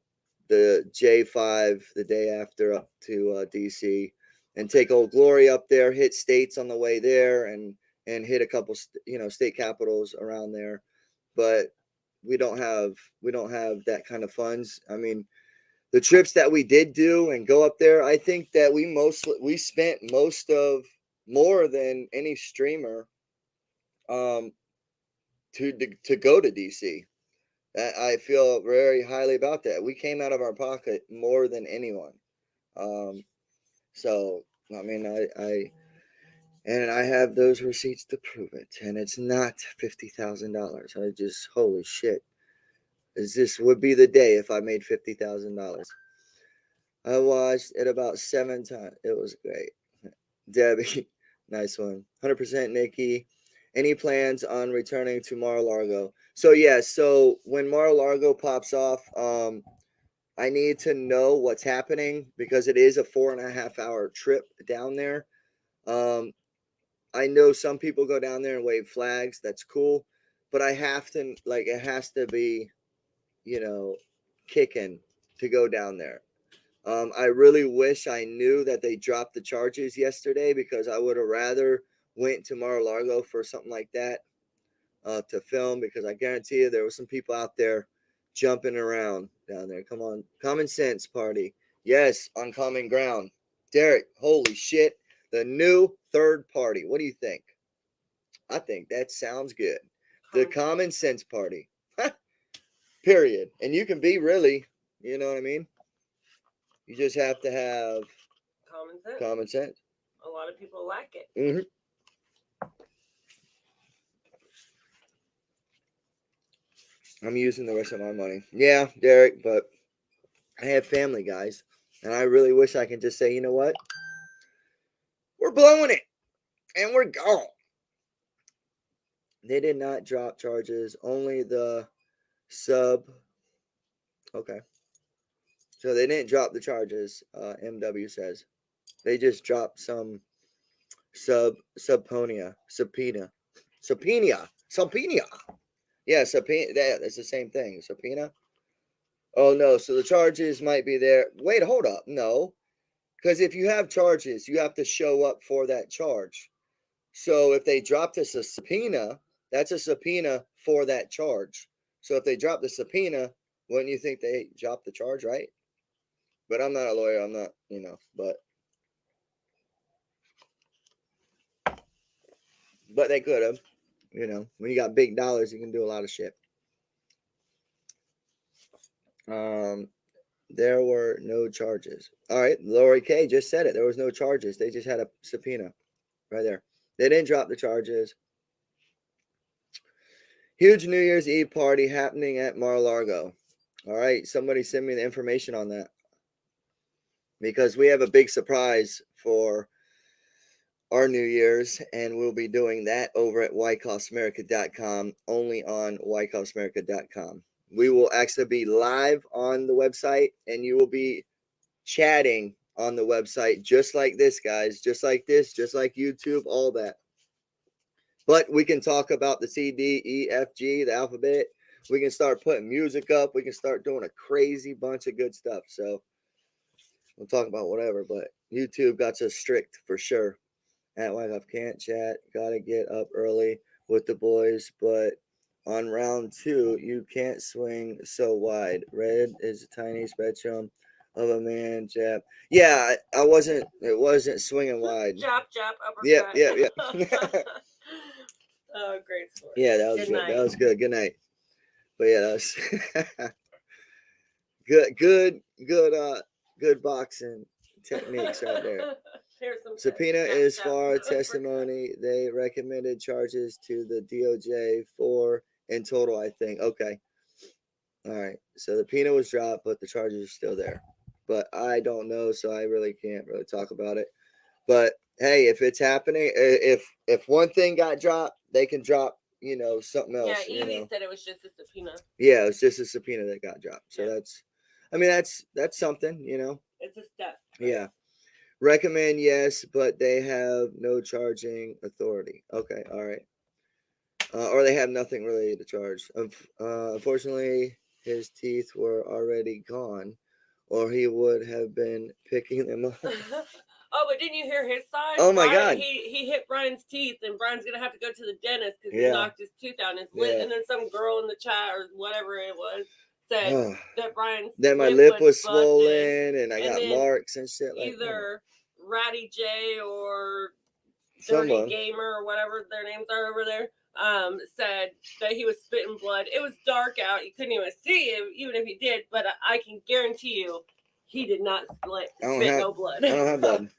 J5 the day after up to DC and take Old Glory up there, hit states on the way there, and hit a couple state capitals around there. But we don't have that kind of funds. I mean, the trips that we did do and go up there, I think that we spent more than any streamer to go to DC. I feel very highly about that. We came out of our pocket more than anyone. So I mean, I have those receipts to prove it, and it's not $50,000. I just, holy shit! This would be the day if I made $50,000. I watched it about 7 times. It was great. Debbie, nice one. 100% Nikki. Any plans on returning to Mar-A-Lago? So yeah, so when Mar-A-Lago pops off, I need to know what's happening because it is a 4.5 hour trip down there. I know some people go down there and wave flags. That's cool, but I have to, like, it has to be, kicking to go down there. I really wish I knew that they dropped the charges yesterday because I would have rather went to Mar-a-Lago for something like that to film, because I guarantee you there were some people out there jumping around down there. Come on, common sense party. Yes, on common ground. Derek, holy shit. The new third party. What do you think? I think that sounds good. The common sense party. Period. And you can be really, you know what I mean? You just have to have common sense. A lot of people lack it. Mm-hmm. I'm using the rest of my money. Yeah, Derek, but I have family, guys. And I really wish I could just say, you know what? We're blowing it. And we're gone. They did not drop charges. Only the sub. Okay. So they didn't drop the charges, MW says. They just dropped some subpoena. Yeah, subpoena. That's the same thing. Subpoena. Oh, no. So the charges might be there. Wait, hold up. No. Because if you have charges, you have to show up for that charge. So if they dropped us a subpoena, that's a subpoena for that charge. So if they drop the subpoena, wouldn't you think they dropped the charge, right? But I'm not a lawyer. I'm not, but they could have. When you got big dollars, you can do a lot of shit. There were no charges. All right, Lori K just said it. There was no charges. They just had a subpoena right there. They didn't drop the charges. Huge New Year's Eve party happening at Mar-a-Lago. All right, somebody send me the information on that, because we have a big surprise for our New Year's, and we'll be doing that over at WYKOFF'S.com, only on WYKOFF'S.com. We will actually be live on the website, and you will be chatting on the website, just like this, guys, just like this, just like YouTube, all that. But we can talk about the C, D, E, F, G, the alphabet. We can start putting music up. We can start doing a crazy bunch of good stuff. So we'll talk about whatever, but YouTube got us strict for sure. At Wyckoff can't chat. Got to get up early with the boys, but on round 2, you can't swing so wide. Red is a tiny spectrum of a man jab. Yeah, it wasn't swinging wide. Jab, uppercut. Yeah. Oh, great story. Yeah, that was good. That was good. Good night. But yeah, that was good boxing techniques right there. Subpoena is for testimony. They recommended charges to the DOJ 4 in total, I think. Okay. All right. So the subpoena was dropped, but the charges are still there. But I don't know, so I really can't really talk about it. But hey, if it's happening, if one thing got dropped, they can drop, you know, something else. Yeah, you Evie know. said it was just a subpoena. Yeah, it's just a subpoena that got dropped. So Yeah. that's something, you know. It's a step. Yeah. Recommend, yes, but they have no charging authority. Okay, all right. Or they have nothing really to charge. Unfortunately, his teeth were already gone, or he would have been picking them up. Oh, but didn't you hear his side? Oh my Brian, God. He hit Brian's teeth, and Brian's gonna have to go to the dentist because Yeah. he knocked his tooth out. And, Yeah. and then some girl in the chat or whatever it was said that Brian's Then my lip was busted, swollen, and I and got then marks and shit. Like either Ratty J or someone. Dirty Gamer or whatever their names are over there said that he was spitting blood. It was dark out; you couldn't even see him, even if he did. But I can guarantee you, he did not spit no blood. I don't have blood.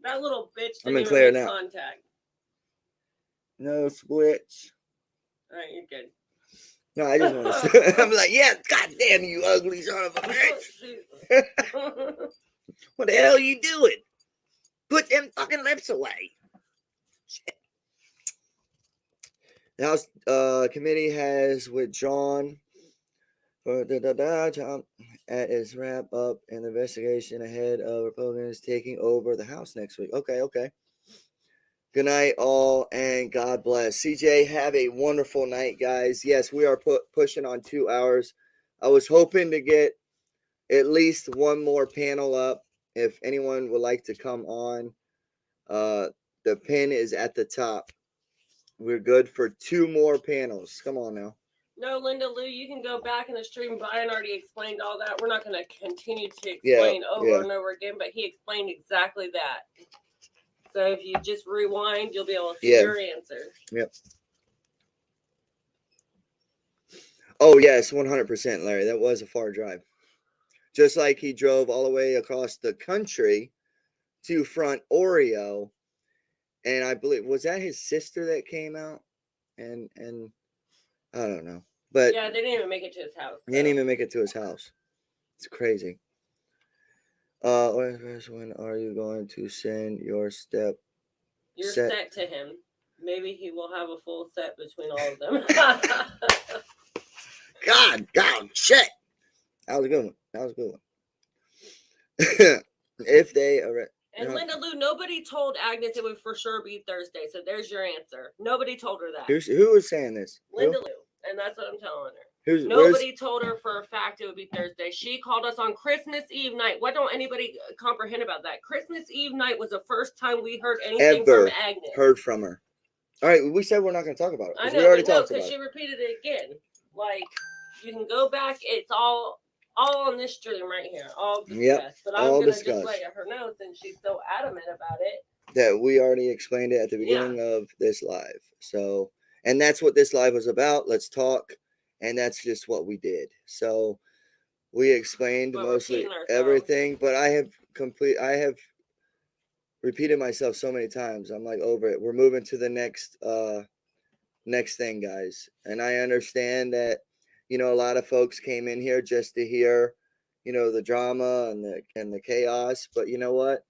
That little bitch I'm didn't in even clear make now. contact. No splits. All right, you're good. No, I just want to. I'm like, yeah, goddamn you, ugly son of a bitch! What the hell are you doing? Put them fucking lips away. Shit. The House committee has withdrawn for at its wrap up an investigation ahead of Republicans taking over the House next week. Okay. Good night, all, and God bless. CJ, have a wonderful night, guys. Yes, we are pushing on 2 hours. I was hoping to get at least one more panel up. If anyone would like to come on, the pin is at the top. We're good for 2 more panels. Come on now. No, Linda Lou, you can go back in the stream. Brian already explained all that. We're not going to continue to explain over and over again, but he explained exactly that. So if you just rewind, you'll be able to see your answer. Yep. Oh, yes, 100%, Larry. That was a far drive. Just like he drove all the way across the country to front Oreo. And I believe, was that his sister that came out? And I don't know. But yeah, they didn't even make it to his house. They didn't even make it to his house. It's crazy. When are you going to send your set to him? Maybe he will have a full set between all of them. God, shit. That was a good one. If they are. And Linda Lou, nobody told Agnes it would for sure be Thursday. So there's your answer. Nobody told her that. Who was saying this? Linda Lou. And that's what I'm telling her. Nobody told her for a fact it would be Thursday. She called us on Christmas Eve night. What don't anybody comprehend about that? Christmas Eve night was the first time we heard anything from Agnes. Heard from her. All right, we said we're not going to talk about it. I know, we already talked about it. because she repeated it again. Like, you can go back. It's all on this stream right here. All discussed. Yep, but I'm going to just let her know, since she's so adamant about it, that we already explained it at the beginning of this live. So, and that's what this live was about. Let's talk. And that's just what we did. So we explained mostly everything, but I have repeated myself so many times. I'm like over it. We're moving to the next thing, guys. And I understand that, you know, a lot of folks came in here just to hear, you know, the drama and the chaos. But you know what?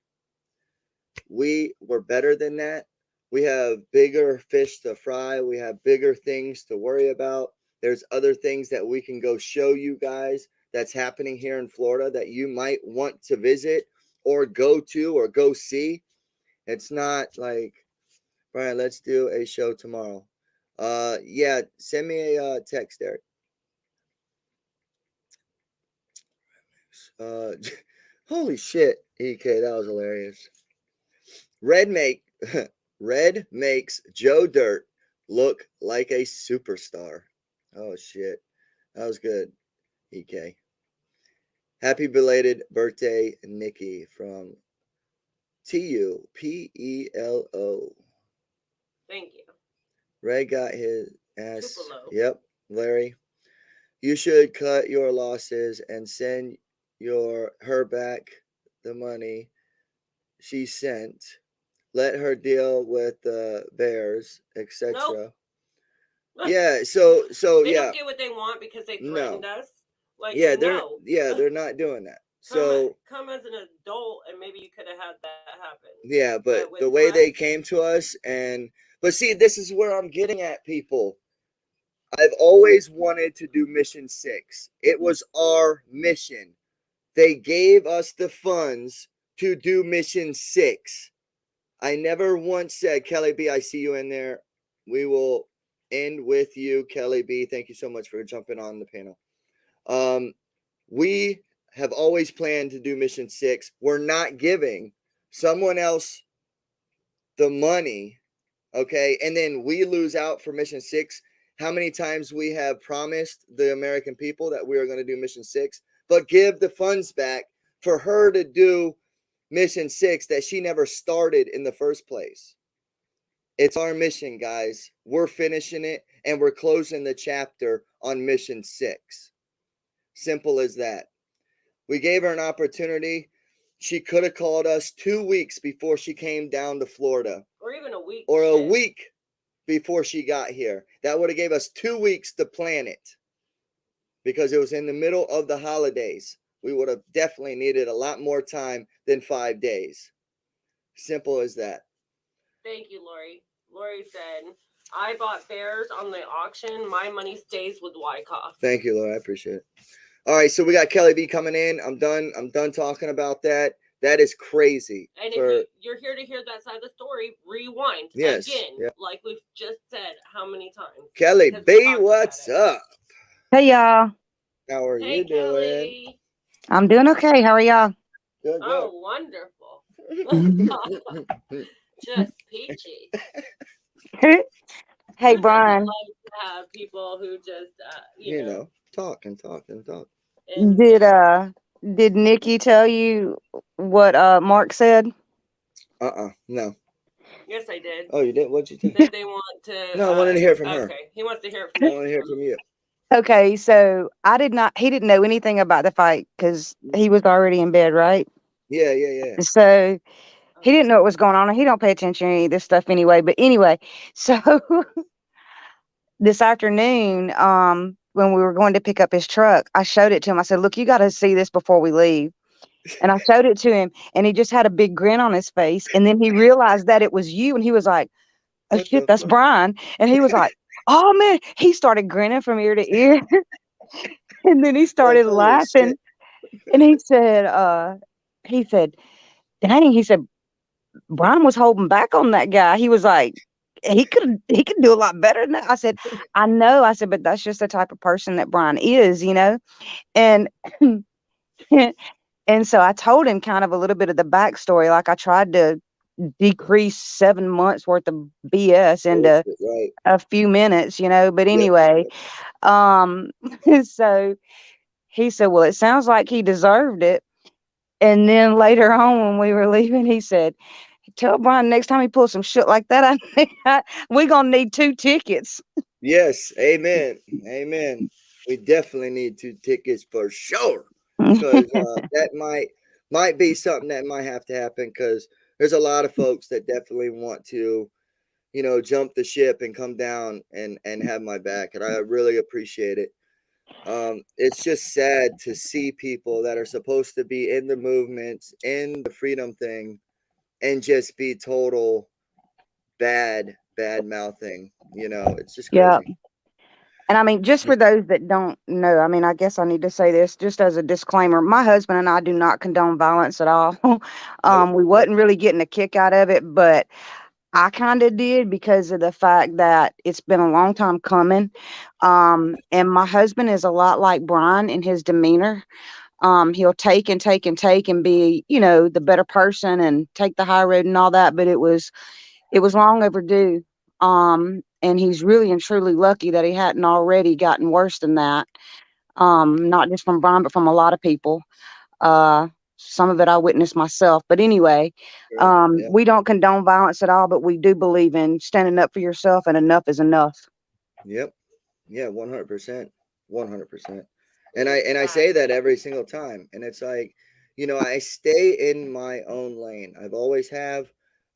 We were better than that. We have bigger fish to fry. We have bigger things to worry about. There's other things that we can go show you guys that's happening here in Florida that you might want to visit or go to or go see. It's not like, Brian, let's do a show tomorrow. Yeah, send me a text, Eric. Holy shit, EK, that was hilarious. Red makes Joe Dirt look like a superstar. Oh shit, that was good, EK. Happy belated birthday, Nikki, from TUPELO. Thank you. Red got his ass. Yep, Larry. You should cut your losses and send her back the money she sent. Let her deal with the Bears, etc. Nope. Yeah, so they don't get what they want because they threatened us. Like, they're not doing that. Come as an adult, and maybe you could have had that happen. Yeah, but the way they came to us, but see, this is where I'm getting at, people. I've always wanted to do mission 6. It was our mission. They gave us the funds to do mission 6. I never once said, Kelly B, I see you in there. We will end with you, Kelly B. Thank you so much for jumping on the panel. We have always planned to do mission 6. We're not giving someone else the money, okay? And then we lose out for mission 6. How many times we have promised the American people that we are going to do mission 6, but give the funds back for her to do mission 6 that she never started in the first place. It's our mission, guys. We're finishing it and we're closing the chapter on mission 6. Simple as that. We gave her an opportunity. She could have called us 2 weeks before she came down to Florida. Or even a week. Or a week before she got here. That would have gave us 2 weeks to plan it. Because it was in the middle of the holidays. We would have definitely needed a lot more time than 5 days. Simple as that. Thank you, Lori. Lori said, I bought bears on the auction. My money stays with Wyckoff. Thank you, Lori. I appreciate it. All right, so we got Kelly B coming in. I'm done talking about that. That is crazy. And if you're here to hear that side of the story, rewind again, like we've just said how many times. Kelly B, what's up? Hey, y'all. How are you doing? I'm doing okay. How are y'all? Good, oh, wonderful. Just peachy. Hey, Brian. Love to have people who just, you know, talk and talk and talk. Did Nikki tell you what Mark said? No. Yes, I did. Oh, you did? What'd you think? That they want to. No, I wanted to hear from her. Okay, he wants to hear from I want to hear from you. Okay, so he didn't know anything about the fight because he was already in bed, right? Yeah. So he didn't know what was going on. He don't pay attention to any of this stuff anyway. But anyway, so this afternoon, when we were going to pick up his truck, I showed it to him. I said, look, you got to see this before we leave. And I showed it to him, and he just had a big grin on his face. And then he realized that it was you, and he was like, oh, shit, that's Brian. And he was like, oh, man. He started grinning from ear to ear. And then he started laughing. And he said, dang, he said, Brian was holding back on that guy. He was like, he could do a lot better than that. I said, I know. I said, but that's just the type of person that Brian is, you know? And and so I told him kind of a little bit of the backstory. Like I tried to decrease 7 months worth of BS into a few minutes, you know? But anyway, so he said, well, it sounds like he deserved it. And then later on when we were leaving, he said, tell Brian next time he pulls some shit like that, we're going to need 2 tickets. Yes. Amen. Amen. We definitely need 2 tickets for sure. Because that might be something that might have to happen because there's a lot of folks that definitely want to, you know, jump the ship and come down and have my back. And I really appreciate it. It's just sad to see people that are supposed to be in the movements, in the freedom thing, and just be total bad mouthing. You know, it's just crazy. Yeah. And I mean, just for those that don't know, I mean, I guess I need to say this just as a disclaimer. My husband and I do not condone violence at all. We wasn't really getting a kick out of it, but I kind of did because of the fact that it's been a long time coming. And my husband is a lot like Brian in his demeanor. He'll take and take and take and be, you know, the better person and take the high road and all that. But it was long overdue. And he's really and truly lucky that he hadn't already gotten worse than that. Not just from Brian, but from a lot of people. Some of it I witnessed myself. But anyway, we don't condone violence at all, but we do believe in standing up for yourself, and enough is enough. Yep. Yeah, 100%. 100%. And I say that every single time. And it's like, you know, I stay in my own lane. I've always have.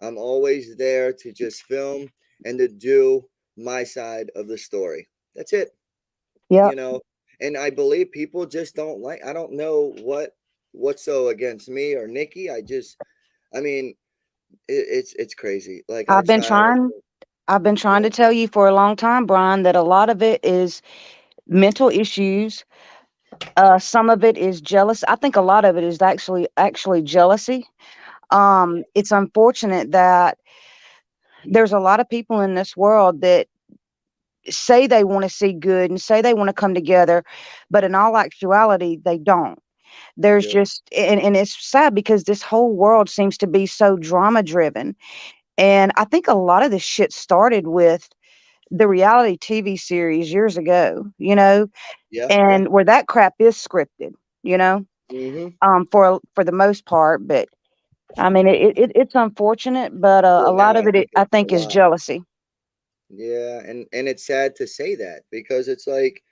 I'm always there to just film and to do my side of the story. That's it. Yeah. You know, and I believe people just don't like, I don't know what's so against me or Nikki. I mean, it's crazy. Like I've been trying I've been trying to tell you for a long time, Brian, that a lot of it is mental issues. Some of it is jealous. I think a lot of it is actually jealousy. It's unfortunate that there's a lot of people in this world that say they want to see good and say they want to come together, but in all actuality, they don't. There's Yep. just, and it's sad because this whole world seems to be so drama driven. And I think a lot of this shit started with the reality TV series years ago, Yeah. Yeah. and where that crap is scripted, you know, Mm-hmm. for the most part. But I mean, it's unfortunate, but a Well, lot now of I it, think I it's a think, is lot. jealousy. Yeah, and it's sad to say that because it's like,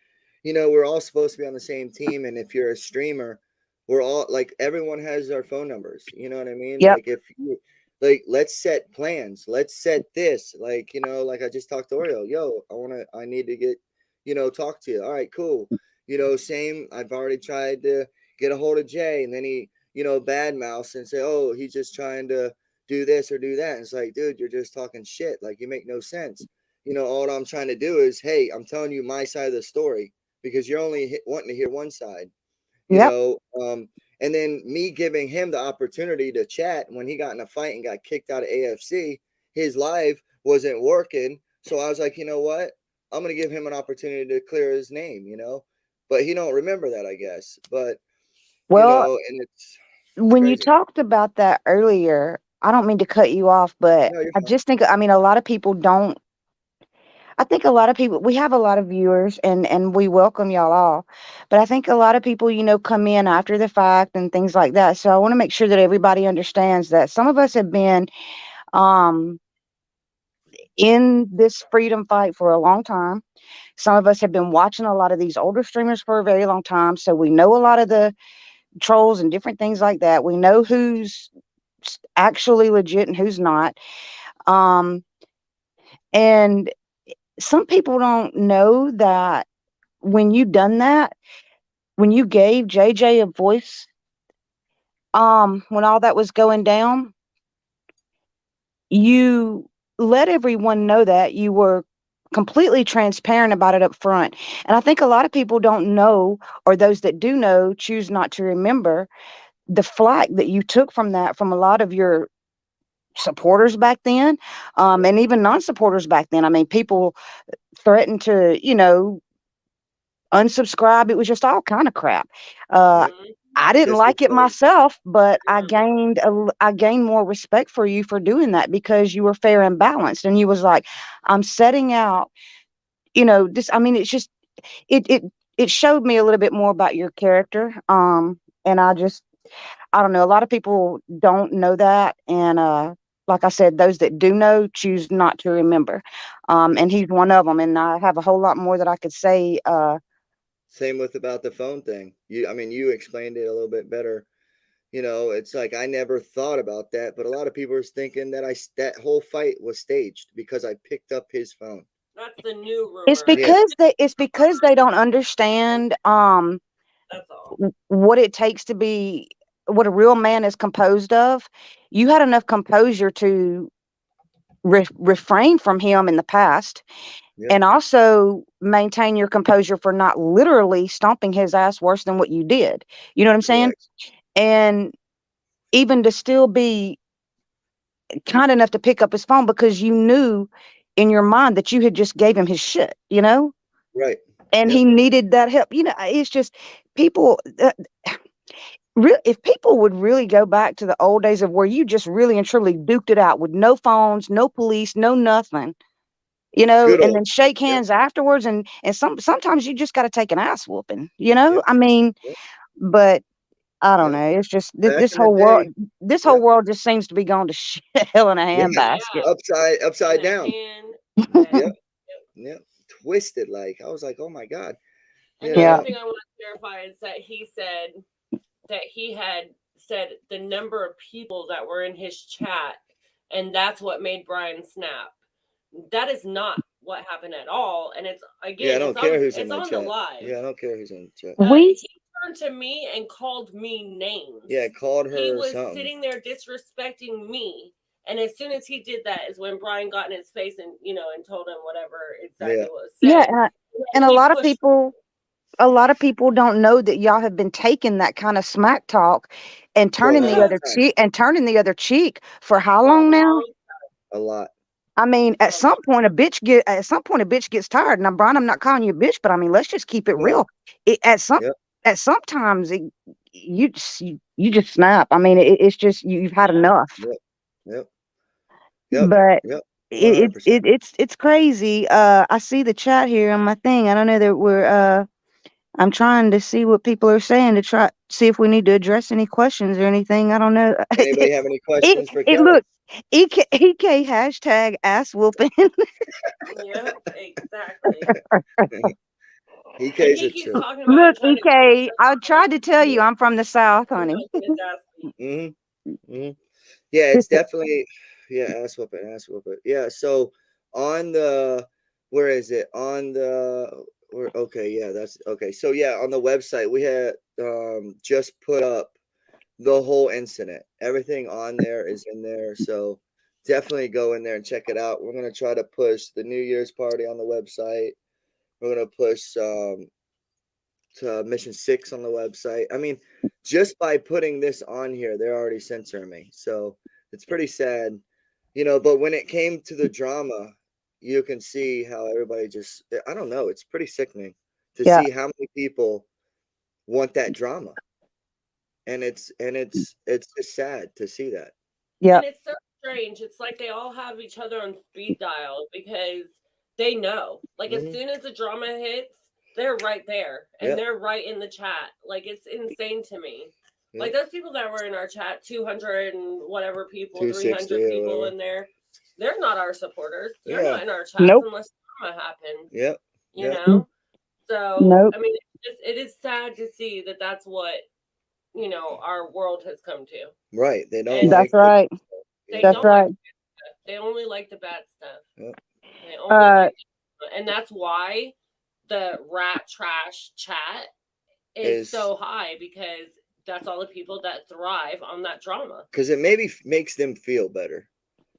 we're all supposed to be on the same team, and if you're a streamer, we're all like everyone has our phone numbers. You know what I mean? Yep. Like if you like, let's set plans. Let's set this. Like like I just talked to Oreo. Yo, I need to get, talk to you. All right, cool. Same. I've already tried to get a hold of Jay, and then he, bad mouths and say, oh, he's just trying to do this or do that. And it's like, dude, you're just talking shit. Like you make no sense. All I'm trying to do is, hey, I'm telling you my side of the story because you're only wanting to hear one side, you Yep. know. And then me giving him the opportunity to chat when he got in a fight and got kicked out of AFC, his live wasn't working. So I was like, you know what? I'm going to give him an opportunity to clear his name, but he don't remember that, I guess. But, Well, and it's when you crazy. talked about that earlier, I don't mean to cut you off, but No, you're I fine. just think, I mean, a lot of people don't. I think a lot of people, we have a lot of viewers, and we welcome y'all all. But I think a lot of people, come in after the fact and things like that. So I want to make sure that everybody understands that some of us have been um, in this freedom fight for a long time. Some of us have been watching a lot of these older streamers for a very long time. So we know a lot of the trolls and different things like that. We know who's actually legit and who's not. Um, and some people don't know that when you done that, when you gave JJ a voice, when all that was going down, you let everyone know that you were completely transparent about it up front. And I think a lot of people don't know, or those that do know choose not to remember the flack that you took from that from a lot of your supporters back then, Yep. and even non-supporters back then. I mean, people threatened to, unsubscribe. It was just all kind of crap. Uh, Mhm. I didn't Just like it because. myself, but Mhm. I gained more respect for you for doing that because you were fair and balanced, and you was like, I'm setting out, this. I mean, it's just it it showed me a little bit more about your character. And I don't know. A lot of people don't know that, and like I said, those that do know choose not to remember. And he's one of them. And I have a whole lot more that I could say. Same with about the phone thing. I mean, you explained it a little bit better. It's like I never thought about that, but a lot of people are thinking that that whole fight was staged because I picked up his phone. That's the new It's rumor. Yeah, because they don't understand That's all. what it takes to be what a real man is composed of. You had enough composure to refrain from him in the past, yep, and also maintain your composure for not literally stomping his ass worse than what you did. You know what I'm saying? correct. And even to still be kind enough to pick up his phone because you knew in your mind that you had just gave him his shit, Right. and he Yep. needed that help. It's just people. If people would really go back to the old days of where you just really and truly duked it out with no phones, no police, no nothing, Good and old then days. shake Yep. hands afterwards, and sometimes you just got to take an ass whooping, Yep. I mean, Yep. but I don't Yep. know. It's just Back this in the whole world. day. This whole Yep. world just seems to be going to hell in a Yeah. handbasket. Yeah. In Upside a down. Yep. handbasket. Yep. Twisted. Like I was like, oh my god. You Another Yeah. know. thing I want to clarify is that he said that he had said the number of people that were in his chat, and that's what made Brian snap. That is not what happened at all, and it's Yeah, I again, don't care who's in it's the on the chat. live. Yeah, I don't care who's in the chat. We He turned to me and called me names. Yeah, called He her was something. sitting there disrespecting me And as soon as he did that is when Brian got in his face and, you know, and told him whatever exactly Yeah. was Yeah, said. and a he lot of pushed- people don't know that y'all have been taking that kind of smack talk and For a turning the long other time. cheek for how for a long now? long A lot. I mean, at some point a bitch gets tired. Now, Brian, I'm not calling you a bitch, but I mean, let's just keep it Yeah. real. Yep. At sometimes you just snap. I mean, it's just you've had enough. Yep. Yep. Yep. But Yep. 100%. it's crazy. I see the chat here on my thing. I don't know that we're I'm trying to see what people are saying to try see if we need to address any questions or anything. I don't know. Anybody have any questions for It Kelly? look EK hashtag ass whooping. Yep, exactly. EK's He a keeps trip. talking about Look, trying to EK, I tried to tell you I'm from the South, you honey. know, get his ass beat. Mm-hmm. Yeah, it's definitely ass whooping. Yeah, so on the where is it? On the okay, yeah, that's okay. So yeah, on the website we had just put up the whole incident. Everything on there is in there. So definitely go in there and check it out. We're gonna try to push the New Year's party on the website. We're gonna push to Mission 6 on the website. I mean, just by putting this on here, they're already censoring me. So it's pretty sad, you know. But when it came to the drama, you can see how everybody just, I don't know, it's pretty sickening to Yeah, see how many people want that drama. And it's just sad to see that. yeah, And it's so strange. It's like they all have each other on speed dial because they know. Like as Mhm. soon as the drama hits, they're right there and Yep. they're right in the chat. Like it's insane to me. Yep. Like those people that were in our chat, 200 and whatever people, 260 300 or people whatever. in there, they're not our supporters. They're Yeah. not in our chats Nope. unless drama happens. Yep. You Yep. know? So, Nope. I mean, it is sad to see that that's what, you know, our world has come to. Right. They don't And That's like right. they That's don't right. like they only like the bad stuff. Yep. They only like, and that's why the rat trash chat is so high because that's all the people that thrive on that drama. Because it maybe makes them feel better.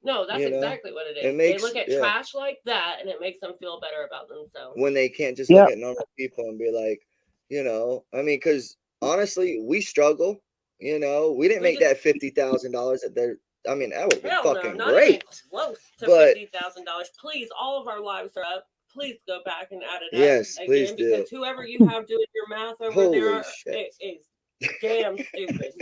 No, that's You know? exactly what it is. It makes, they look at yeah. trash like that, and it makes them feel better about themselves. When they can't just Yep. look at normal people and be like, you know, I mean, because honestly, we struggle. You know, we didn't We make that $50,000 that they're. I mean, that would have been Hell fucking no, not great. even close to But $50,000. Please, all of our lives are up. Please go back and add it yes, up please again do. because whoever you have doing your math over Holy there shit. is damn stupid.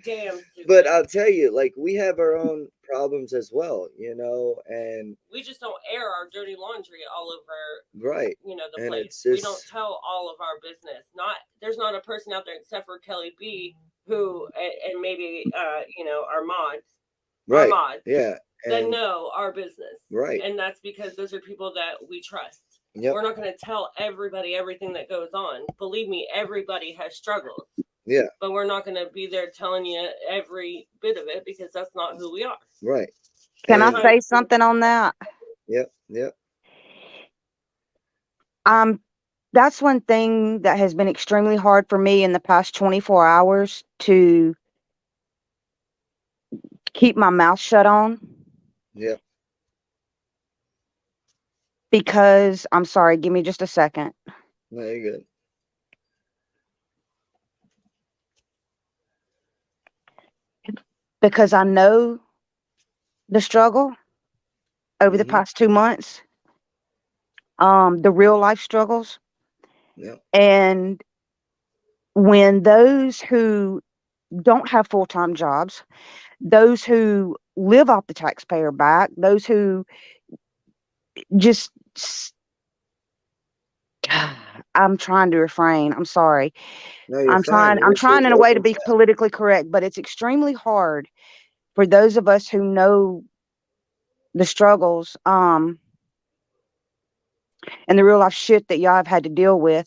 Damn stupid. But I'll tell you, like, we have our own problems as well, you know, and we just don't air our dirty laundry all over, right, you know, the and place. it's just, we don't tell all of our business. There's not a person out there except for Kelly B who and maybe you know, our mods. right, our mods yeah, that know our business. Right. And that's because those are people that we trust. Yep. We're not going to tell everybody everything that goes on. Believe me, everybody has struggles. Yeah. But we're not going to be there telling you every bit of it because that's not who we are. Right. Can I say something on that? Yep. Yep. That's one thing that has been extremely hard for me in the past 24 hours to keep my mouth shut on. Yep. Because, I'm sorry, give me just a second. No, you're good. Because I know the struggle over the past 2 months, the real life struggles. Yep. And when those who don't have full-time jobs, those who live off the taxpayer back, those who just, I'm trying to refrain. I'm sorry. No, you're I'm fine. trying in a way to be politically correct, but it's extremely hard for those of us who know the struggles, and the real life shit that y'all have had to deal with,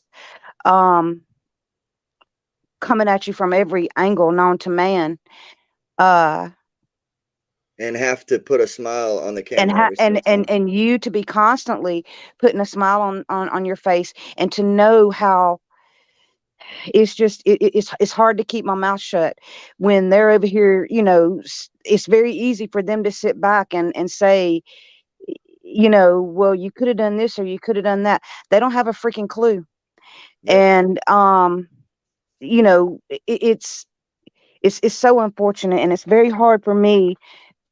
coming at you from every angle known to man, and have to put a smile on the camera and you to be constantly putting a smile on your face, and to know how it's just it's hard to keep my mouth shut when they're over here. It's very easy for them to sit back and say, well, you could have done this or you could have done that. They don't have a freaking clue. Yep. And it's so unfortunate, and it's very hard for me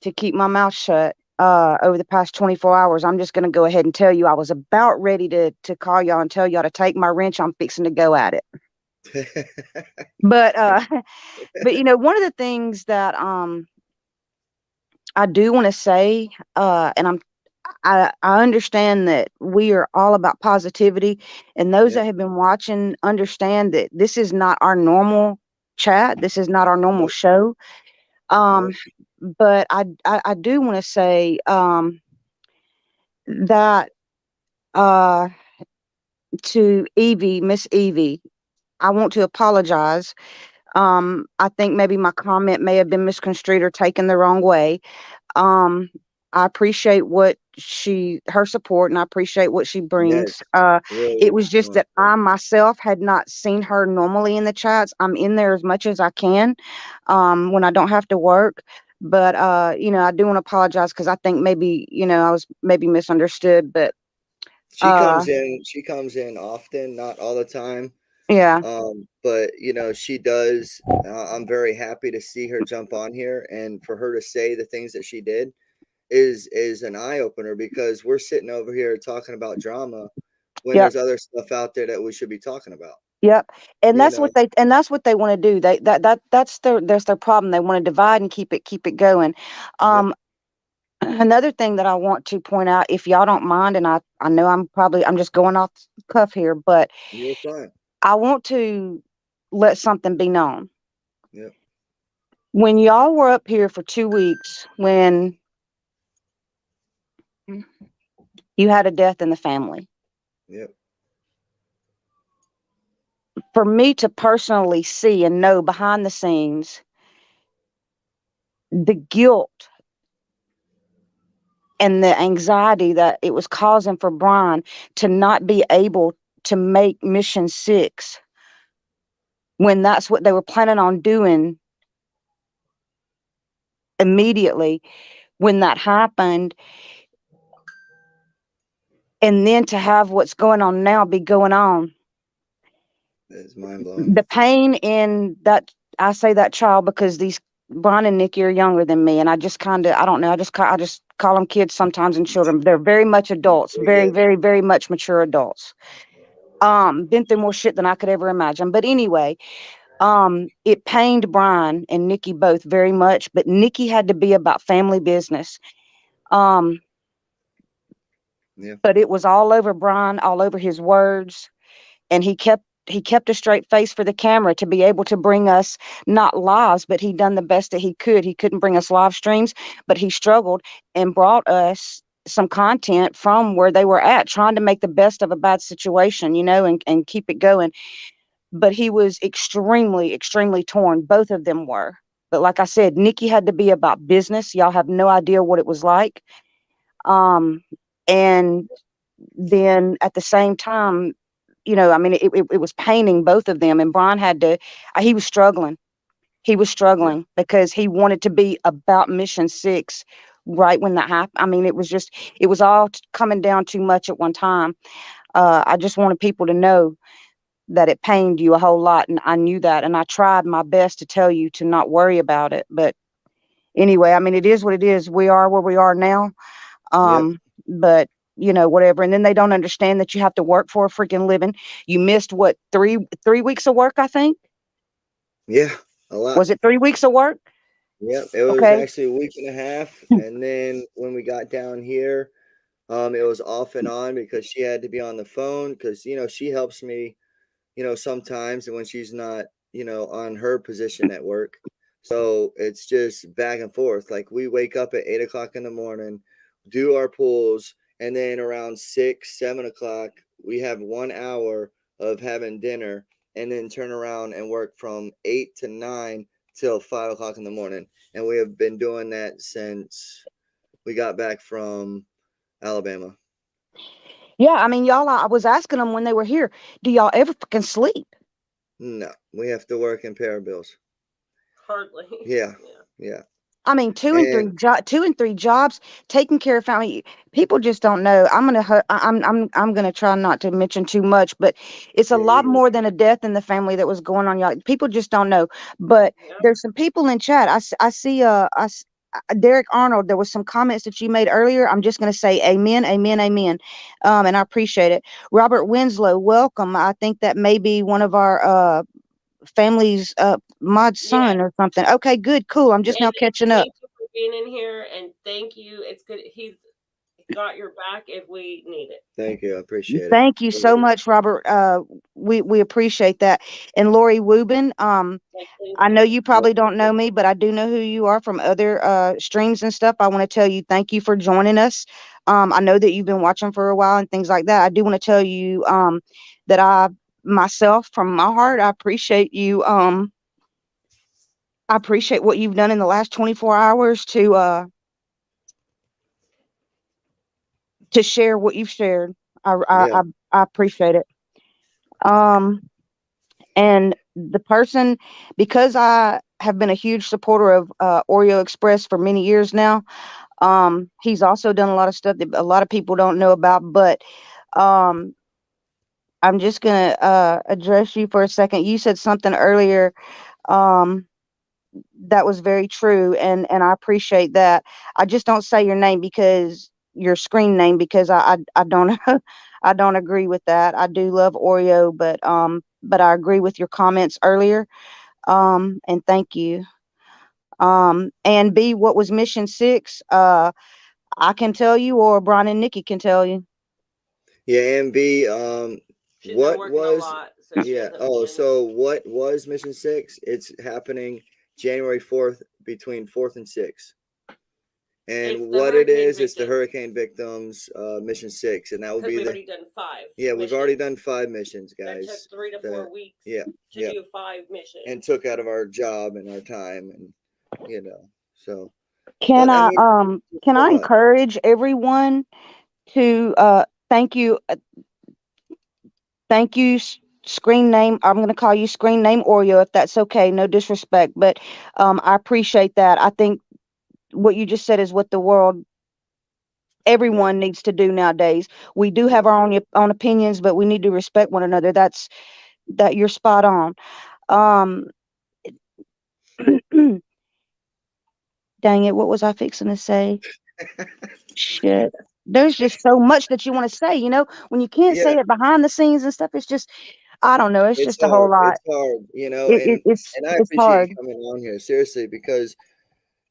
to keep my mouth shut over the past 24 hours. I'm just going to go ahead and tell you, I was about ready to call y'all and tell y'all to take my wrench. I'm fixing to go at it. But one of the things that I do want to say, and I understand that we are all about positivity, and those Yep. that have been watching understand that this is not our normal chat. This is not our normal show. Nope. But I do want to say that to Evie, Miss Evie, I want to apologize. I think maybe my comment may have been misconstrued or taken the wrong way. Um, I appreciate her support, and I appreciate what she brings. Yes. Really, It was just well, that I myself had not seen her normally in the chats. I'm in there as much as I can when I don't have to work. But I do want to apologize because I think maybe I was maybe misunderstood. But she comes in. She comes in often, not all the time. yeah, But she does. I'm very happy to see her jump on here, and for her to say the things that she did is an eye opener, because we're sitting over here talking about drama when yep. there's other stuff out there that we should be talking about. Yep. And You that's know. what they want to do. That's their problem. They want to divide and keep it going. Yep. Another thing that I want to point out, if y'all don't mind, and I know I'm just going off the cuff here, but You're fine. I want to let something be known. Yep. When y'all were up here for 2 weeks, when you had a death in the family, Yep. for me to personally see and know behind the scenes the guilt and the anxiety that it was causing for Brian to not be able to make mission 6 when that's what they were planning on doing immediately when that happened, and then to have what's going on now be going on. It's mind blowing. The pain in that, I say that child because these Brian and Nikki are younger than me, and I just I don't know, I just call them kids sometimes and children. They're very much adults, Very very, good. very, very much mature adults. Been through more shit than I could ever imagine. But anyway, it pained Brian and Nikki both very much, but Nikki had to be about family business. Yeah. But it was all over Brian, all over his words, and he kept a straight face for the camera to be able to bring us not lives, but he done the best that he could. He couldn't bring us live streams, but he struggled and brought us some content from where they were at, trying to make the best of a bad situation, and keep it going. But he was extremely, extremely torn. Both of them were. But like I said, Nikki had to be about business. Y'all have no idea what it was like. And then at the same time, I mean, it was paining both of them. And Brian he was struggling. He was Yeah. struggling because he wanted to be about mission 6 right when that happened. I mean, it was all coming down too much at one time. I just wanted people to know that it pained you a whole lot. And I knew that. And I tried my best to tell you to not worry about it. But anyway, I mean, it is what it is. We are where we are now. Yep. But whatever. And then they don't understand that you have to work for a freaking living. You missed what, 3 weeks of work, I think? Yeah. A lot. Was it 3 weeks of work? Yep. It was Okay. actually a week and a half, and then when we got down here, it was off and on because she had to be on the phone, because she helps me, sometimes, and when she's not, on her position at work. So it's just back and forth. Like, we wake up at 8 o'clock in the morning, do our pulls, and then around 6, 7 o'clock, we have 1 hour of having dinner, and then turn around and work from 8 to 9 till 5 o'clock in the morning. And we have been doing that since we got back from Alabama. Yeah, I mean, y'all, I was asking them when they were here, do y'all ever freaking sleep? No, we have to work and pay our bills. Hardly. Yeah, yeah. I mean, And 2 and 3 jobs, taking care of family. People just don't know. I'm gonna try not to mention too much, but it's a yeah, lot more than a death in the family that was going on. Y'all, people just don't know. But Yeah. there's some people in chat. I see. Derek Arnold. There was some comments that you made earlier. I'm just gonna say amen, amen, amen, and I appreciate it. Robert Winslow, welcome. I think that may be one of our family's mod Yeah. son or something. Okay, good, cool. I'm just now And catching up. thank you for being in here, and thank you. It's good. He's got your back if we need it. thank you. I appreciate it. Thank you so much, Robert. We appreciate that. And Lori Wubin, Like, thank I know you. you probably don't know me, but I do know who you are from other streams and stuff. I want to tell you thank you for joining us. I know that you've been watching for a while and things like that. I do want to tell you that I myself, from my heart, I appreciate you. I appreciate what you've done in the last 24 hours to share what you've shared. I I Yeah, I, I appreciate it. Um, and the person, because I have been a huge supporter of Oreo Express for many years now. He's also done a lot of stuff that a lot of people don't know about, but um, I'm just gonna address you for a second. You said something earlier. Um, that was very true, and I appreciate that. I just don't say your name because your screen name, because I don't I don't agree with that. I do love Oreo, but I agree with your comments earlier. And thank you. And B, what was mission 6? I can tell you, or Brian and Nikki can tell you. yeah. And B, She's been what working a was? lot, so she Yeah. hasn't Oh, been. so what was Mission 6? It's happening January 4th, between 4th and 6th. It's And the what it hurricane is, it's the victims hurricane victims, Mission 6, and that will because be we've the. already done 5. Yeah, we've already missions. done 5 missions, That took guys. 3 to 4 weeks Yeah, to yeah, do 5 missions. and took out of our job and our time, and so. Can But I I mean, can so I much. encourage everyone to thank you screen name. I'm going to call you screen name Oreo if that's okay. No disrespect, but I appreciate that. I think what you just said is what the world, Yeah, everyone needs to do nowadays. We do have yeah, our own opinions, but we need to respect one another. That you're spot on. Um, dang it, what was I fixing to say? Shit. There's just so much that you want to say, when you can't say yeah. it behind the scenes and stuff, it's just, I don't know, it's It's just a whole hard. lot. It's hard, It, and I it's appreciate you hard. coming on here seriously, because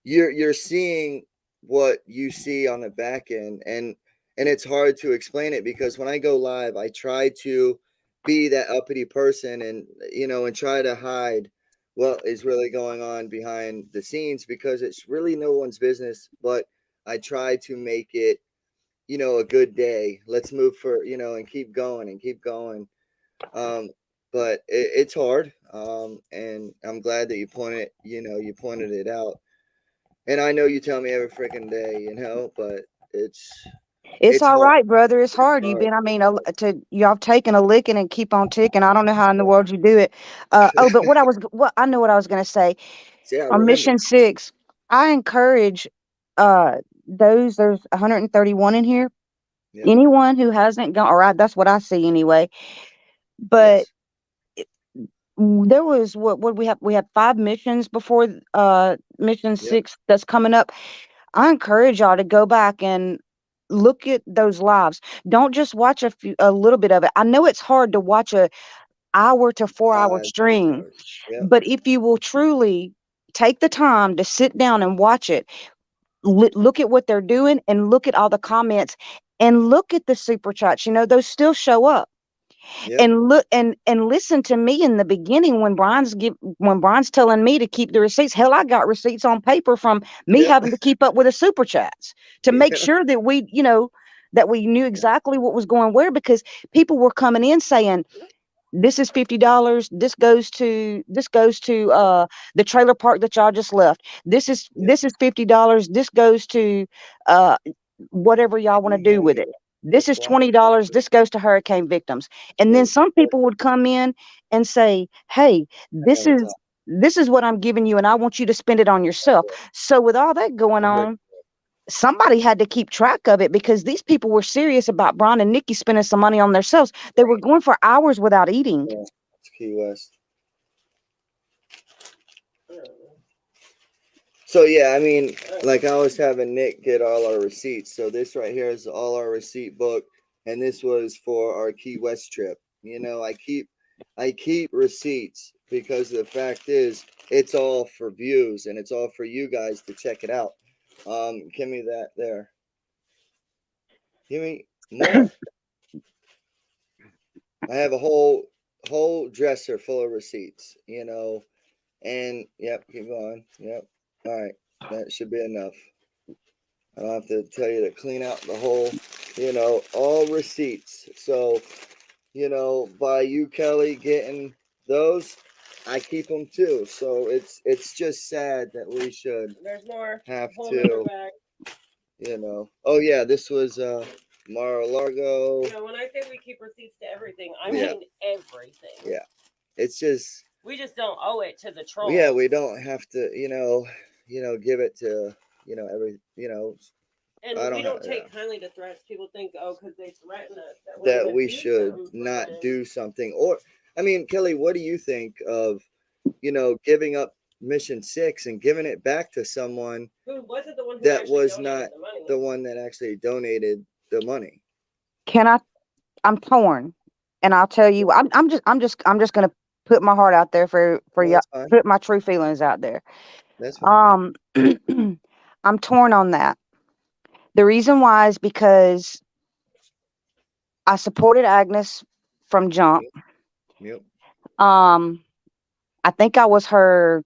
you're seeing what you see on the back end, and it's hard to explain it, because when I go live, I try to be that uppity person, and try to hide what is really going on behind the scenes, because it's really no one's business. But I try to make it, a good day. Let's move for, and keep going and keep going. um but it's hard, and I'm glad that you pointed it out. And I know you tell me every freaking day, but it's It's it's all hard. right, brother. It's It's hard. You've hard. been, I mean, y'all taking a licking and keep on ticking. I don't know how in the world you do it. But I know what I was going to say. See, I On remember. mission 6, I encourage there's 131 in here. Yep. Anyone who hasn't gone, all right, that's what I see anyway. But Yes. there was what we have 5 missions before mission Yep. 6 that's coming up. I encourage y'all to go back and look at those lives. Don't just watch a little bit of it. I know it's hard to watch a hour to 4 hour It's stream, hard. Yep. but if you will truly take the time to sit down and watch it, look at what they're doing and look at all the comments and look at the super chats. Those still show up. Yep. And look and listen to me in the beginning when Brian's telling me to keep the receipts. Hell, I got receipts on paper from me Yep. having to keep up with the super chats to make Yeah. sure that we knew exactly what was going where, because people were coming in saying this is $50. This goes to the trailer park that y'all just left. This is Yep. $50. This goes to uh whatever y'all want to do with it. This is $20. This goes to hurricane victims. And then some people would come in and say, hey, this is what I'm giving you, and I want you to spend it on yourself. So with all that going on, somebody had to keep track of it, because these people were serious about Brian and Nikki spending some money on themselves. They were going for hours without eating. Yeah, it's Key West. So yeah, I mean, like I was having Nick get all our receipts. So this right here is all our receipt book, and this was for our Key West trip. You know, I keep receipts because the fact is it's all for views and it's all for you guys to check it out. Give me that there. Give me more. I have a whole dresser full of receipts, you know, and yep, keep going. Yep. All right. That should be enough. I don't have to tell you to clean out the whole, you know, all receipts. So, you know, by you, Kelly, getting those, I keep them too. So it's just sad that we should There's more. have to, you know. Oh yeah, this was Mar-A-Lago. You know, when I say we keep receipts to everything, I mean everything. Yeah. It's just we just don't owe it to the troll. Yeah, we don't have to, you know, give it to, you know, and we don't take kindly to threats. People think, oh, because they threaten us that we should not do something. Or, I mean, Kelly, what do you think of, you know, giving up Mission 6 and giving it back to someone who wasn't the one who that was not the one that actually donated the money? I'm torn, and I'll tell you, I'm just gonna put my heart out there for y'all, put my true feelings out there. That's fine. I'm torn on that. The reason why is because I supported Agnes from jump. Yep. I think I was her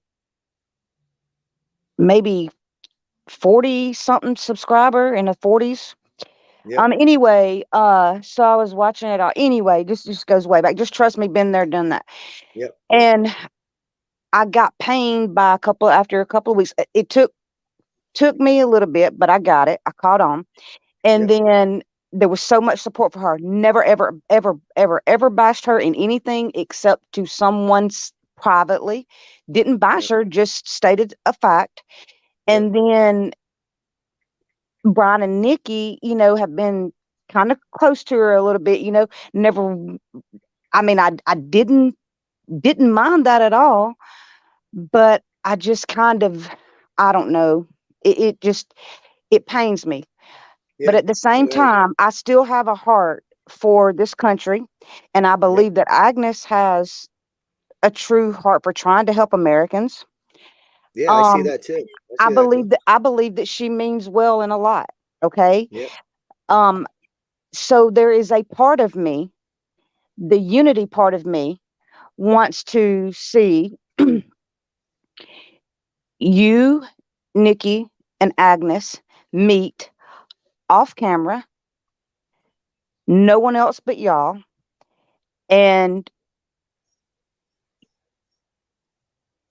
maybe 40 something subscriber in the 40s. Yep. Anyway, so I was watching it all. Anyway, this just goes way back. Just trust me, been there, done that. Yep. And I got pained by after a couple of weeks. It took me a little bit, but I got it. I caught on. And then there was so much support for her. Never, ever, ever, ever, ever bashed her in anything except to someone privately. Didn't bash her, just stated a fact. And then Brian and Nikki, you know, have been kind of close to her a little bit, you know, never, I mean, I didn't mind that at all, but I just kind of, I don't know, it pains me. But at the same time, I still have a heart for this country, and I believe that Agnes has a true heart for trying to help Americans. Yeah, I see that too. I believe that she means well in a lot. Okay. Yep. So there is a part of me, the unity part of me, wants to see you, Nikki, and Agnes meet off camera, no one else but y'all, and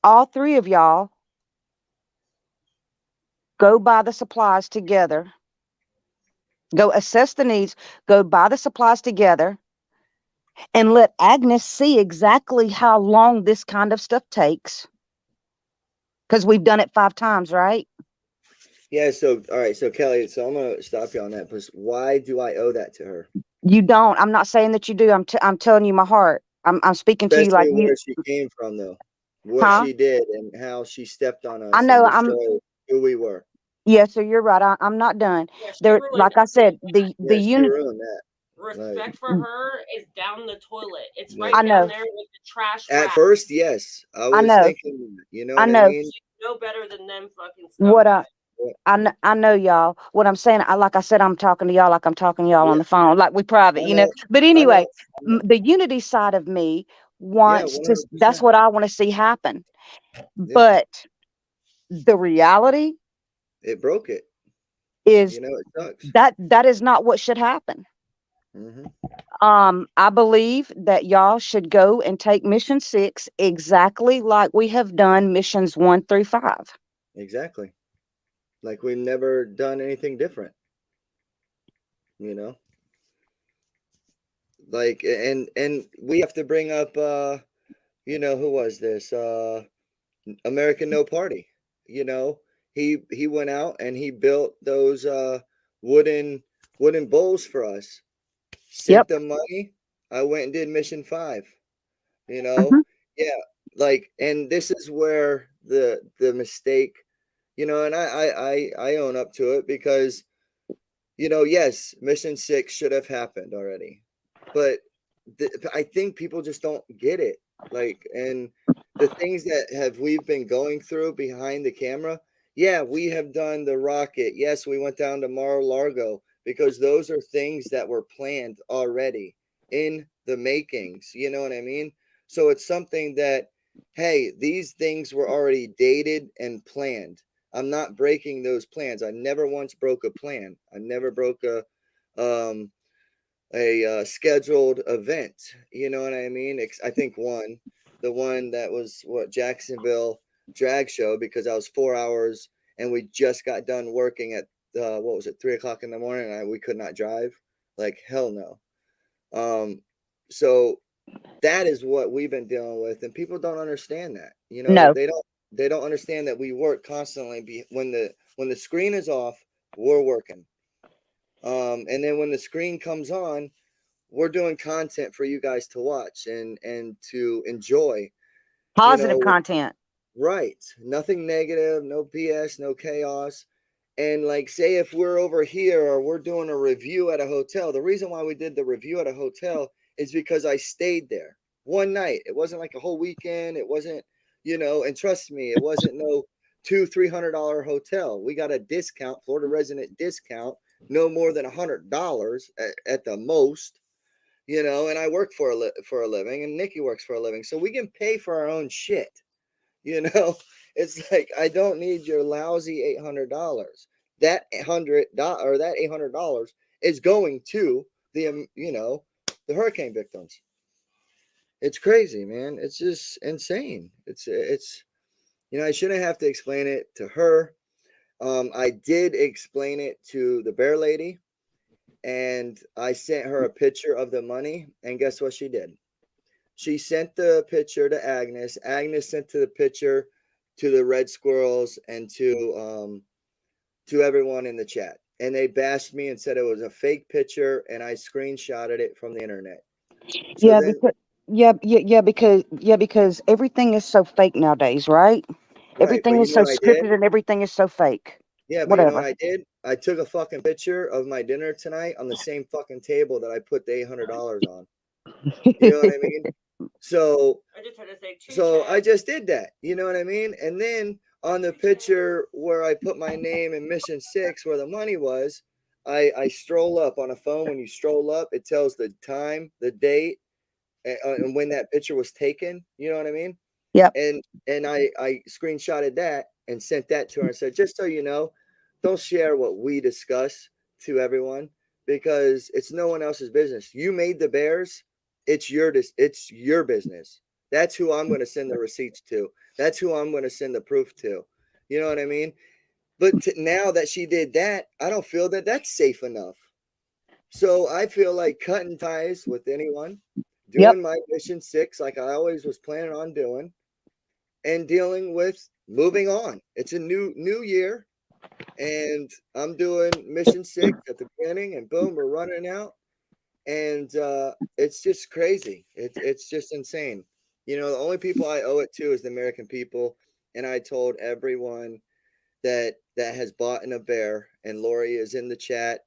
all three of y'all go buy the supplies together, go assess the needs, go buy the supplies together, and let Agnes see exactly how long this kind of stuff takes. Because we've done it 5 times, right? Yeah, so, all right, so Kelly, so I'm going to stop you on that, because why do I owe that to her? You don't. I'm not saying that you do. I'm telling you my heart. I'm speaking to you like you. Where she came from, though. What she did and how she stepped on us. I know. And destroyed who we were. Yeah, so you're right. I'm not done. There, like I said, the unit. Respect for her is down the toilet. It's right down there with the trash. At first, yes, I was thinking, you know what I mean? She's no better than them fucking What I know, y'all. What I'm saying, like I said, I'm talking to y'all like I'm talking to y'all on the phone, like we private, you know. But anyway, the unity side of me wants to. That's what I want to see happen. But the reality, it broke it. Is, you know, it sucks. That is not what should happen. I believe that y'all should go and take mission 6 exactly like we have done missions 1 through 5. Exactly. Like we've never done anything different. You know? like, and we have to bring up, you know, who was this? American No Party. You know, he went out and he built those wooden wooden bowls for us. Sent Yep. them money. I went and did mission 5. You know, Hmm. yeah, like, and this is where the mistake, you know, and I own up to it because, you know, yes, mission 6 should have happened already, but I think people just don't get it. Like, and the things that have we've been going through behind the camera. Yeah, we have done the rocket. Yes, we went down to Mar-a-Lago because those are things that were planned already in the makings. You know what I mean? So it's something that, hey, these things were already dated and planned. I'm not breaking those plans. I never once broke a plan. I never broke um scheduled event. You know what I mean? I think the one that was what, Jacksonville drag show, because I was 4 hours and we just got done working at what was it, 3 o'clock in the morning, and we could not drive. Like, hell no. So that is what we've been dealing with, and people don't understand that. You know, No. they don't understand that we work constantly. When the screen is off, we're working. And then when the screen comes on, we're doing content for you guys to watch and to enjoy. You Positive know, content. right? Nothing negative, no BS, no chaos. And like, say if we're over here or we're doing a review at a hotel, the reason why we did the review at a hotel is because I stayed there one night. It wasn't like a whole weekend. It wasn't, you know, and trust me, it wasn't no $200-300 hotel. We got a discount, Florida resident discount, no more than $100 at the most, you know. And I work for a living, and Nikki works for a living, so we can pay for our own shit. You know, it's like, I don't need your lousy $800. That $800 is going to the you know, the hurricane victims. It's crazy, man. It's just insane. It's you know, I shouldn't have to explain it to her. I did explain it to the bear lady, and I sent her a picture of the money, and guess what she did? She sent the picture to Agnes. Agnes sent the picture to the Red Squirrels and to everyone in the chat. And they bashed me and said it was a fake picture, and I screenshotted it from the internet. So Yeah, then, because because everything is so fake nowadays, right? right, but Everything you is know so what I did? scripted and everything is so fake. Yeah, but you know what Whatever. I did? I took a fucking picture of my dinner tonight on the same fucking table that I put the $800 on. You know what I mean? So I just had to say true So I chat. just did that. You know what I mean? And then on the picture where I put my name in mission 6, where the money was, I stroll up on a phone. When you stroll up, it tells the time, the date, and when that picture was taken. You know what I mean? Yep. And I screenshotted that and sent that to her and said, just so you know, don't share what we discuss to everyone, because it's no one else's business. You made the bears. It's your business. That's who I'm going to send the receipts to. That's who I'm going to send the proof to. You know what I mean? But now that she did that, I don't feel that that's safe enough. So I feel like cutting ties with anyone, Yep. doing my mission 6 like I always was planning on doing, and dealing with moving on. It's a new year, and I'm doing mission 6 at the beginning, and boom, we're running out, and it's just crazy. It's just insane. You know, the only people I owe it to is the American people, and I told everyone that has bought in a bear, and Lori is in the chat,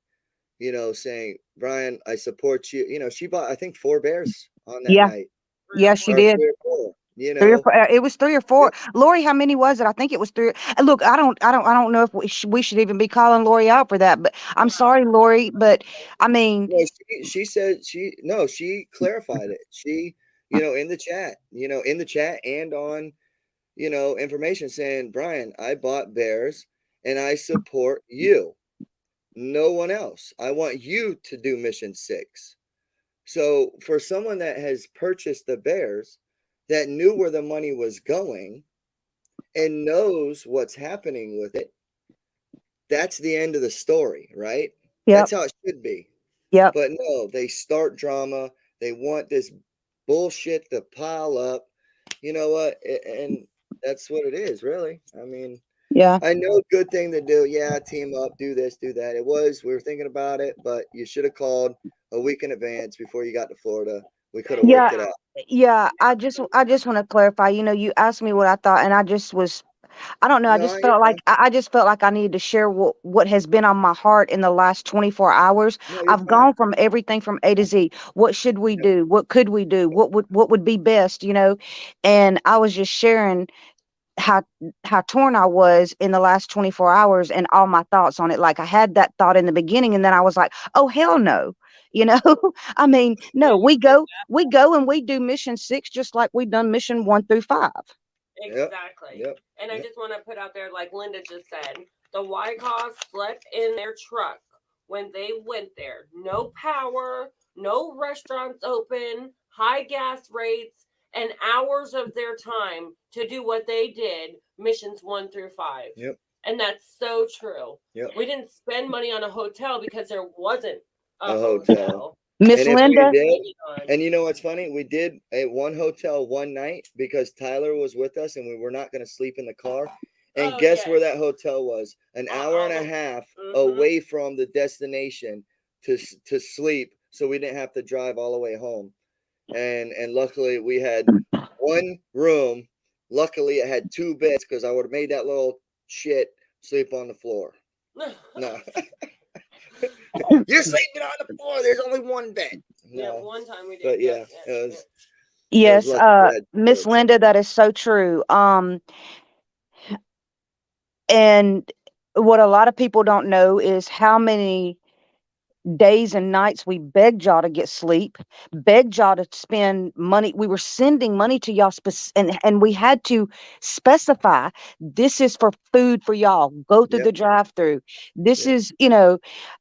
you know, saying, Brian, I support you. You know, she bought, I think, 4 bears on that Yeah. night, Three or Yeah, she or four. did. 3 or 4. You 3 or know, 4. It was 3 or 4. yep, Lori, how many was it? I think it was 3. Look, I don't know if we should even be calling Lori out for that. But I'm sorry, Lori. But I mean, no, she said she clarified it. She, you know, in the chat and on, you know, information saying, Brian, I bought bears and I support you. No one else. I want you to do mission 6. So for someone that has purchased the bears, that knew where the money was going and knows what's happening with it, that's the end of the story, right? That's yep, how it should be. yep. But no, they start drama. They want this bullshit to pile up. You know what? And that's what it is, really. I mean, Yeah. I know good thing to do. Yeah, team up, do this, do that. We were thinking about it, but you should have called a week in advance before you got to Florida. We could have Yeah. worked it out. Yeah. I just want to clarify. You asked me what I thought, and I don't know. I No, just you're felt like fine. I just felt like I needed to share what has been on my heart in the last 24 hours. No, you're I've fine. gone from everything from A to Z. What should we Yep. do? What could we do? What would be best? And I was just sharing how how torn I was in the last 24 hours and all my thoughts on it. Like I had that thought in the beginning, and then I was like, oh hell no. You know, I mean, Yeah, no, you we go and we do mission 6 just like we've done mission 1 through 5. Yep. exactly. Yep. And I Yep. just want to put out there, like Linda just said, the Wyckoffs slept in their truck when they went there. No power, no restaurants open, high gas rates, and hours of their time to do what they did, missions 1 through 5. Yep. And that's so true. Yep. We didn't spend money on a hotel because there wasn't a A hotel. hotel. Miss And if we Linda, did, Waiting on. and you know what's funny? We did at one hotel one night because Tyler was with us and we were not going to sleep in the car. And Oh, guess where yes. that hotel was? An hour and a half Mhm. away from the destination to sleep, so we didn't have to drive all the way home. And luckily we had one room. Luckily it had 2 beds because I would have made that little shit sleep on the floor. No. You're sleeping on the floor. There's only one bed. Yeah, No. one time we did. But yeah, yeah, it was yes, lucky we had 2 Miss beds. Linda, that is so true. And what a lot of people don't know is how many days and nights we begged y'all to get sleep, begged y'all to spend money. We were sending money to y'all, and we had to specify this is for food for y'all. Go through Yep. the drive-through. This Yep. is,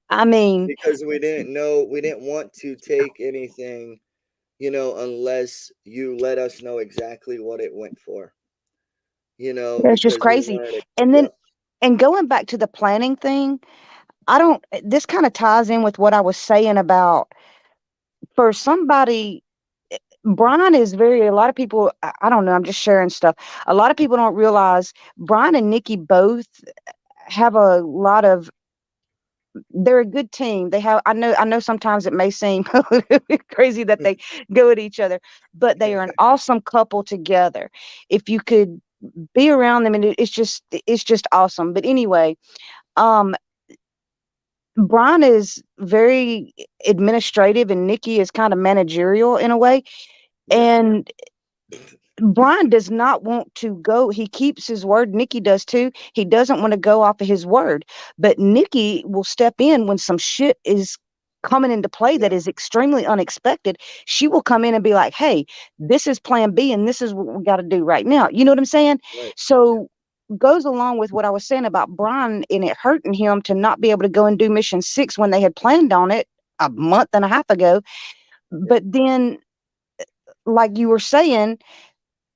I mean, Because we didn't know, we didn't want to take anything, unless you let us know exactly what it went for. it's just Because we crazy. wanted it. And then, Yep. and going back to the planning thing, this kind of ties in with what I was saying about for somebody. Brian is a lot of people, I don't know, I'm just sharing stuff. A lot of people don't realize Brian and Nikki both have a lot of, they're a good team. I know sometimes it may seem crazy that they go at each other, but they are an awesome couple together. If you could be around them, and it's just awesome. But anyway, um, Brian is very administrative and Nikki is kind of managerial in a way. Yep. And Brian does not want to go. He keeps his word. Nikki does too. He doesn't want to go off of his word. But Nikki will step in when some shit is coming into play that Yep. is extremely unexpected. She will come in and be like, hey, this is plan B and this is what we got to do right now. You know what I'm saying? Right. Yep. So goes along with what I was saying about Brian and it hurting him to not be able to go and do mission 6 when they had planned on it a month and a half ago. But then, like you were saying,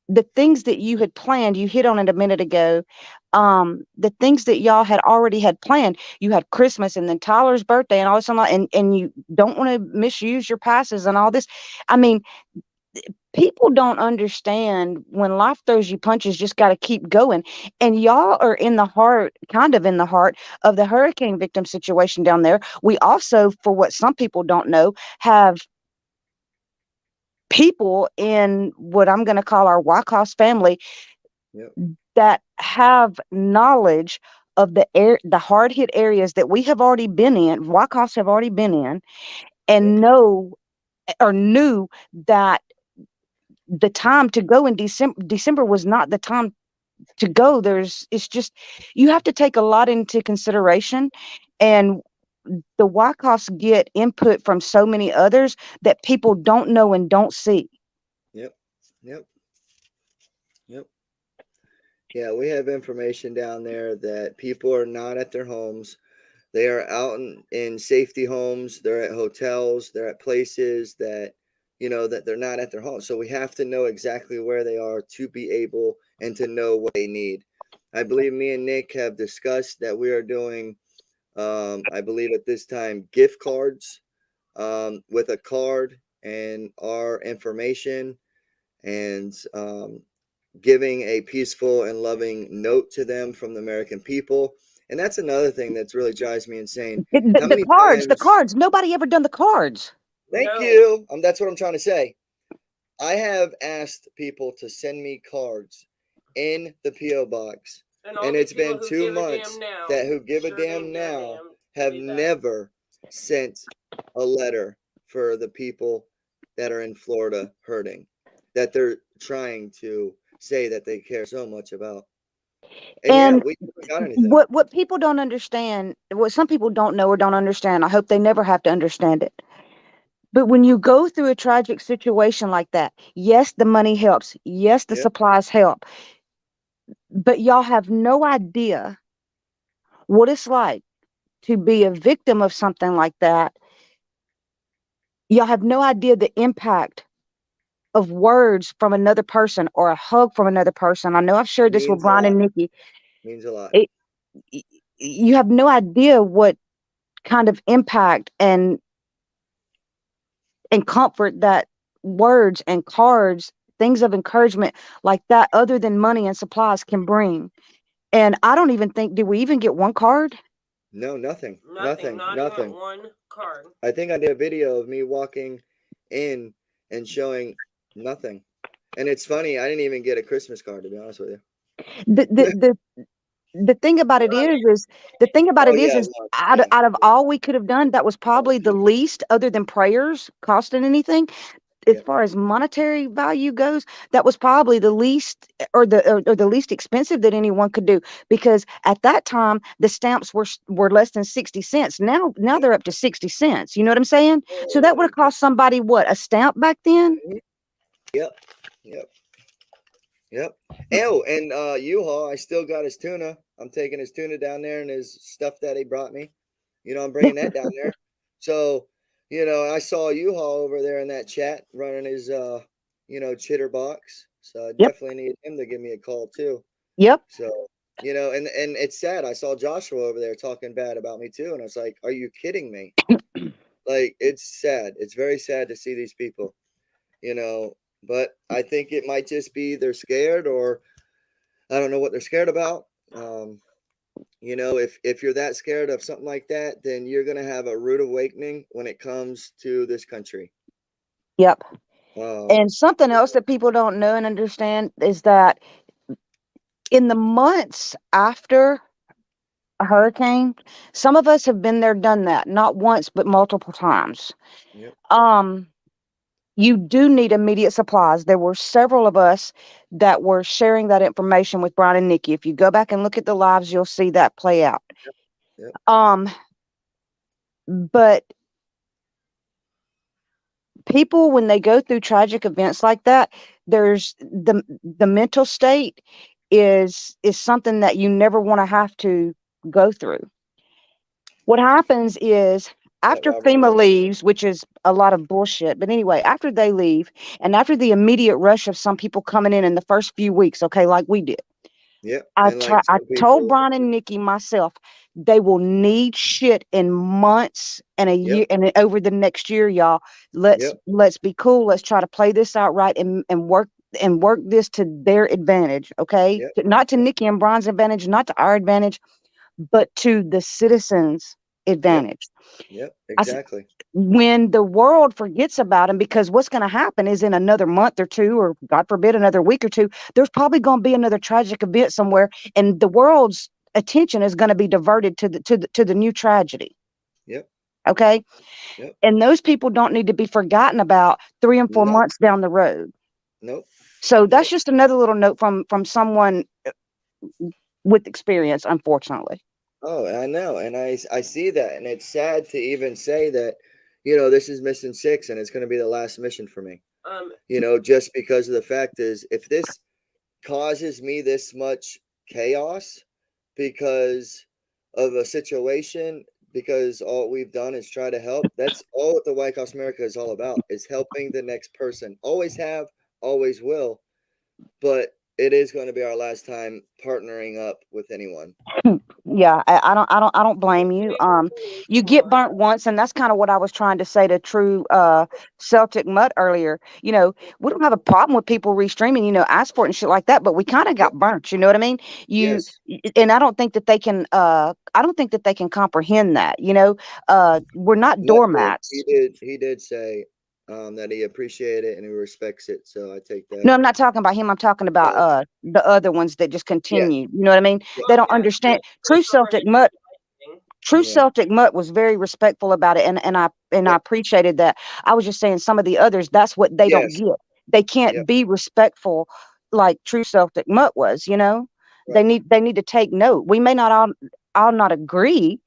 the things that you had planned, you hit on it a minute ago. The things that y'all had already had planned, you had Christmas and then Tyler's birthday and all this, and you don't want to misuse your passes and all this. I mean, people don't understand when life throws you punches, just got to keep going. And y'all are kind of in the heart of the hurricane victim situation down there. We also, for what some people don't know, have people in what I'm going to call our WYKOFF'S family Yep. that have knowledge of the hard hit areas that we have already been in, WYKOFF'S have already been in, Yep. and know or knew that the time to go in December was not the time to go. It's just, you have to take a lot into consideration, and the WYKOFF'S get input from so many others that people don't know and don't see. Yep. Yep. Yep. Yeah, we have information down there that people are not at their homes. They are out in safety homes. They're at hotels. They're at places that, that they're not at their home. So we have to know exactly where they are to be able and to know what they need. I believe me and Nick have discussed that we are doing, I believe at this time, gift cards with a card and our information and giving a peaceful and loving note to them from the American people. And that's another thing that's really drives me insane. How The many cards, the times? cards. Nobody ever done the cards. Thank No. you. That's what I'm trying to say. I have asked people to send me cards in the P.O. box, and it's been 2 months that who give a damn now have never sent a letter for the people that are in Florida hurting, that they're trying to say that they care so much about. And yeah, And we never got anything. what people don't understand, what some people don't know or don't understand, I hope they never have to understand it. But when you go through a tragic situation like that, yes, the money helps. Yes, the Yep. supplies help. But y'all have no idea what it's like to be a victim of something like that. Y'all have no idea the impact of words from another person or a hug from another person. I know I've shared this with Means a Brian lot. and Nikki. Means a lot. It, you have no idea what kind of impact and comfort that words and cards, things of encouragement like that, other than money and supplies, can bring. And I don't even think, did we even get one card? No, nothing. Nothing. Not Nothing. even one card. I think I did a video of me walking in and showing nothing. And it's funny, I didn't even get a Christmas card, to be honest with you. The the the thing about it is the thing about Oh it yeah, is no, out of all we could have done, that was probably the least, other than prayers costing anything. As yeah, far as monetary value goes, that was probably the least, or the least expensive that anyone could do, because at that time the stamps were less than 60 cents. Now they're up to 60 cents. You know what I'm saying? So that would have cost somebody what, a stamp back then? yep, yep, yep. Oh, and U-Haul, I still got his tuna. I'm taking his tuna down there and his stuff that he brought me. I'm bringing that down there. So, I saw U-Haul over there in that chat running his chitter box. So I Yep. definitely need him to give me a call too. Yep. So, and it's sad. I saw Joshua over there talking bad about me too. And I was like, are you kidding me? Like, it's sad. It's very sad to see these people, but I think it might just be they're scared, or I don't know what they're scared about. If you're that scared of something like that, then you're going to have a rude awakening when it comes to this country. Yep. Um, And something else that people don't know and understand is that in the months after a hurricane, some of us have been there, done that, not once, but multiple times. yep, You do need immediate supplies. There were several of us that were sharing that information with Brian and Nikki. If you go back and look at the lives, you'll see that play out. yep, But people, when they go through tragic events like that, there's the mental state is something that you never want to have to go through. What happens is, that after Robert. FEMA leaves, which is a lot of bullshit, but anyway, after they leave, and after the immediate rush of some people coming in the first few weeks, okay, like we did, Yep. And like I some told people, Brian and Nikki myself, they will need shit in months and a year, yep, and over the next year, y'all. yep, Let's be cool. Let's try to play this out right, and work this to their advantage, okay? yep, Not to yep, Nikki and Brian's advantage, not to our advantage, but to the citizens' yep, advantage. yep, I said, exactly. when the world forgets about them, because what's going to happen is, in another month or two, or God forbid, another week or two, there's probably going to be another tragic event somewhere, and the world's attention is going to be diverted to the new tragedy. Yep, Okay. yep. And those people don't need to be forgotten about 3 and 4 Nope, months down the road. nope, So that's nope. just another little note from someone with experience, unfortunately. Oh, I know. And I see that. And it's sad to even say that, this is mission 6 and it's going to be the last mission for me. Just because of the fact is, if this causes me this much chaos because of a situation, because all we've done is try to help, that's all what the WYKOFF'S America is all about, is helping the next person. Always have, always will. But it is going to be our last time partnering up with anyone. Yeah, I don't blame you. You get burnt once, and that's kind of what I was trying to say to True Celtic Mutt earlier. You know, we don't have a problem with people restreaming, you know, ask for it and shit like that, but we kind of got burnt. You know what I mean? Yes. And I don't think that they can. I don't think that they can comprehend that. You know, we're not Not did. doormats. He did say that he appreciated it and he respects it. So I take that. No, I'm not talking about him. I'm talking about Oh, the other ones that just yeah. continue. You know what I mean? Yeah. They don't Yeah, understand. Chris already True Yeah. Celtic Mutt was very respectful about it, and I Yep. appreciated that. I was just saying some of the others, that's what they don't Yes. get. They can't Yep. be respectful like True Celtic Mutt was. You know, Right. they need to take note. We may not all not agree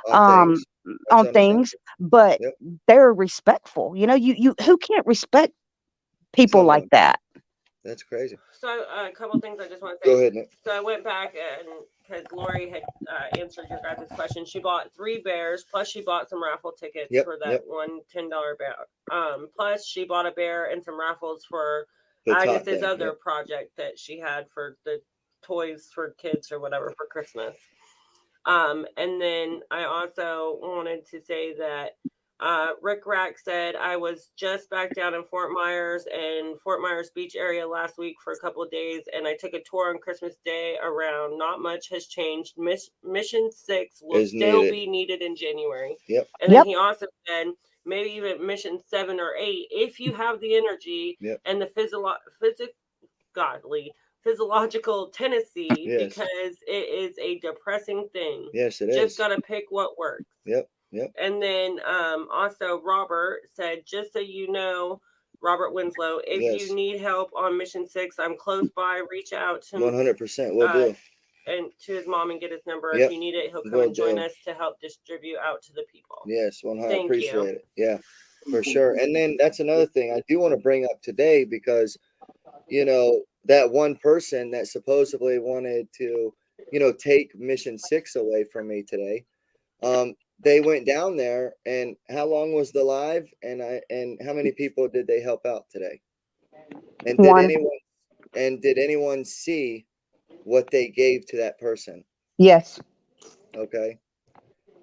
On um things. That's on things, understandable. but Yep. they're respectful. You know, you who can't respect people like Someone. that? That's crazy. So a couple things I just want to Go say. ahead, Nick. So I went back and because Lori had answered your guys' question, she bought 3 bears plus she bought some raffle tickets Yep. for that Yep. one $10 bear. Plus she bought a bear and some raffles for The top Agnes's thing. other Yep. project that she had for the toys for kids or whatever for Christmas. And then I also wanted to say that Rick Rack said I was just back down in Fort Myers and Fort Myers Beach area last week for a couple of days, and I took a tour on Christmas Day around. Not much has changed. Mission 6 will Is still needed. be needed in January. Yep. And then Yep. he also said maybe even Mission 7 or 8 if you have the energy Yep. and the physiological tendency, Yes. because it is a depressing thing. Yes, it Just is. gotta pick what works. Yep. Yep. And then also Robert said, just so you know, Robert Winslow, if Yes. you need help on Mission 6, I'm close by. Reach out to 100%. We'll do. and to his mom and get his number. Yep. If you need it, he'll come Will and join do. us to help distribute out to the people. Yes, 100. Thank Appreciate you. it. Yeah, for sure. And then that's another thing I do want to bring up today because, you know, that one person that supposedly wanted to, you know, take Mission 6 away from me today, they went down there, and how long was the live? And how many people did they help out today? And One. did anyone see what they gave to that person? Yes. Okay.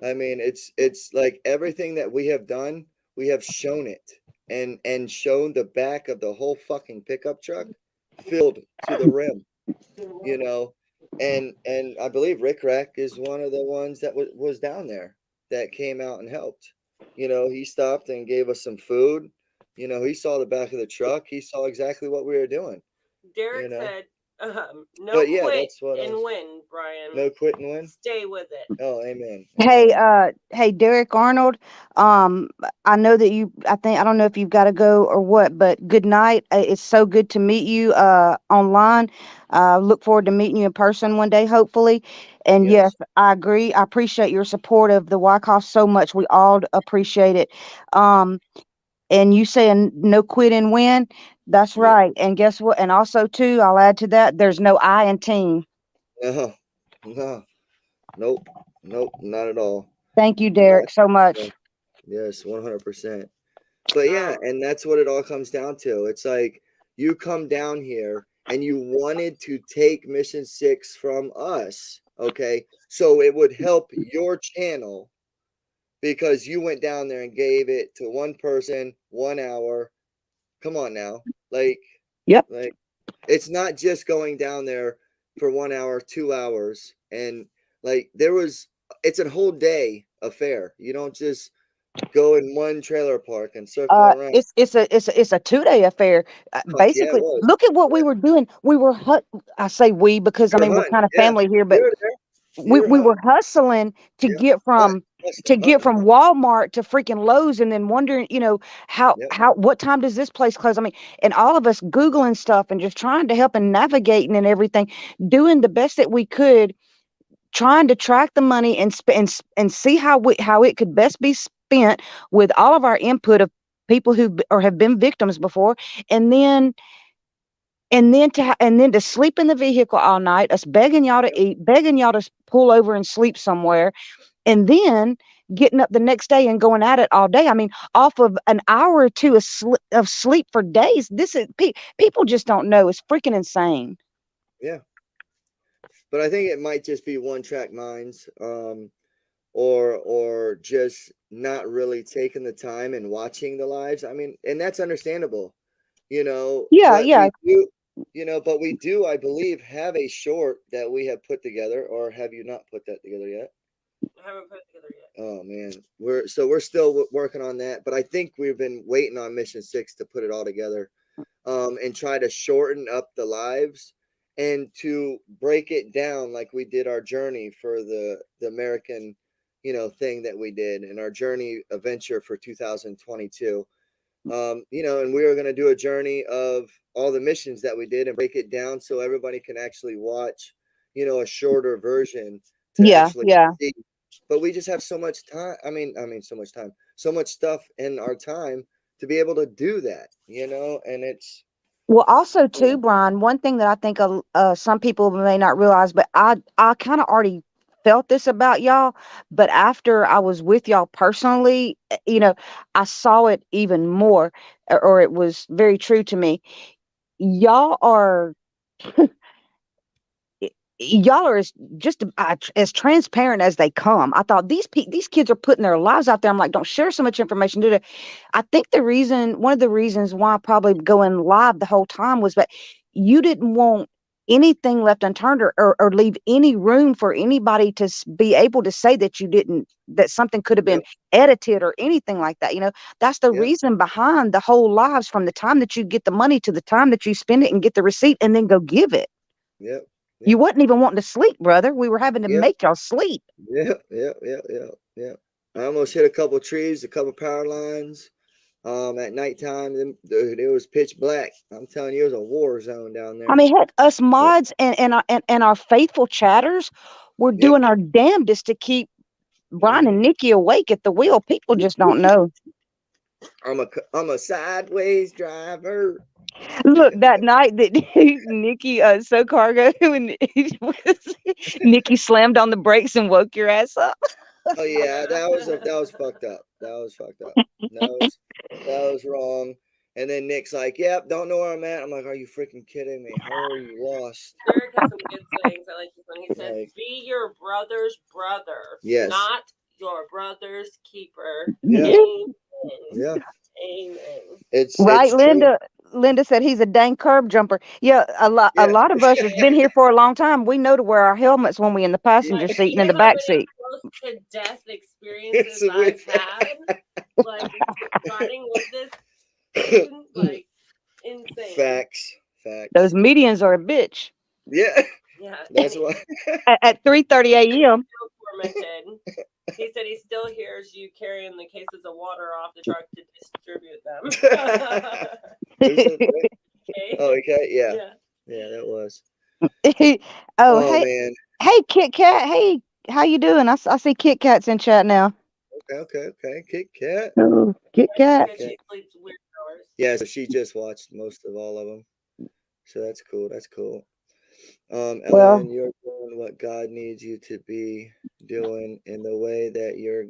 I mean, it's like everything that we have done, we have shown it and shown the back of the whole fucking pickup truck filled to the rim, you know. And I believe Rick Rack is one of the ones that was down there that came out and helped. You know, he stopped and gave us some food. You know, he saw the back of the truck. He saw exactly what we were doing. Derek You know? said, no But yeah, quit that's what and win, Brian. No quit and win. Stay with it. Oh, amen. Hey, Amen. hey, Derek Arnold. I know that I don't know if you've got to go or what, but good night. It's so good to meet you online. Look forward to meeting you in person one day, hopefully. And yes, Yes. I agree. I appreciate your support of the WYKOFF so much. We all appreciate it. And you saying no quit and win. That's Yeah. right. And guess what? And also too, I'll add to that, there's no I in team. No. No. Nope. Nope. Not at all. Thank you, Not Derek, so much. at all. Yes, 100%. But yeah, and that's what it all comes down to. It's like you come down here and you wanted to take Mission 6 from us, okay? So it would help your channel because you went down there and gave it to one person, 1 hour. Come on now. Like Yep. it's not just going down there for 1 hour, 2 hours, and like it's a whole day affair. You don't just go in one trailer park and circle around. It's a 2 day affair. Fuck yeah, it Basically, was. look at what we Yeah. were doing. I say we because I You were mean we're hunting. kind of Yeah. family here, You but were there. You were we were hunting. hustling to Yep. get from Hunting. Walmart to freaking Lowe's, and then wondering, you know, Yep. what time does this place close? I mean, and all of us Googling stuff and just trying to help and navigating and everything, doing the best that we could, trying to track the money and and see how it could best be spent with all of our input of people who or have been victims before, and then and then to sleep in the vehicle all night, us begging y'all to eat, begging y'all to pull over and sleep somewhere, and then getting up the next day and going at it all day. I mean, off of an hour or two of sleep for days. This is people just don't know. It's freaking insane. Yeah. But I think it might just be one track minds, or just not really taking the time and watching the lives. I mean, and that's understandable, Yeah, but yeah. we do, but we do, I believe, have a short that we have put together, or have you not put that together yet? I haven't put it together yet. Oh man, we're still working on that, but I think we've been waiting on Mission 6 to put it all together, and try to shorten up the lives and to break it down like we did our journey for the American, thing that we did, and our journey adventure for 2022. And we are going to do a journey of all the missions that we did and break it down so everybody can actually watch, a shorter version to Yeah, actually yeah. see. But we just have so much time. I mean, so much time, so much stuff in our time to be able to do that, and it's, Well, also too, Brian, one thing that I think some people may not realize, but I kind of already felt this about y'all, but after I was with y'all personally, I saw it even more, or it was very true to me. Y'all are y'all are as transparent as they come. I thought these kids are putting their lives out there. I'm like, don't share so much information, do they? I think one of the reasons why probably going live the whole time was that you didn't want anything left unturned, or leave any room for anybody to be able to say that that something could have been yep, edited or anything like that. That's the yep, reason behind the whole lives, from the time that you get the money to the time that you spend it and get the receipt and then go give it. yep, You yep, wasn't even wanting to sleep, brother. We were having to yep, make y'all sleep. yep, yep, yep, yep, yep. I almost hit a couple trees, a couple power lines. At nighttime, dude, it was pitch black. I'm telling you, it was a war zone down I there. mean, heck, us But mods and our faithful chatters were yep, doing our damnedest to keep Brian and mhm. Nikki awake at the wheel. People just don't know. I'm a sideways driver. Look, that night that Nikki so cargo and Nikki slammed on the brakes and woke your ass up. Oh yeah, that was fucked up. That was fucked up. That was wrong. And then Nick's like, "Yep, don't know where I'm at." I'm like, "Are you freaking kidding me? How are you lost?" Derek has some good sayings. I like this one. He says, Like, "Be your brother's brother, yes, not your brother's keeper." yeah, Amen. yeah. Amen. Right, It's true. Linda. Linda said he's a dang curb jumper. Yeah, a Yeah. lot of us has been here for a long time. We know to wear our helmets when we in the passenger Like, seat you and in know the how back many seat. close to death It's experiences with I've had, like riding with this dude, like insane. facts, Those facts. medians are a bitch. Yeah, Yeah, and that's why. At he 3:30 said he's a.m. still tormented. He said he still hears you carrying the cases of water off the truck to distribute them. Who said that? Okay. Oh, okay, yeah, Yeah. yeah, that was. Oh, Oh hey, man. hey, Kit Kat. Hey, how you doing? I see Kit Kat's in chat now. Okay, okay, okay. Kit Kat. Oh, Kit Yeah, she Kat. said Okay. she sleeps weird hours. Yeah, so she just watched most of all of them. So that's cool. That's cool. Well, Ellen, you're doing what God needs you to be doing, in the way that you're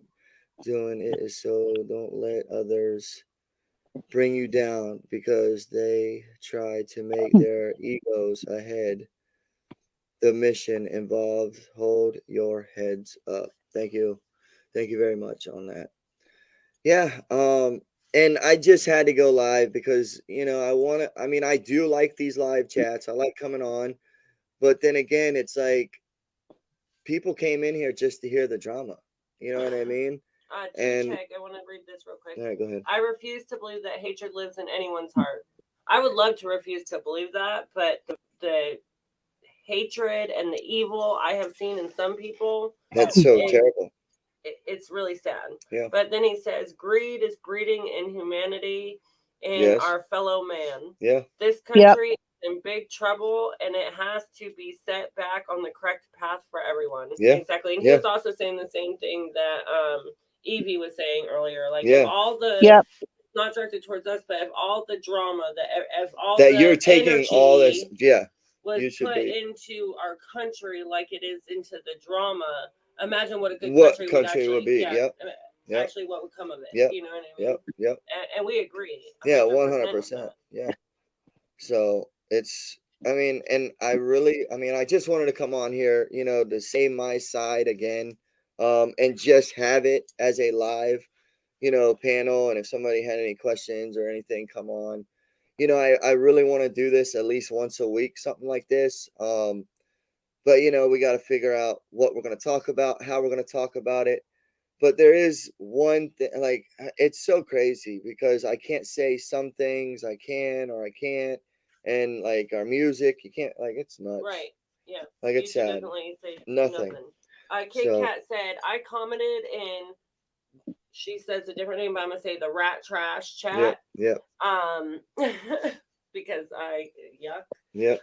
doing it is so don't let others bring you down because they try to make their egos ahead. The mission involved. Hold your heads up. Thank you. Thank you very much on that. Yeah. And I just had to go live because, I do like these live chats. I like coming on, but then again, it's like people came in here just to hear the drama. You know what I mean? And Check. I want to read this real quick. all right, go ahead. I refuse to believe that hatred lives in anyone's heart. I would love to refuse to believe that, but the hatred and the evil I have seen in some people, That's so is terrible. it's really sad. Yeah. But then he says, greed is breeding inhumanity in Yes. our fellow man. Yeah. This yep, country is in big trouble, and it has to be set back on the correct path for everyone. Yeah. Exactly. And he Yeah. was also saying the same thing that Evie was saying earlier. Like, if Yeah. all the, yep. not directed towards us, but if all the drama, if all That the you're taking energy all this. Yeah. was You should put be. into our country like it is into the drama, imagine what a good What country would country would actually, be? Yep. Yep. actually what would come of it. Yep. You know what I mean? Yep. Yep. And we agree. Yeah. 100% on 100%. that. Yeah. So it's I mean, and I just wanted to come on here, to say my side again, and just have it as a live, panel. And if somebody had any questions or anything, come on. I really want to do this at least once a week, something like this. But we got to figure out what we're going to talk about, how we're going to talk about it. But there is one thing, like, it's so crazy because I can't say some things I can or I can't. And like our music, you can't, like, it's nuts. Right. Yeah. Like, You it's should sad. definitely say Nothing. Kit So- Kat said, I commented in, she says a different name, but I'm going to say the rat trash chat. Yep. Because Yep.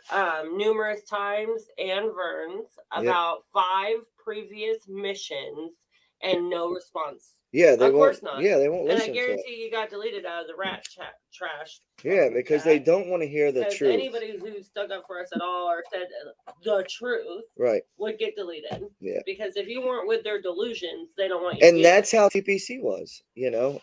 numerous times and Verns about 5 previous missions and no response. Yeah, they Of won't. course not. Yeah, they won't And listen I to it. guarantee you got deleted out of the rat trash. Yeah, because they don't want to hear the Because truth. anybody who stuck up for us at all or said the truth Right. would get deleted. Yeah. Because if you weren't with their delusions, they don't want you And to that's how TPC was,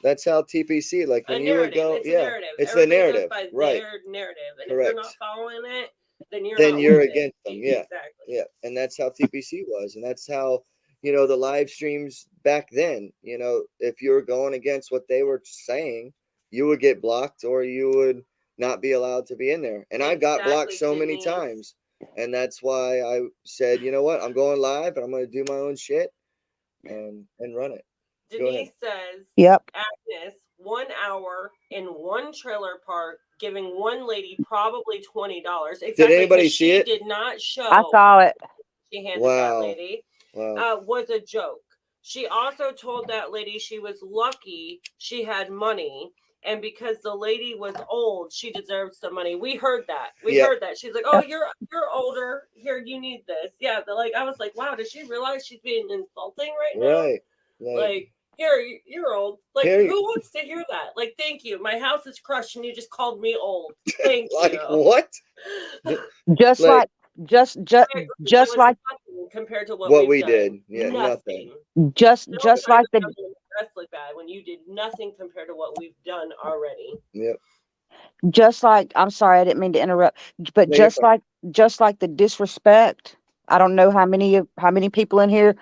That's how TPC, like when you would go, it's a narrative. It's Everybody the narrative, goes by right? their narrative. And Correct. if you're not following it, then you're against them. Yeah. Exactly. Yeah. And that's how TPC was. And that's how, the live streams back then, if you were going against what they were saying, you would get blocked or you would not be allowed to be in there. And I got blocked so many times. And that's why I said, you know what, I'm going live and I'm going to do my own shit and run it. Denise says, Yep. Agnes, 1 hour in one trailer park, giving one lady probably $20. Exactly. Did anybody see it? She did not show. I saw it. She handed that lady. Wow. Was a joke. She also told that lady she was lucky she had money. And because the lady was old, she deserves some money. We heard that. We heard that. She's like, "Oh, you're older. Here, you need this." Yeah, I was like, "Wow, does she realize she's being insulting right now?" Right. Like, here, you're old. Like, who wants to hear that? Like, thank you. My house is crushed, and you just called me old. Thank like, you. What? Just like compared to what we did. Yeah, nothing. Just like the dress look bad when you did nothing compared to what we've done already. Yep. Just like, I'm sorry, I didn't mean to interrupt, but No, just like the disrespect. I don't know how many people in here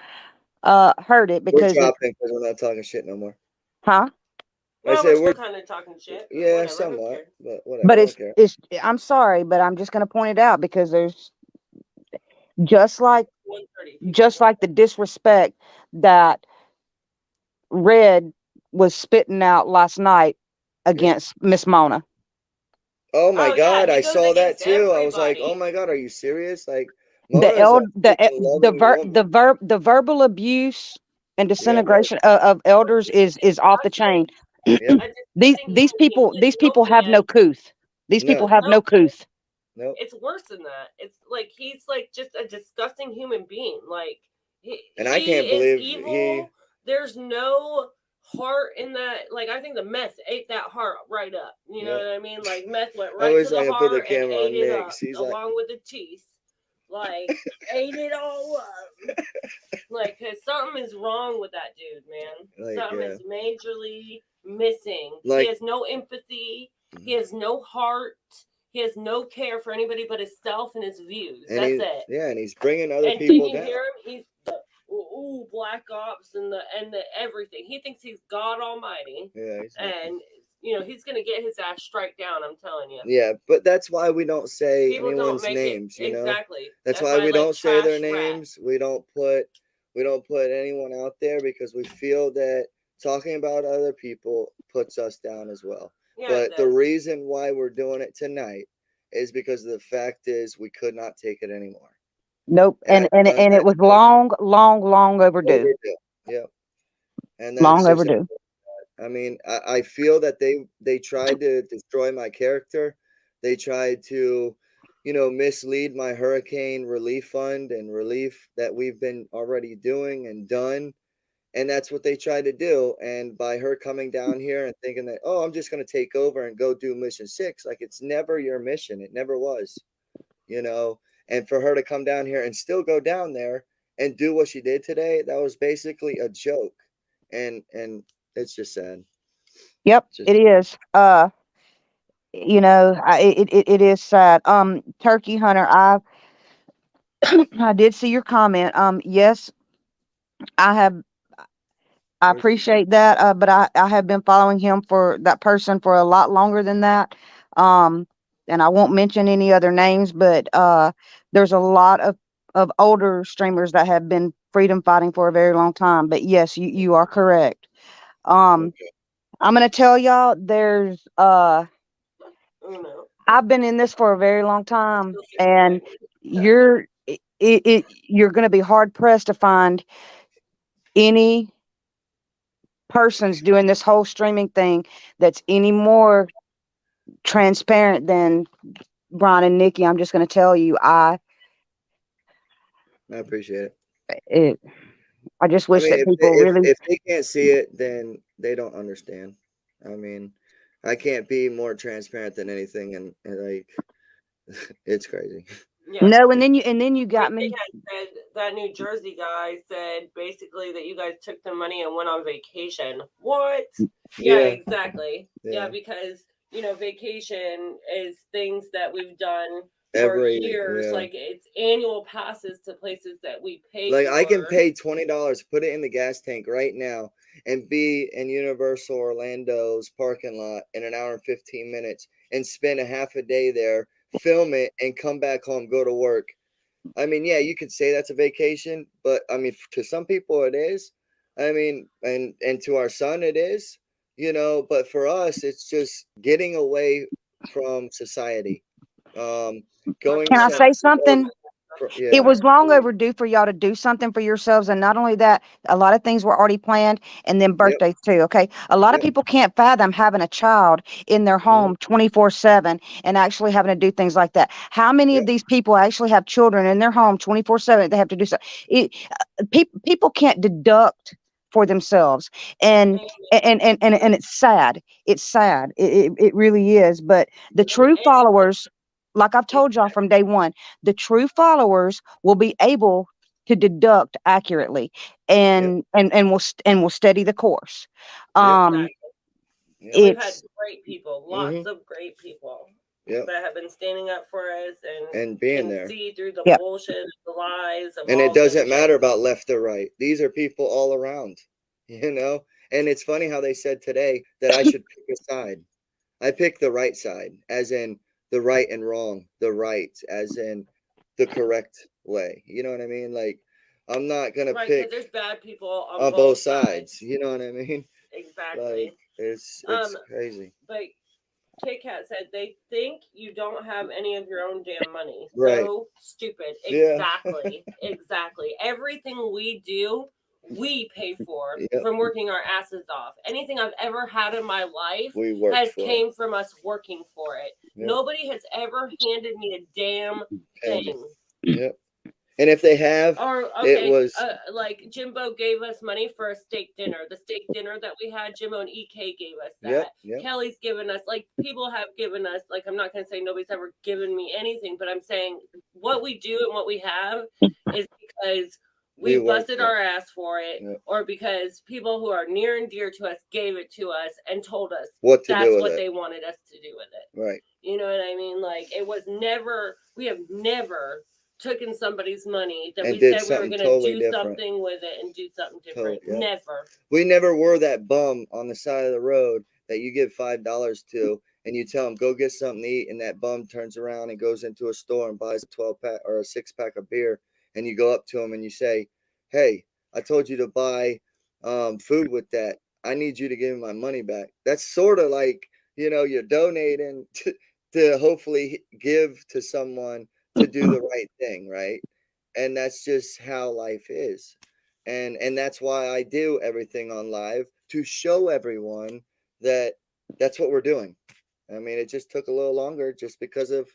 heard it because we're dropping because we're not talking shit no more. Huh? Well, we're still kind of talking shit. Yeah, somewhat, but whatever. But it's I'm sorry, but I'm just going to point it out because there's just like the disrespect that Red was spitting out last night against Miss Mona. Oh my God, I saw that too. I was like, oh my God, are you serious? Like, the verbal abuse and disintegration of elders is off the chain. These people have no couth. These people have no couth. Nope. It's worse than that. It's like he's like just a disgusting human being. Like I can't believe evil. There's no heart in that. Like, I think the meth ate that heart right up. You know what I mean? Like, meth went right to the heart and ate it up along with the teeth. Like, ate it all up. Like, cause something is wrong with that dude, man. Like, something is majorly missing. Like, he has no empathy. He has no heart. He has no care for anybody but himself and his views. That's it. Yeah, and he's bringing other people down. Hear him? He's the Black Ops and the everything. He thinks he's God Almighty. Yeah, and he's gonna get his ass strike down. I'm telling you. Yeah, but that's why we don't say anyone's names. Exactly. That's why we don't say their names. We don't put anyone out there because we feel that talking about other people puts us down as well. Yeah, but the reason why we're doing it tonight is because the fact is we could not take it anymore. Nope. And it was long overdue. Yeah. And that's long overdue. I mean, I feel that they tried to destroy my character. They tried to, mislead my hurricane relief fund and relief that we've been already doing and done. And that's what they tried to do. And by her coming down here and thinking that, oh, I'm just going to take over and go do mission 6, like, it's never your mission. It never was, and for her to come down here and still go down there and do what she did today, that was basically a joke. And it's just sad. Yep, it is. you know, it is sad. Turkey Hunter, I did see your comment. Yes, I have. I appreciate that, but I have been following him for that person for a lot longer than that. Um, and I won't mention any other names, but there's a lot of older streamers that have been freedom fighting for a very long time. But yes, you are correct. Um, Okay. I'm gonna tell y'all there's Oh no. I've been in this for a very long time, Still super and tight. you're gonna be hard pressed to find any persons doing this whole streaming thing that's any more transparent than Brian and Nikki. I'm just going to tell you, I appreciate it. it, I just I wish mean, that people really. if they can't see it, then they don't understand. I mean, I can't be more transparent than anything, and like, it's crazy. Yeah. No, and then you got Like they me. had said, that New Jersey guy said basically that you guys took the money and went on vacation. What? Yeah, Yeah, exactly. Yeah, yeah. because vacation is things that we've done for Every years. yeah. Like it's annual passes to places that we pay Like I can for. pay $20, put it in the gas tank right now, and be in Universal Orlando's parking lot in an hour and 15 minutes, and spend a half a day there, film it, and come back home, go to work. I mean, yeah, you could say that's a vacation, but I mean, to some people it is. I mean, and to our son it is, but for us it's just getting away from society. Or Going from Can I the say some mess. something? It yeah. was long overdue for y'all to do something for yourselves. And not only that, a lot of things were already planned, and then Yep. birthdays too. Okay. A lot of Yep. people can't fathom having a child in their Mhm. home 24/7 and actually having to do things like that. How many of Yep. these people actually have children in their home 24/7? They have to do so. People can't deduct for themselves. And, and it's sad. It's sad. It really is. But the true followers, like I've told y'all from day one, the true followers will be able to deduct accurately Yep. and will steady the course. Yep. Um, Exactly. Yep. And we've had it's great people, lots Mhm. of great people Yep. that have been standing up for us and And being can there. see through the Yep. bullshit, the lies of And it all this doesn't shit. matter about left or right. These are people all around, you know? And it's funny how they said today that I should pick a side. I pick the right side, as in the right and wrong, the right, as in the correct way. You know what I mean? Like, I'm not going to Right, because pick there's bad people on on both both sides. sides. You know what I mean? Like, Exactly. it's crazy. But Kit Kat said they think you don't have any of your own damn money. Right. So stupid. Yeah. Exactly. Exactly. Everything we do, we pay for Yep. from working our asses off. Anything I've ever had in my life We worked has for. came from us working for it. Yep. Nobody has ever handed me a damn Penny. thing. Yep. And if they have, Or it okay, was like Jimbo gave us money for a steak dinner. The steak dinner that we had, Jimbo and EK gave us that. Yep. Yep. Kelly's given us, like people have given us, like I'm not gonna say nobody's ever given me anything, but I'm saying what we do and what we have is because we worked busted for it. our ass for it, Yep. or because people who are near and dear to us gave it to us and told us What to do that's with what it. they wanted us to do with it. Right. You know what I mean? Like it was never, we have never taken somebody's money that And we did said we were something going to totally do different. something with it and do something different. Yep. Never. We never were that bum on the side of the road that you give $5 to, and you tell him go get something to eat, and that bum turns around and goes into a store and buys a 12-pack or a 6-pack of beer, and you go up to him and you say, "Hey, I told you to buy food with that. I need you to give me my money back." That's sort of like, you're donating to hopefully give to someone to do the right thing, right? And that's just how life is. And that's why I do everything on live, to show everyone that that's what we're doing. I mean, it just took a little longer just because of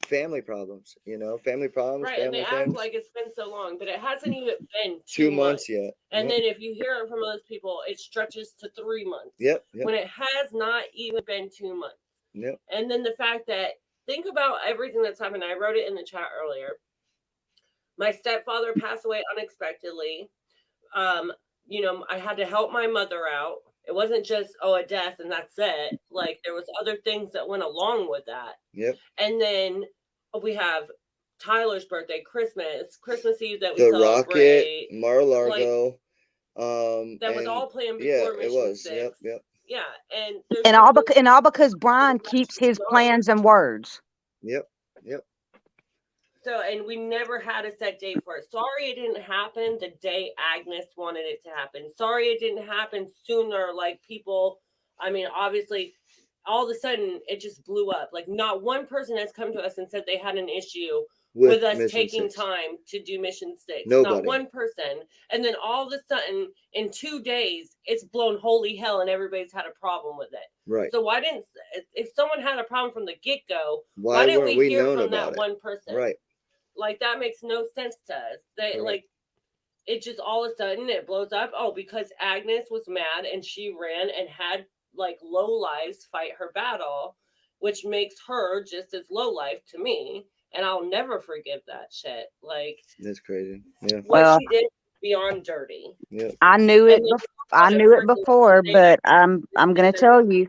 family problems, family problems, Right. And they family act things. like it's been so long, but it hasn't even been 2 2 months months. yet. And Yep. then if you hear it from those people, it stretches to 3 months. Yep. Yep. When it has not even been 2 months. Yep. And then the fact that, think about everything that's happened. I wrote it in the chat earlier. My stepfather passed away unexpectedly. I had to help my mother out. It wasn't just, a death and that's it. Like, there was other things that went along with that. Yep. And then we have Tyler's birthday, Christmas Eve that we The celebrate. Rocket, Mar-a-Lago. That was and all planned before Mission it was. 6. Yep. Yeah, and there's And just all, been- and all because Brian keeps his plans and words. Yep. So, and we never had a set date for it. Sorry it didn't happen the day Agnes wanted it to happen. Sorry it didn't happen sooner. Like, people, I mean, obviously, all of a sudden, it just blew up. Like, not one person has come to us and said they had an issue with us Mission taking 6. time to do Mission 6. Nobody. Not one person. And then all of a sudden, in 2 days, it's blown holy hell and everybody's had a problem with it. Right. So why didn't, if someone had a problem from the get-go, Why didn't weren't we we hear known from about that it? one person? Right. Like, that makes no sense to us. They Right. like, it just all of a sudden it blows up. Oh, because Agnes was mad and she ran and had like low lives fight her battle, which makes her just as low life to me. And I'll never forgive that shit. Like, That's crazy. Yeah. what she did beyond dirty. Yeah. I knew it. And then I knew it before, but I'm gonna tell you,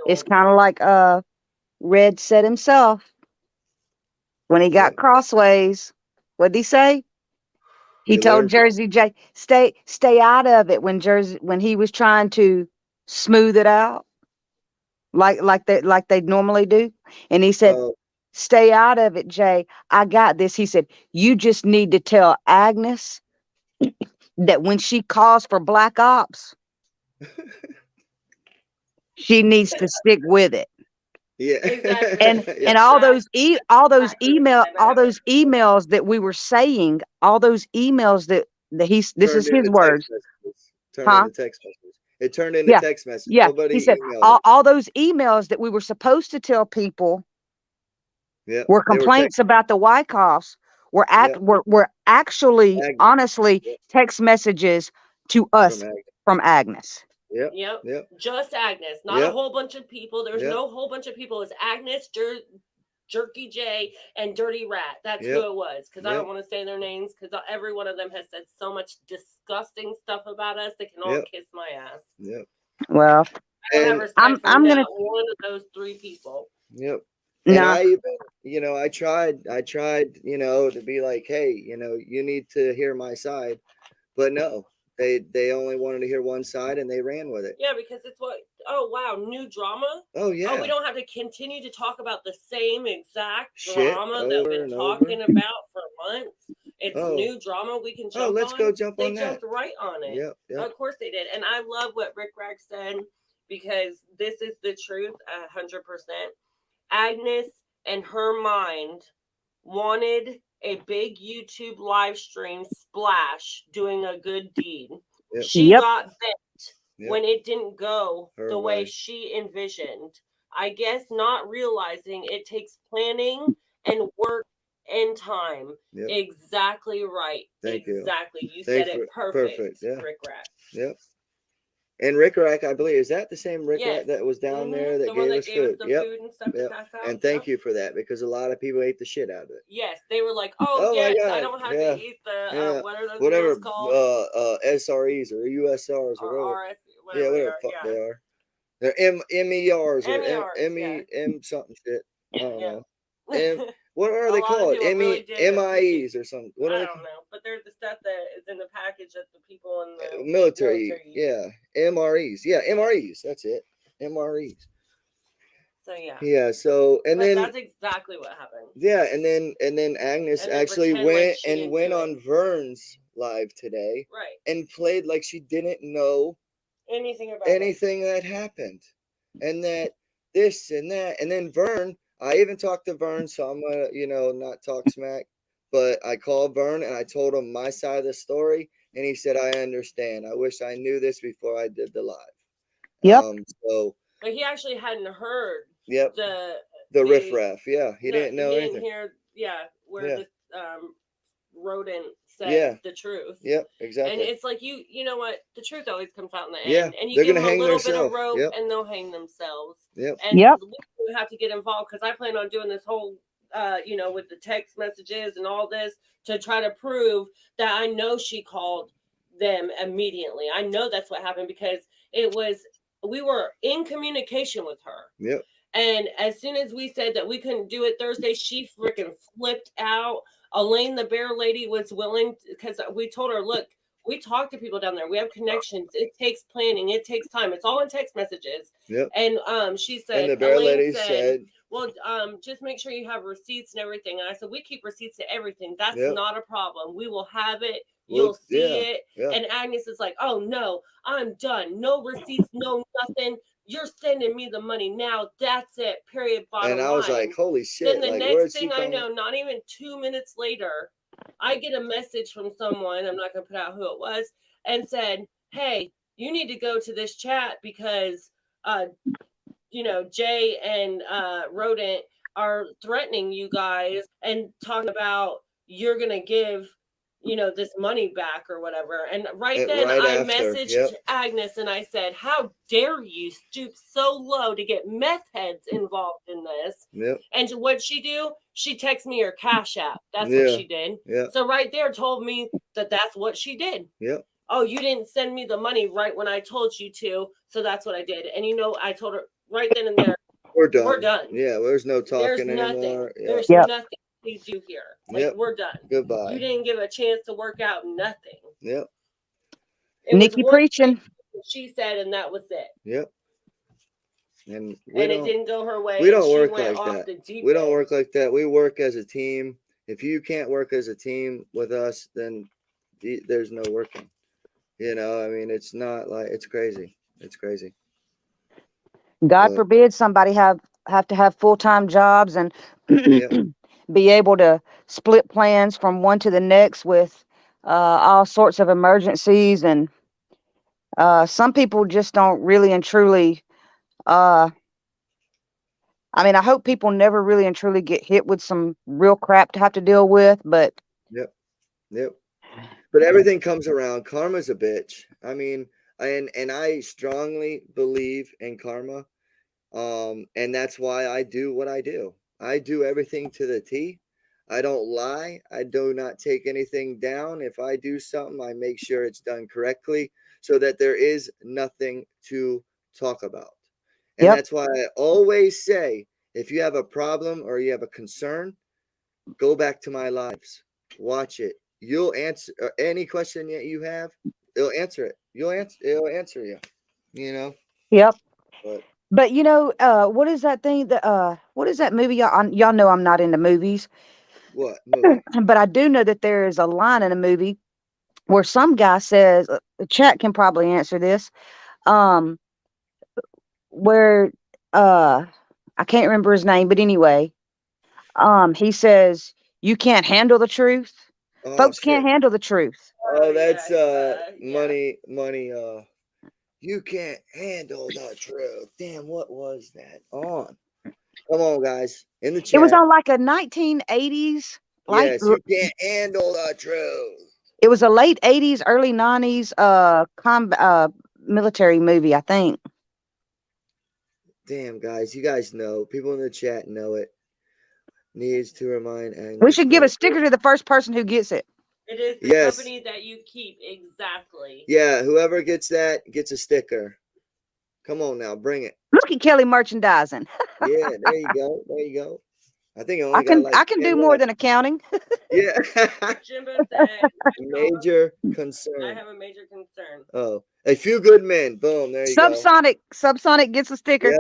it's kind of like Red said himself when he got crossways. What did he say? He We told learned- Jersey J, stay out of it when he was trying to smooth it out, like they normally do, and he said, Oh, stay out of it, Jay. I got this. He said, you just need to tell Agnes that when she calls for black ops, she needs to stick with it. yeah. Exactly. And Yeah. and all those emails that we were saying, all those emails that this Turned is his into words. text messages. Turned Huh? into text messages. It turned into Yeah. text messages. Yeah, Nobody he said emailed it. all those emails that we were supposed to tell people Yeah. were They complaints about the WYKOFF'S were actually, Agnes. honestly, Yep. text messages to us from Agnes. Yep. Yep. Yep. Just Agnes, not a Yep. whole bunch of people. There's Yep. no whole bunch of people. It's Agnes, Jerky J, and Dirty Rat. That's Yep. who it was. Because I Yep. don't want to say their names because every one of them has said so much disgusting stuff about us. They can all Yep. kiss my ass. Yep. Well, I don't have And respect I'm for gonna not one of those 3 people. Yep. And no. I even, I tried, to be like, hey, you need to hear my side, but no, they only wanted to hear one side and they ran with it. Yeah, because it's oh wow, new drama. Oh yeah. Oh, we don't have to continue to talk about the same exact Shit drama that over we've and been over. talking about for months. It's Oh. new drama we can jump on. Let's go jump They on that. jumped right on it. Yep. Yep. Of course they did. And I love what Rick Rag said because this is the truth 100%. Agnes and her mind wanted a big YouTube live stream splash doing a good deed. Yep. She Yep. got bent Yep. when it didn't go Her the way way. she envisioned. I guess not realizing it takes planning and work and time. Yep. Exactly right. Thank you. Exactly. You Thank said it you. perfect. Perfect, yeah. Rick Rat. Yep. And Rick Rack, I believe, is that the same Rick Yes. Rack that was down there that The one gave that us gave food? us the Yep. food and stuff Yep. to pass out. And thank you for that because a lot of people ate the shit out of it. Yes, they were like, Oh, my yes, God. I don't have Yeah. to eat the Yeah. what are those Whatever, meals called? SREs or USRs or whatever. RS, whatever Yeah, they whatever are. the fuck Yeah. they are. They're MERs or MERs, M something shit. I don't Yeah. know. What are A they lot of called? people really did it. MIEs or something. What I are they don't know, but they're the stuff that is in the package that the people in the called? Military. military use. Yeah. MREs. Yeah, MREs. That's it. MREs. So yeah. Yeah. So and But then that's exactly what happened. yeah, and then Agnes And then actually pretend like went she and didn't went do it. on Vern's live today Right. and played like she didn't know Anything about it. anything that happened, and that this and that, and then Vern. I even talked to Vern, so I'm gonna not talk smack, but I called Vern and I told him my side of the story, and he said I understand. I wish I knew this before I did the live. Yep. So. But he actually hadn't heard Yep. the riffraff. Yeah, he didn't know he anything. didn't hear where Yeah. the rodent said Yeah. the truth. Yep, And exactly. it's like you know what? The truth always comes out in the end. Yeah, And you they're give gonna them a hang little bit of themselves. rope Yep. and they'll hang themselves. Yep. And Yep. we have to get involved because I plan on doing this whole with the text messages and all this to try to prove that I know she called them immediately. I know that's what happened because it was we were in communication with her. Yep. And as soon as we said that we couldn't do it Thursday, she freaking flipped out. Elaine, the bear lady, was willing, because we told her, look, we talk to people down there. We have connections. It takes planning. It takes time. It's all in text messages. Yep. And she said, and the bear Elaine lady said, well, just make sure you have receipts and everything. And I said, we keep receipts to everything. That's Yep. not a problem. We will have it. You'll see it. Yeah. And Agnes is like, oh, no, I'm done. No receipts, no nothing. You're sending me the money now. That's it. Period. Bottom line. And I was like, holy shit. Then the like, next thing I know, not even 2 minutes later, I get a message from someone, I'm not going to put out who it was, and said, hey, you need to go to this chat because, Jay and Rodent are threatening you guys and talking about you're going to give, this money back or whatever. And right then I messaged Agnes and I said, how dare you stoop so low to get meth heads involved in this? Yep. And what'd she do? She texted me her Cash App. That's what she did. Yep. So right there told me that that's what she did. Yep. Oh, you didn't send me the money right when I told you to. So that's what I did. And I told her right then and there, we're done. We're done. Yeah, there's no talking There's anymore. There's nothing to do here. Like, we're done. Goodbye. You didn't give a chance to work out nothing. Yep. Nikki preaching. She said, and that was it. Yep. And it didn't go her way. We don't work like that. We don't end. work like that. We work as a team. If you can't work as a team with us, then there's no working. I mean, it's not like, it's crazy. It's crazy. God forbid somebody have to have full-time jobs and be able to split plans from one to the next with all sorts of emergencies. And some people just don't really and truly, I mean, I hope people never really and truly get hit with some real crap to have to deal with, but. Yep. But everything comes around. Karma's a bitch. I mean, and I strongly believe in karma. And that's why I do what I do. I do everything to the T. I don't lie. I do not take anything down. If I do something, I make sure it's done correctly so that there is nothing to talk about. And that's why I always say, if you have a problem or you have a concern, go back to my lives. Watch it. You'll answer any question that you have. It'll answer it. It'll answer you. Yep. But what is that thing that what is that movie? Y'all know I'm not into movies. What movie? But I do know that there is a line in a movie where some guy says, the chat can probably answer this, where I can't remember his name, but anyway, he says, you can't handle the truth. Folks can't handle the truth. Oh, that's money. You can't handle the truth. Damn, what was that on? Come on, guys, in the chat. It was on like a 1980s. Yes, you can't handle the truth. It was a late 80s, early 90s military movie, I think. Damn, guys, you guys know. People in the chat know it. Needs to remind Agnes. We should give a sticker to the first person who gets it. It is the company that you keep, exactly. Yeah, whoever gets that gets a sticker. Come on now, bring it. Look at Kelly merchandising. Yeah, there you go. There you go. I think I can do more than accounting. Yeah. Jimbo said, major concern. I have a major concern. Oh, a few good men. Boom. There you go. Subsonic gets a sticker.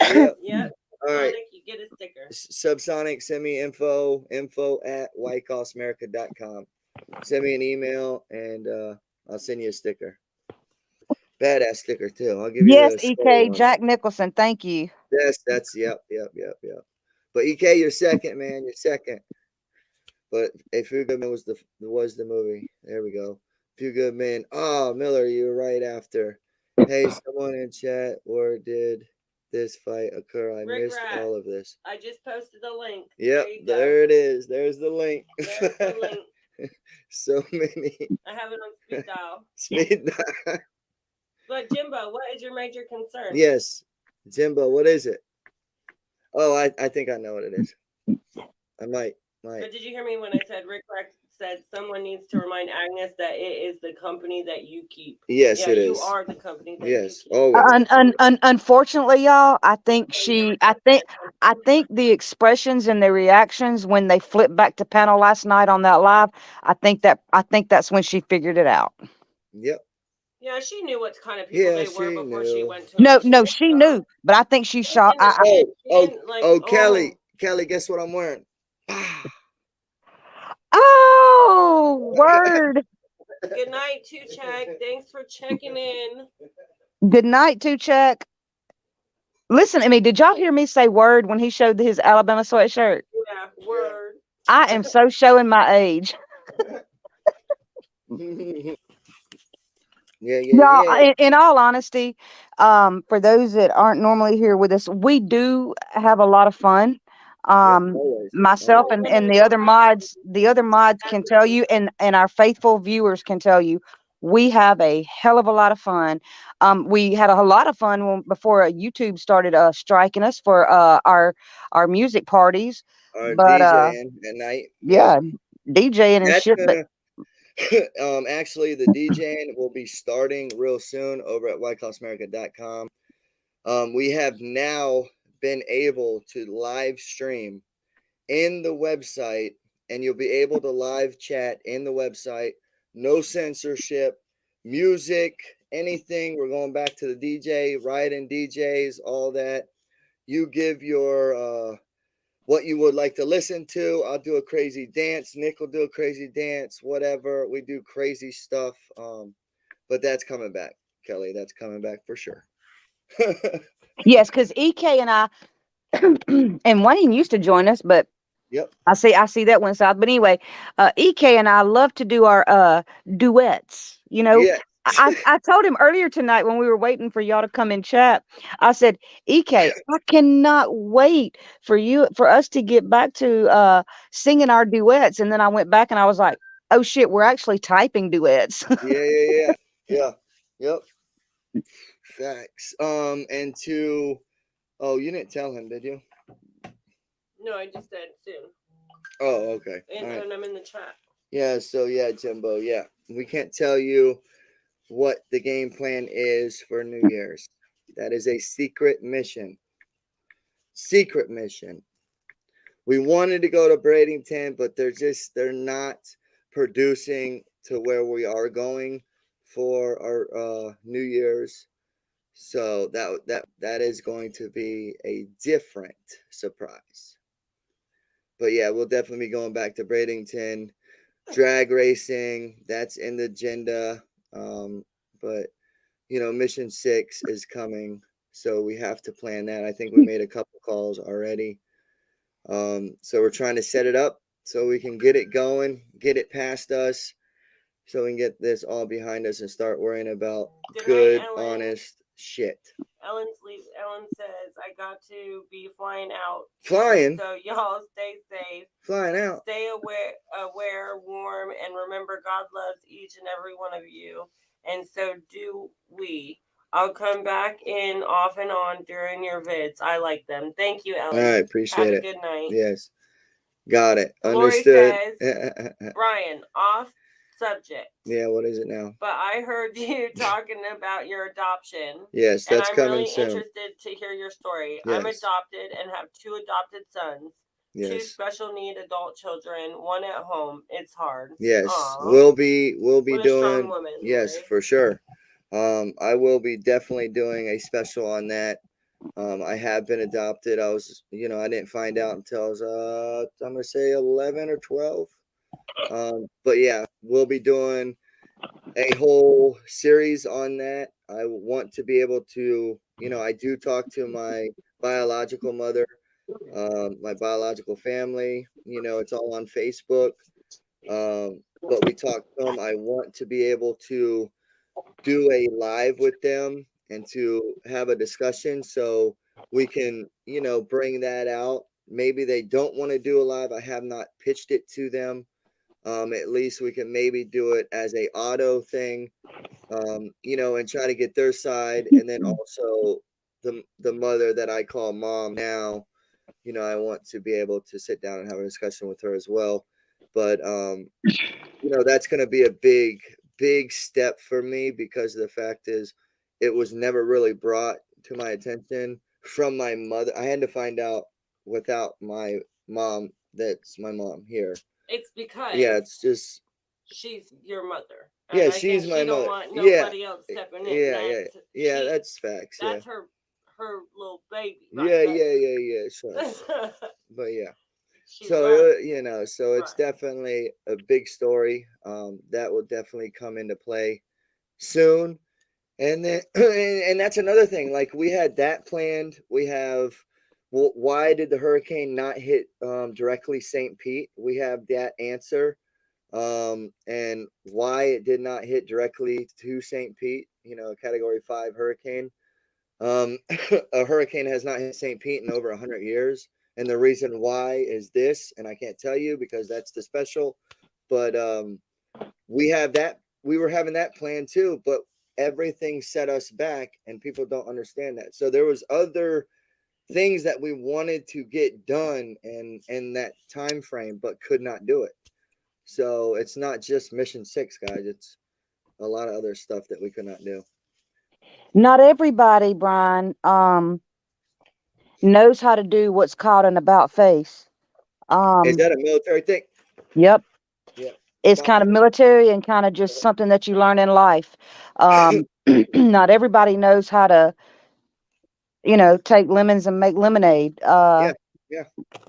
Yep. All right. You get a sticker. Subsonic, send me info at WYKOFF'S.com. Send me an email and I'll send you a sticker. Badass sticker too. I'll give you. Yes, EK Jack Nicholson. Thank you. Yes, that's yep. But EK, you're second, man. You're second. But A Few Good Men was the movie. There we go. Few Good Men. Oh, Miller, you were right after. Hey, someone in chat, or did this fight occur? I missed all of this. I just posted the link. Yep, there it is. There's the link. There's the link. So many. I have it on speed dial. Speed dial. But Jimbo, what is your major concern? Yes, Jimbo, what is it? Oh, I think I know what it is. I might. But did you hear me when I said Rick Rack said someone needs to remind Agnes that it is the company that you keep. Yes, Yeah, it you is. are the company that Yes, you keep. always. Unfortunately, y'all, I think the expressions and the reactions when they flipped back to panel last night on that live, I think that's when she figured it out. Yep. Yeah, she knew what kind of people Yeah, they were she before she knew. went to them. No, she knew, but I think she shot. Kelly, guess what I'm wearing? Oh, word. Good night, to check. Thanks for checking in. Good night, to check. Listen to me. Did y'all hear me say word when he showed his Alabama sweatshirt? Yeah, word. I am so showing my age. Y'all, in all honesty, for those that aren't normally here with us, we do have a lot of fun. Myself and the other mods can tell you, and our faithful viewers can tell you, we have a hell of a lot of fun. We had a lot of fun before YouTube started striking us for our music parties. But DJing at night. yeah, DJing and shit. But actually, the DJing will be starting real soon over at WYKOFF'S.com. We have now been able to live stream in the website, and you'll be able to live chat in the website. No censorship, music, anything. We're going back to the DJ, writing DJs, all that. You give your what you would like to listen to. I'll do a crazy dance. Nick will do a crazy dance. Whatever. We do crazy stuff. But that's coming back, Kelly. That's coming back for sure. yes, because EK and I and Wayne used to join us, but yep. I see that one south. But anyway, EK and I love to do our duets. You know, yeah. I told him earlier tonight when we were waiting for y'all to come and chat. I said, EK, I cannot wait for us to get back to singing our duets. And then I went back and I was like, oh shit, we're actually typing duets. yeah. Yep. Facts. And to you didn't tell him, did you? No, I just said soon. Oh, okay. And I'm in the chat. Yeah, so yeah, Jimbo, yeah. We can't tell you what the game plan is for New Year's. That is a secret mission. Secret mission. We wanted to go to Bradenton, but they're not producing to where we are going for our New Year's. So that is going to be a different surprise. But yeah, we'll definitely be going back to Bradenton. Drag racing, that's in the agenda. But Mission 6 is coming, so we have to plan that. I think we made a couple calls already. So we're trying to set it up so we can get it going, get it past us, so we can get this all behind us and start worrying about good, honest shit. Ellen says, I got to be flying out. Flying? So y'all stay safe. Flying out. Stay aware, warm, and remember God loves each and every one of you. And so do we. I'll come back in off and on during your vids. I like them. Thank you, Ellen. All right, appreciate it. Have a good night. Yes. Got it. Lori Understood. says, Brian, off subject. Yeah, what is it now? But I heard you talking about your adoption. Yes, that's coming soon. And I'm really interested to hear your story. Yes. I'm adopted and have 2 adopted sons. Yes. 2 special need adult children, 1 at home. It's hard. Yes. Aww. We'll be doing strong woman, yes, Lori. For sure. I will be definitely doing a special on that. I have been adopted. I was, I didn't find out until I was I'm gonna say 11 or 12. But yeah, we'll be doing a whole series on that. I want to be able to, I do talk to my biological mother, my biological family, it's all on Facebook. But we talk to them. I want to be able to do a live with them and to have a discussion so we can, bring that out. Maybe they don't want to do a live. I have not pitched it to them. At least we can maybe do it as a auto thing, and try to get their side. And then also the mother that I call mom now, I want to be able to sit down and have a discussion with her as well. But that's going to be a big step for me, because the fact is, it was never really brought to my attention from my mother. I had to find out without my mom. That's my mom here. It's because it's just she's your mother. Yeah, and she's my she mother. don't want nobody else stepping in. That's facts. That's her little baby. Yeah. Shush. But yeah. So it's definitely a big story. That will definitely come into play soon. And then, and that's another thing. Like, we had that planned. We have, why did the hurricane not hit directly St. Pete? We have that answer. And why it did not hit directly to St. Pete, a Category 5 hurricane. A hurricane has not hit St. Pete in over 100 years. And the reason why is this, and I can't tell you because that's the special, but we were having that plan too, but everything set us back, and people don't understand that. So there was other things that we wanted to get done in that time frame, but could not do it. So it's not just Mission 6, guys. It's a lot of other stuff that we could not do. Not everybody, Brian, knows how to do what's called an about face. Is that a military thing? Yep. Yeah. It's kind of military and kind of just something that you learn in life. Not everybody knows how to, take lemons and make lemonade. Yeah.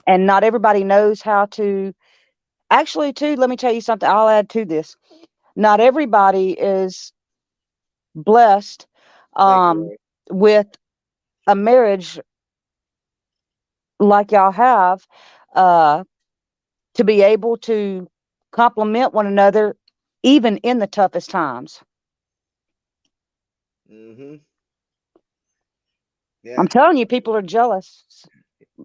And not everybody knows how to. Actually, too, let me tell you something. I'll add to this. Not everybody is blessed with a marriage like y'all have, to be able to complement one another even in the toughest times. Mm-hmm. Yeah. I'm telling you, people are jealous.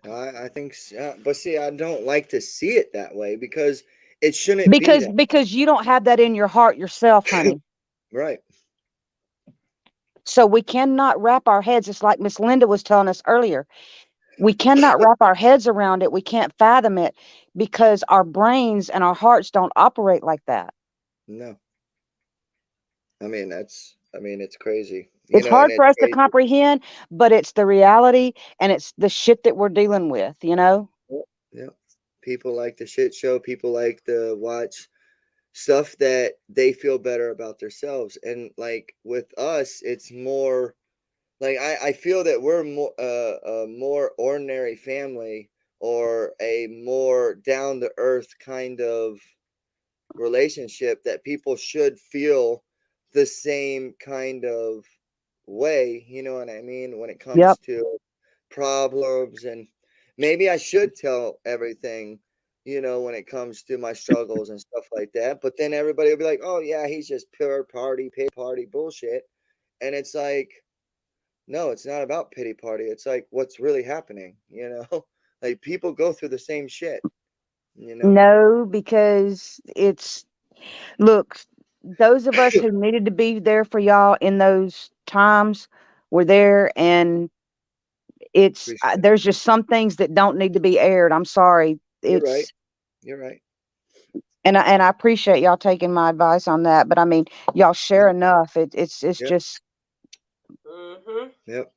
I think so. But see, I don't like to see it that way, because it shouldn't be that. Because you don't have that in your heart yourself, honey. Right. So we cannot wrap our heads. It's like Miss Linda was telling us earlier. We cannot wrap our heads around it. We can't fathom it, because our brains and our hearts don't operate like that. No. I mean, it's crazy. It's hard for us to comprehend, but it's the reality, and it's the shit that we're dealing with, Yeah. People like the shit show. People like to watch stuff that they feel better about themselves. And like with us, it's more like, I feel that we're more a more ordinary family, or a more down to earth kind of relationship, that people should feel the same kind of way, you know what I mean, when it comes to problems. And maybe I should tell everything, when it comes to my struggles and stuff like that. But then everybody will be like, oh yeah, he's just pure pity party bullshit. And it's like, no, it's not about pity party. It's like, what's really happening, like, people go through the same shit, No, because look, those of us who needed to be there for y'all in those times were there, and there's just some things that don't need to be aired. I'm sorry. You're right. And I appreciate y'all taking my advice on that, but I mean, y'all share enough. It's just. Yep.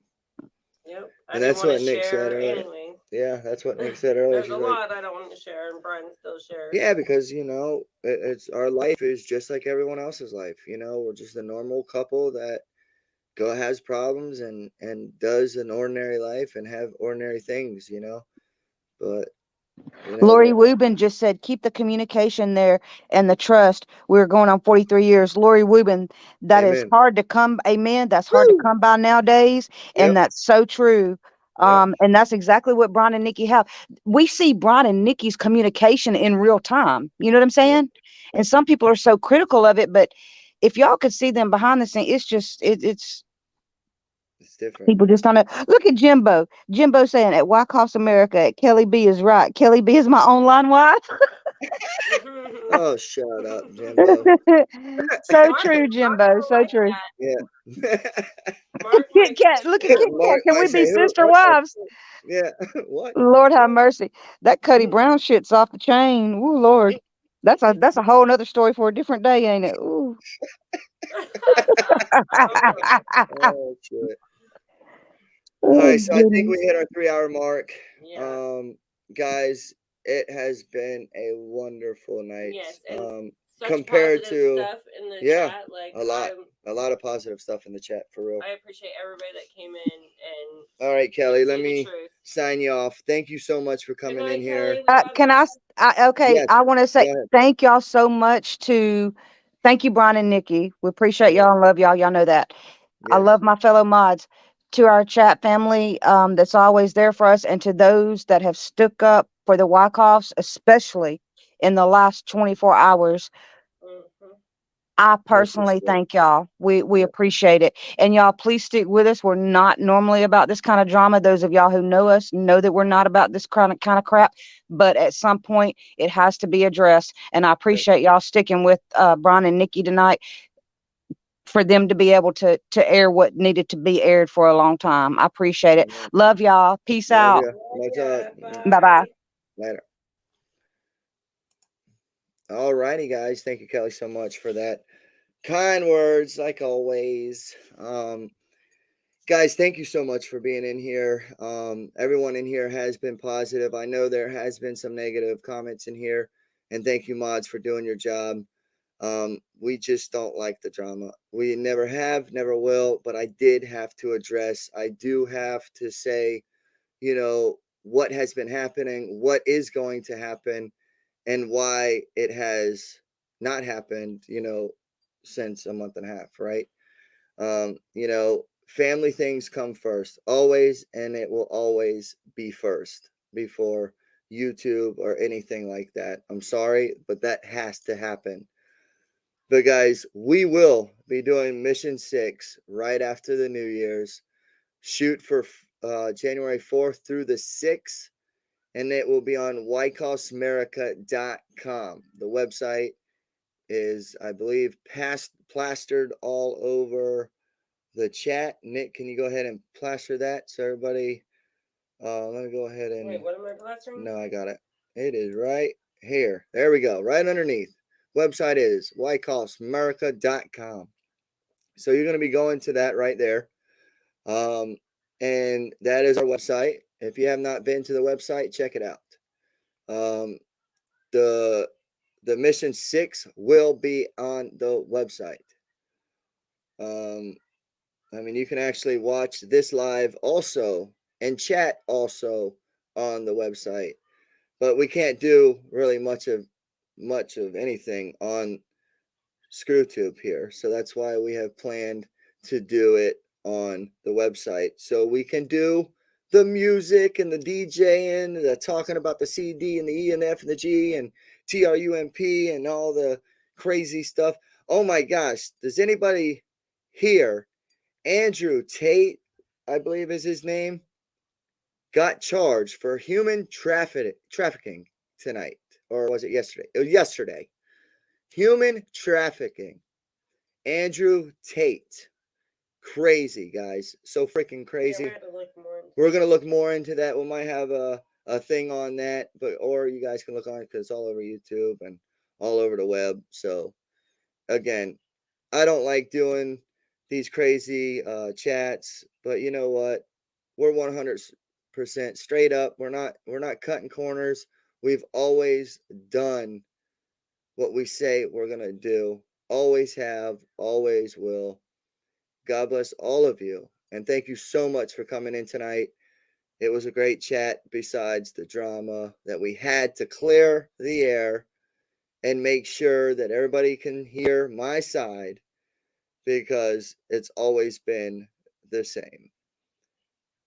And that's what Nick said earlier. Anyway. Yeah, that's what Nick said earlier. There's a lot I don't want to share, and Brian still shares. Yeah, because it's our life is just like everyone else's life. We're just a normal couple that has problems and does an ordinary life and have ordinary things. But Lori Wubin just said, keep the communication there and the trust. We're going on 43 years. Lori Wubin, that is hard to come. Amen. That's hard to come by nowadays. And that's so true. And that's exactly what Brian and Nikki have. We see Brian and Nikki's communication in real time. You know what I'm saying? And some people are so critical of it, but if y'all could see them behind the scenes, it's just, it's different. People just don't know. Look at Jimbo. Jimbo saying at WYKOFF'S America, Kelly B is right. Kelly B is my online wife. Oh, shut up, Jimbo. So true, Jimbo. So true. Yeah. Kit Kat. Look at Kit Kat. Can we be sister wives? Yeah. What? Lord have mercy. That Cuddy Brown shit's off the chain. Ooh, Lord. That's a whole nother story for a different day, ain't it? Ooh. Oh shit. All Oh right, so I think we goodness. hit our 3 hour mark. Yeah. Guys, it has been a wonderful night. Yes, and such Compared positive to stuff in the yeah, chat. Like a lot of positive stuff in the chat for real. I appreciate everybody that came in and All right, Kelly, let see the me truth. sign you off. Thank you so much for coming in Good night, here. Kelly. We love Can you. okay, Yes, I want to go say ahead. thank y'all so much thank you, Brian and Nikki. We appreciate y'all and love y'all. Y'all know that. I Yes. love my fellow mods. To our chat family, that's always there for us, and to those that have stuck up for the Wyckoffs, especially in the last 24 hours. Mhm. I I personally appreciate it. thank y'all. We Yeah. appreciate it. And y'all, please stick with us. We're not normally about this kind of drama. Those of y'all who know us know that we're not about this kind of crap. But at some point, it has to be addressed. And I appreciate y'all sticking with Brian and Nikki tonight for them to be able to air what needed to be aired for a long time. I appreciate it. Love y'all. Peace Love out. you. Much up. Bye bye. Later. All righty, guys. Thank you, Kelly, so much for that. Kind words, like always. Guys, thank you so much for being in here. Everyone in here has been positive. I know there has been some negative comments in here, and thank you, mods, for doing your job. We just don't like the drama. We never have, never will. But I did have to address. I do have to say, what has been happening, what is going to happen, and why it has not happened, since a month and a half, right? Family things come first, always, and it will always be first before YouTube or anything like that. I'm sorry, but that has to happen. But guys, we will be doing Mission 6 right after the New Year's. Shoot for January 4th through the 6th, and it will be on wykoffsmerica.com. The website is, I believe, plastered all over the chat. Nick, can you go ahead and plaster that so everybody? Let me go ahead and. Wait, what am I plastering? No, I got it. It is right here. There we go. Right underneath. Website is wykoffsmerica.com. So you're going to be going to that right there. And that is our website. If you have not been to the website, check it out. The Mission 6 will be on the website. You can actually watch this live also and chat also on the website, but we can't do really much of anything on ScrewTube here. So that's why we have planned to do it on the website, so we can do the music and the DJing, the talking about the CD and the E and F and the G and TRUMP and all the crazy stuff. Oh my gosh, does anybody here? Andrew Tate, I believe is his name, got charged for human trafficking tonight. Or was it yesterday? It was yesterday. Human trafficking. Andrew Tate. Crazy, guys. So freaking crazy. Yeah, we're going to look more into that. We might have a thing on that, or you guys can look on it because it's all over YouTube and all over the web. So, again, I don't like doing these crazy chats, but you know what? We're 100% straight up. We're not cutting corners. We've always done what we say we're gonna do. Always have, always will. God bless all of you, and thank you so much for coming in tonight. It was a great chat. Besides the drama that we had to clear the air and make sure that everybody can hear my side, because it's always been the same.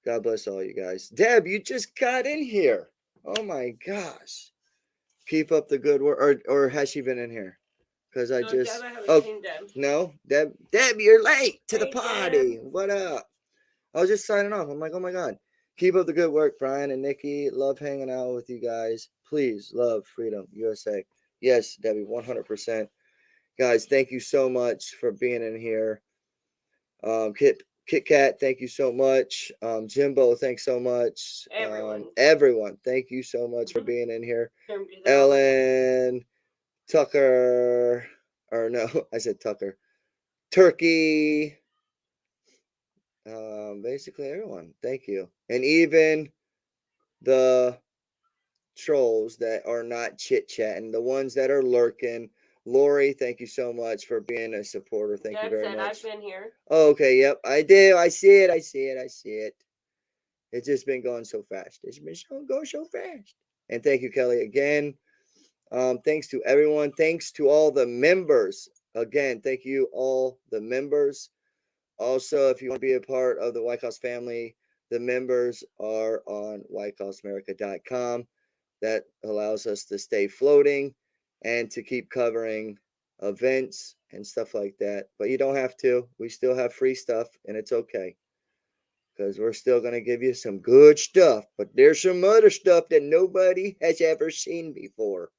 God bless all you guys. Deb, you just got in here. Oh my gosh. Keep up the good work. Or has she been in here? Because I just. Deb, I haven't seen Deb. No, Deb, you're late to the Hey, party. Deb. What up? I was just signing off. I'm like, oh my God. Keep up the good work, Brian and Nikki. Love hanging out with you guys. Please, love, freedom, USA. Yes, Debbie, 100%. Guys, thank you so much for being in here. Kit Kat, thank you so much. Jimbo, thanks so much. Everyone, thank you so much for being in here. Ellen, Tucker, or no, I said Tucker. Turkey. Basically everyone. Thank you. And even the trolls that are not chit chatting, the ones that are lurking. Lori, thank you so much for being a supporter. Thank you Deb very said, much. I've been here. Oh, okay, yep, I do. I see it. I see it. I see it. It's just been going so fast. It's been going so fast. And thank you, Kelly, again. Thanks to everyone. Thanks to all the members. Again, thank you all the members. Also, if you want to be a part of the WYKOFF'S family, the members are on wykoffsamerica.com. That allows us to stay floating and to keep covering events and stuff like that. But you don't have to. We still have free stuff, and it's okay. Because we're still going to give you some good stuff. But there's some other stuff that nobody has ever seen before.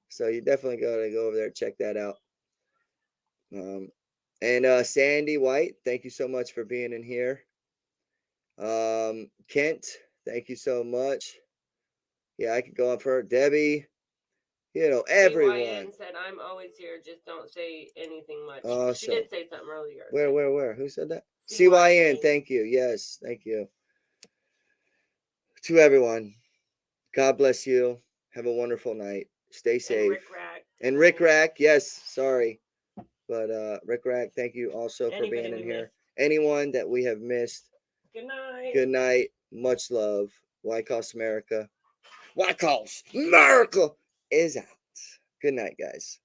So you definitely got to go over there and check that out. And Sandy White, thank you so much for being in here. Kent, thank you so much. Yeah, I could go on for her. Debbie, everyone. CYN said, I'm always here, just don't say anything much. Awesome. She did say something earlier. Where? Who said that? CYN. Thank you. Yes, thank you. To everyone, God bless you. Have a wonderful night. Stay safe. And Rick Rack, yes, sorry. But Rick Rack, thank you also for being in here. Anyone that we have missed, good night. Good night. Much love. WYKOFF'S America. WYKOFF'S America is out. Good night, guys.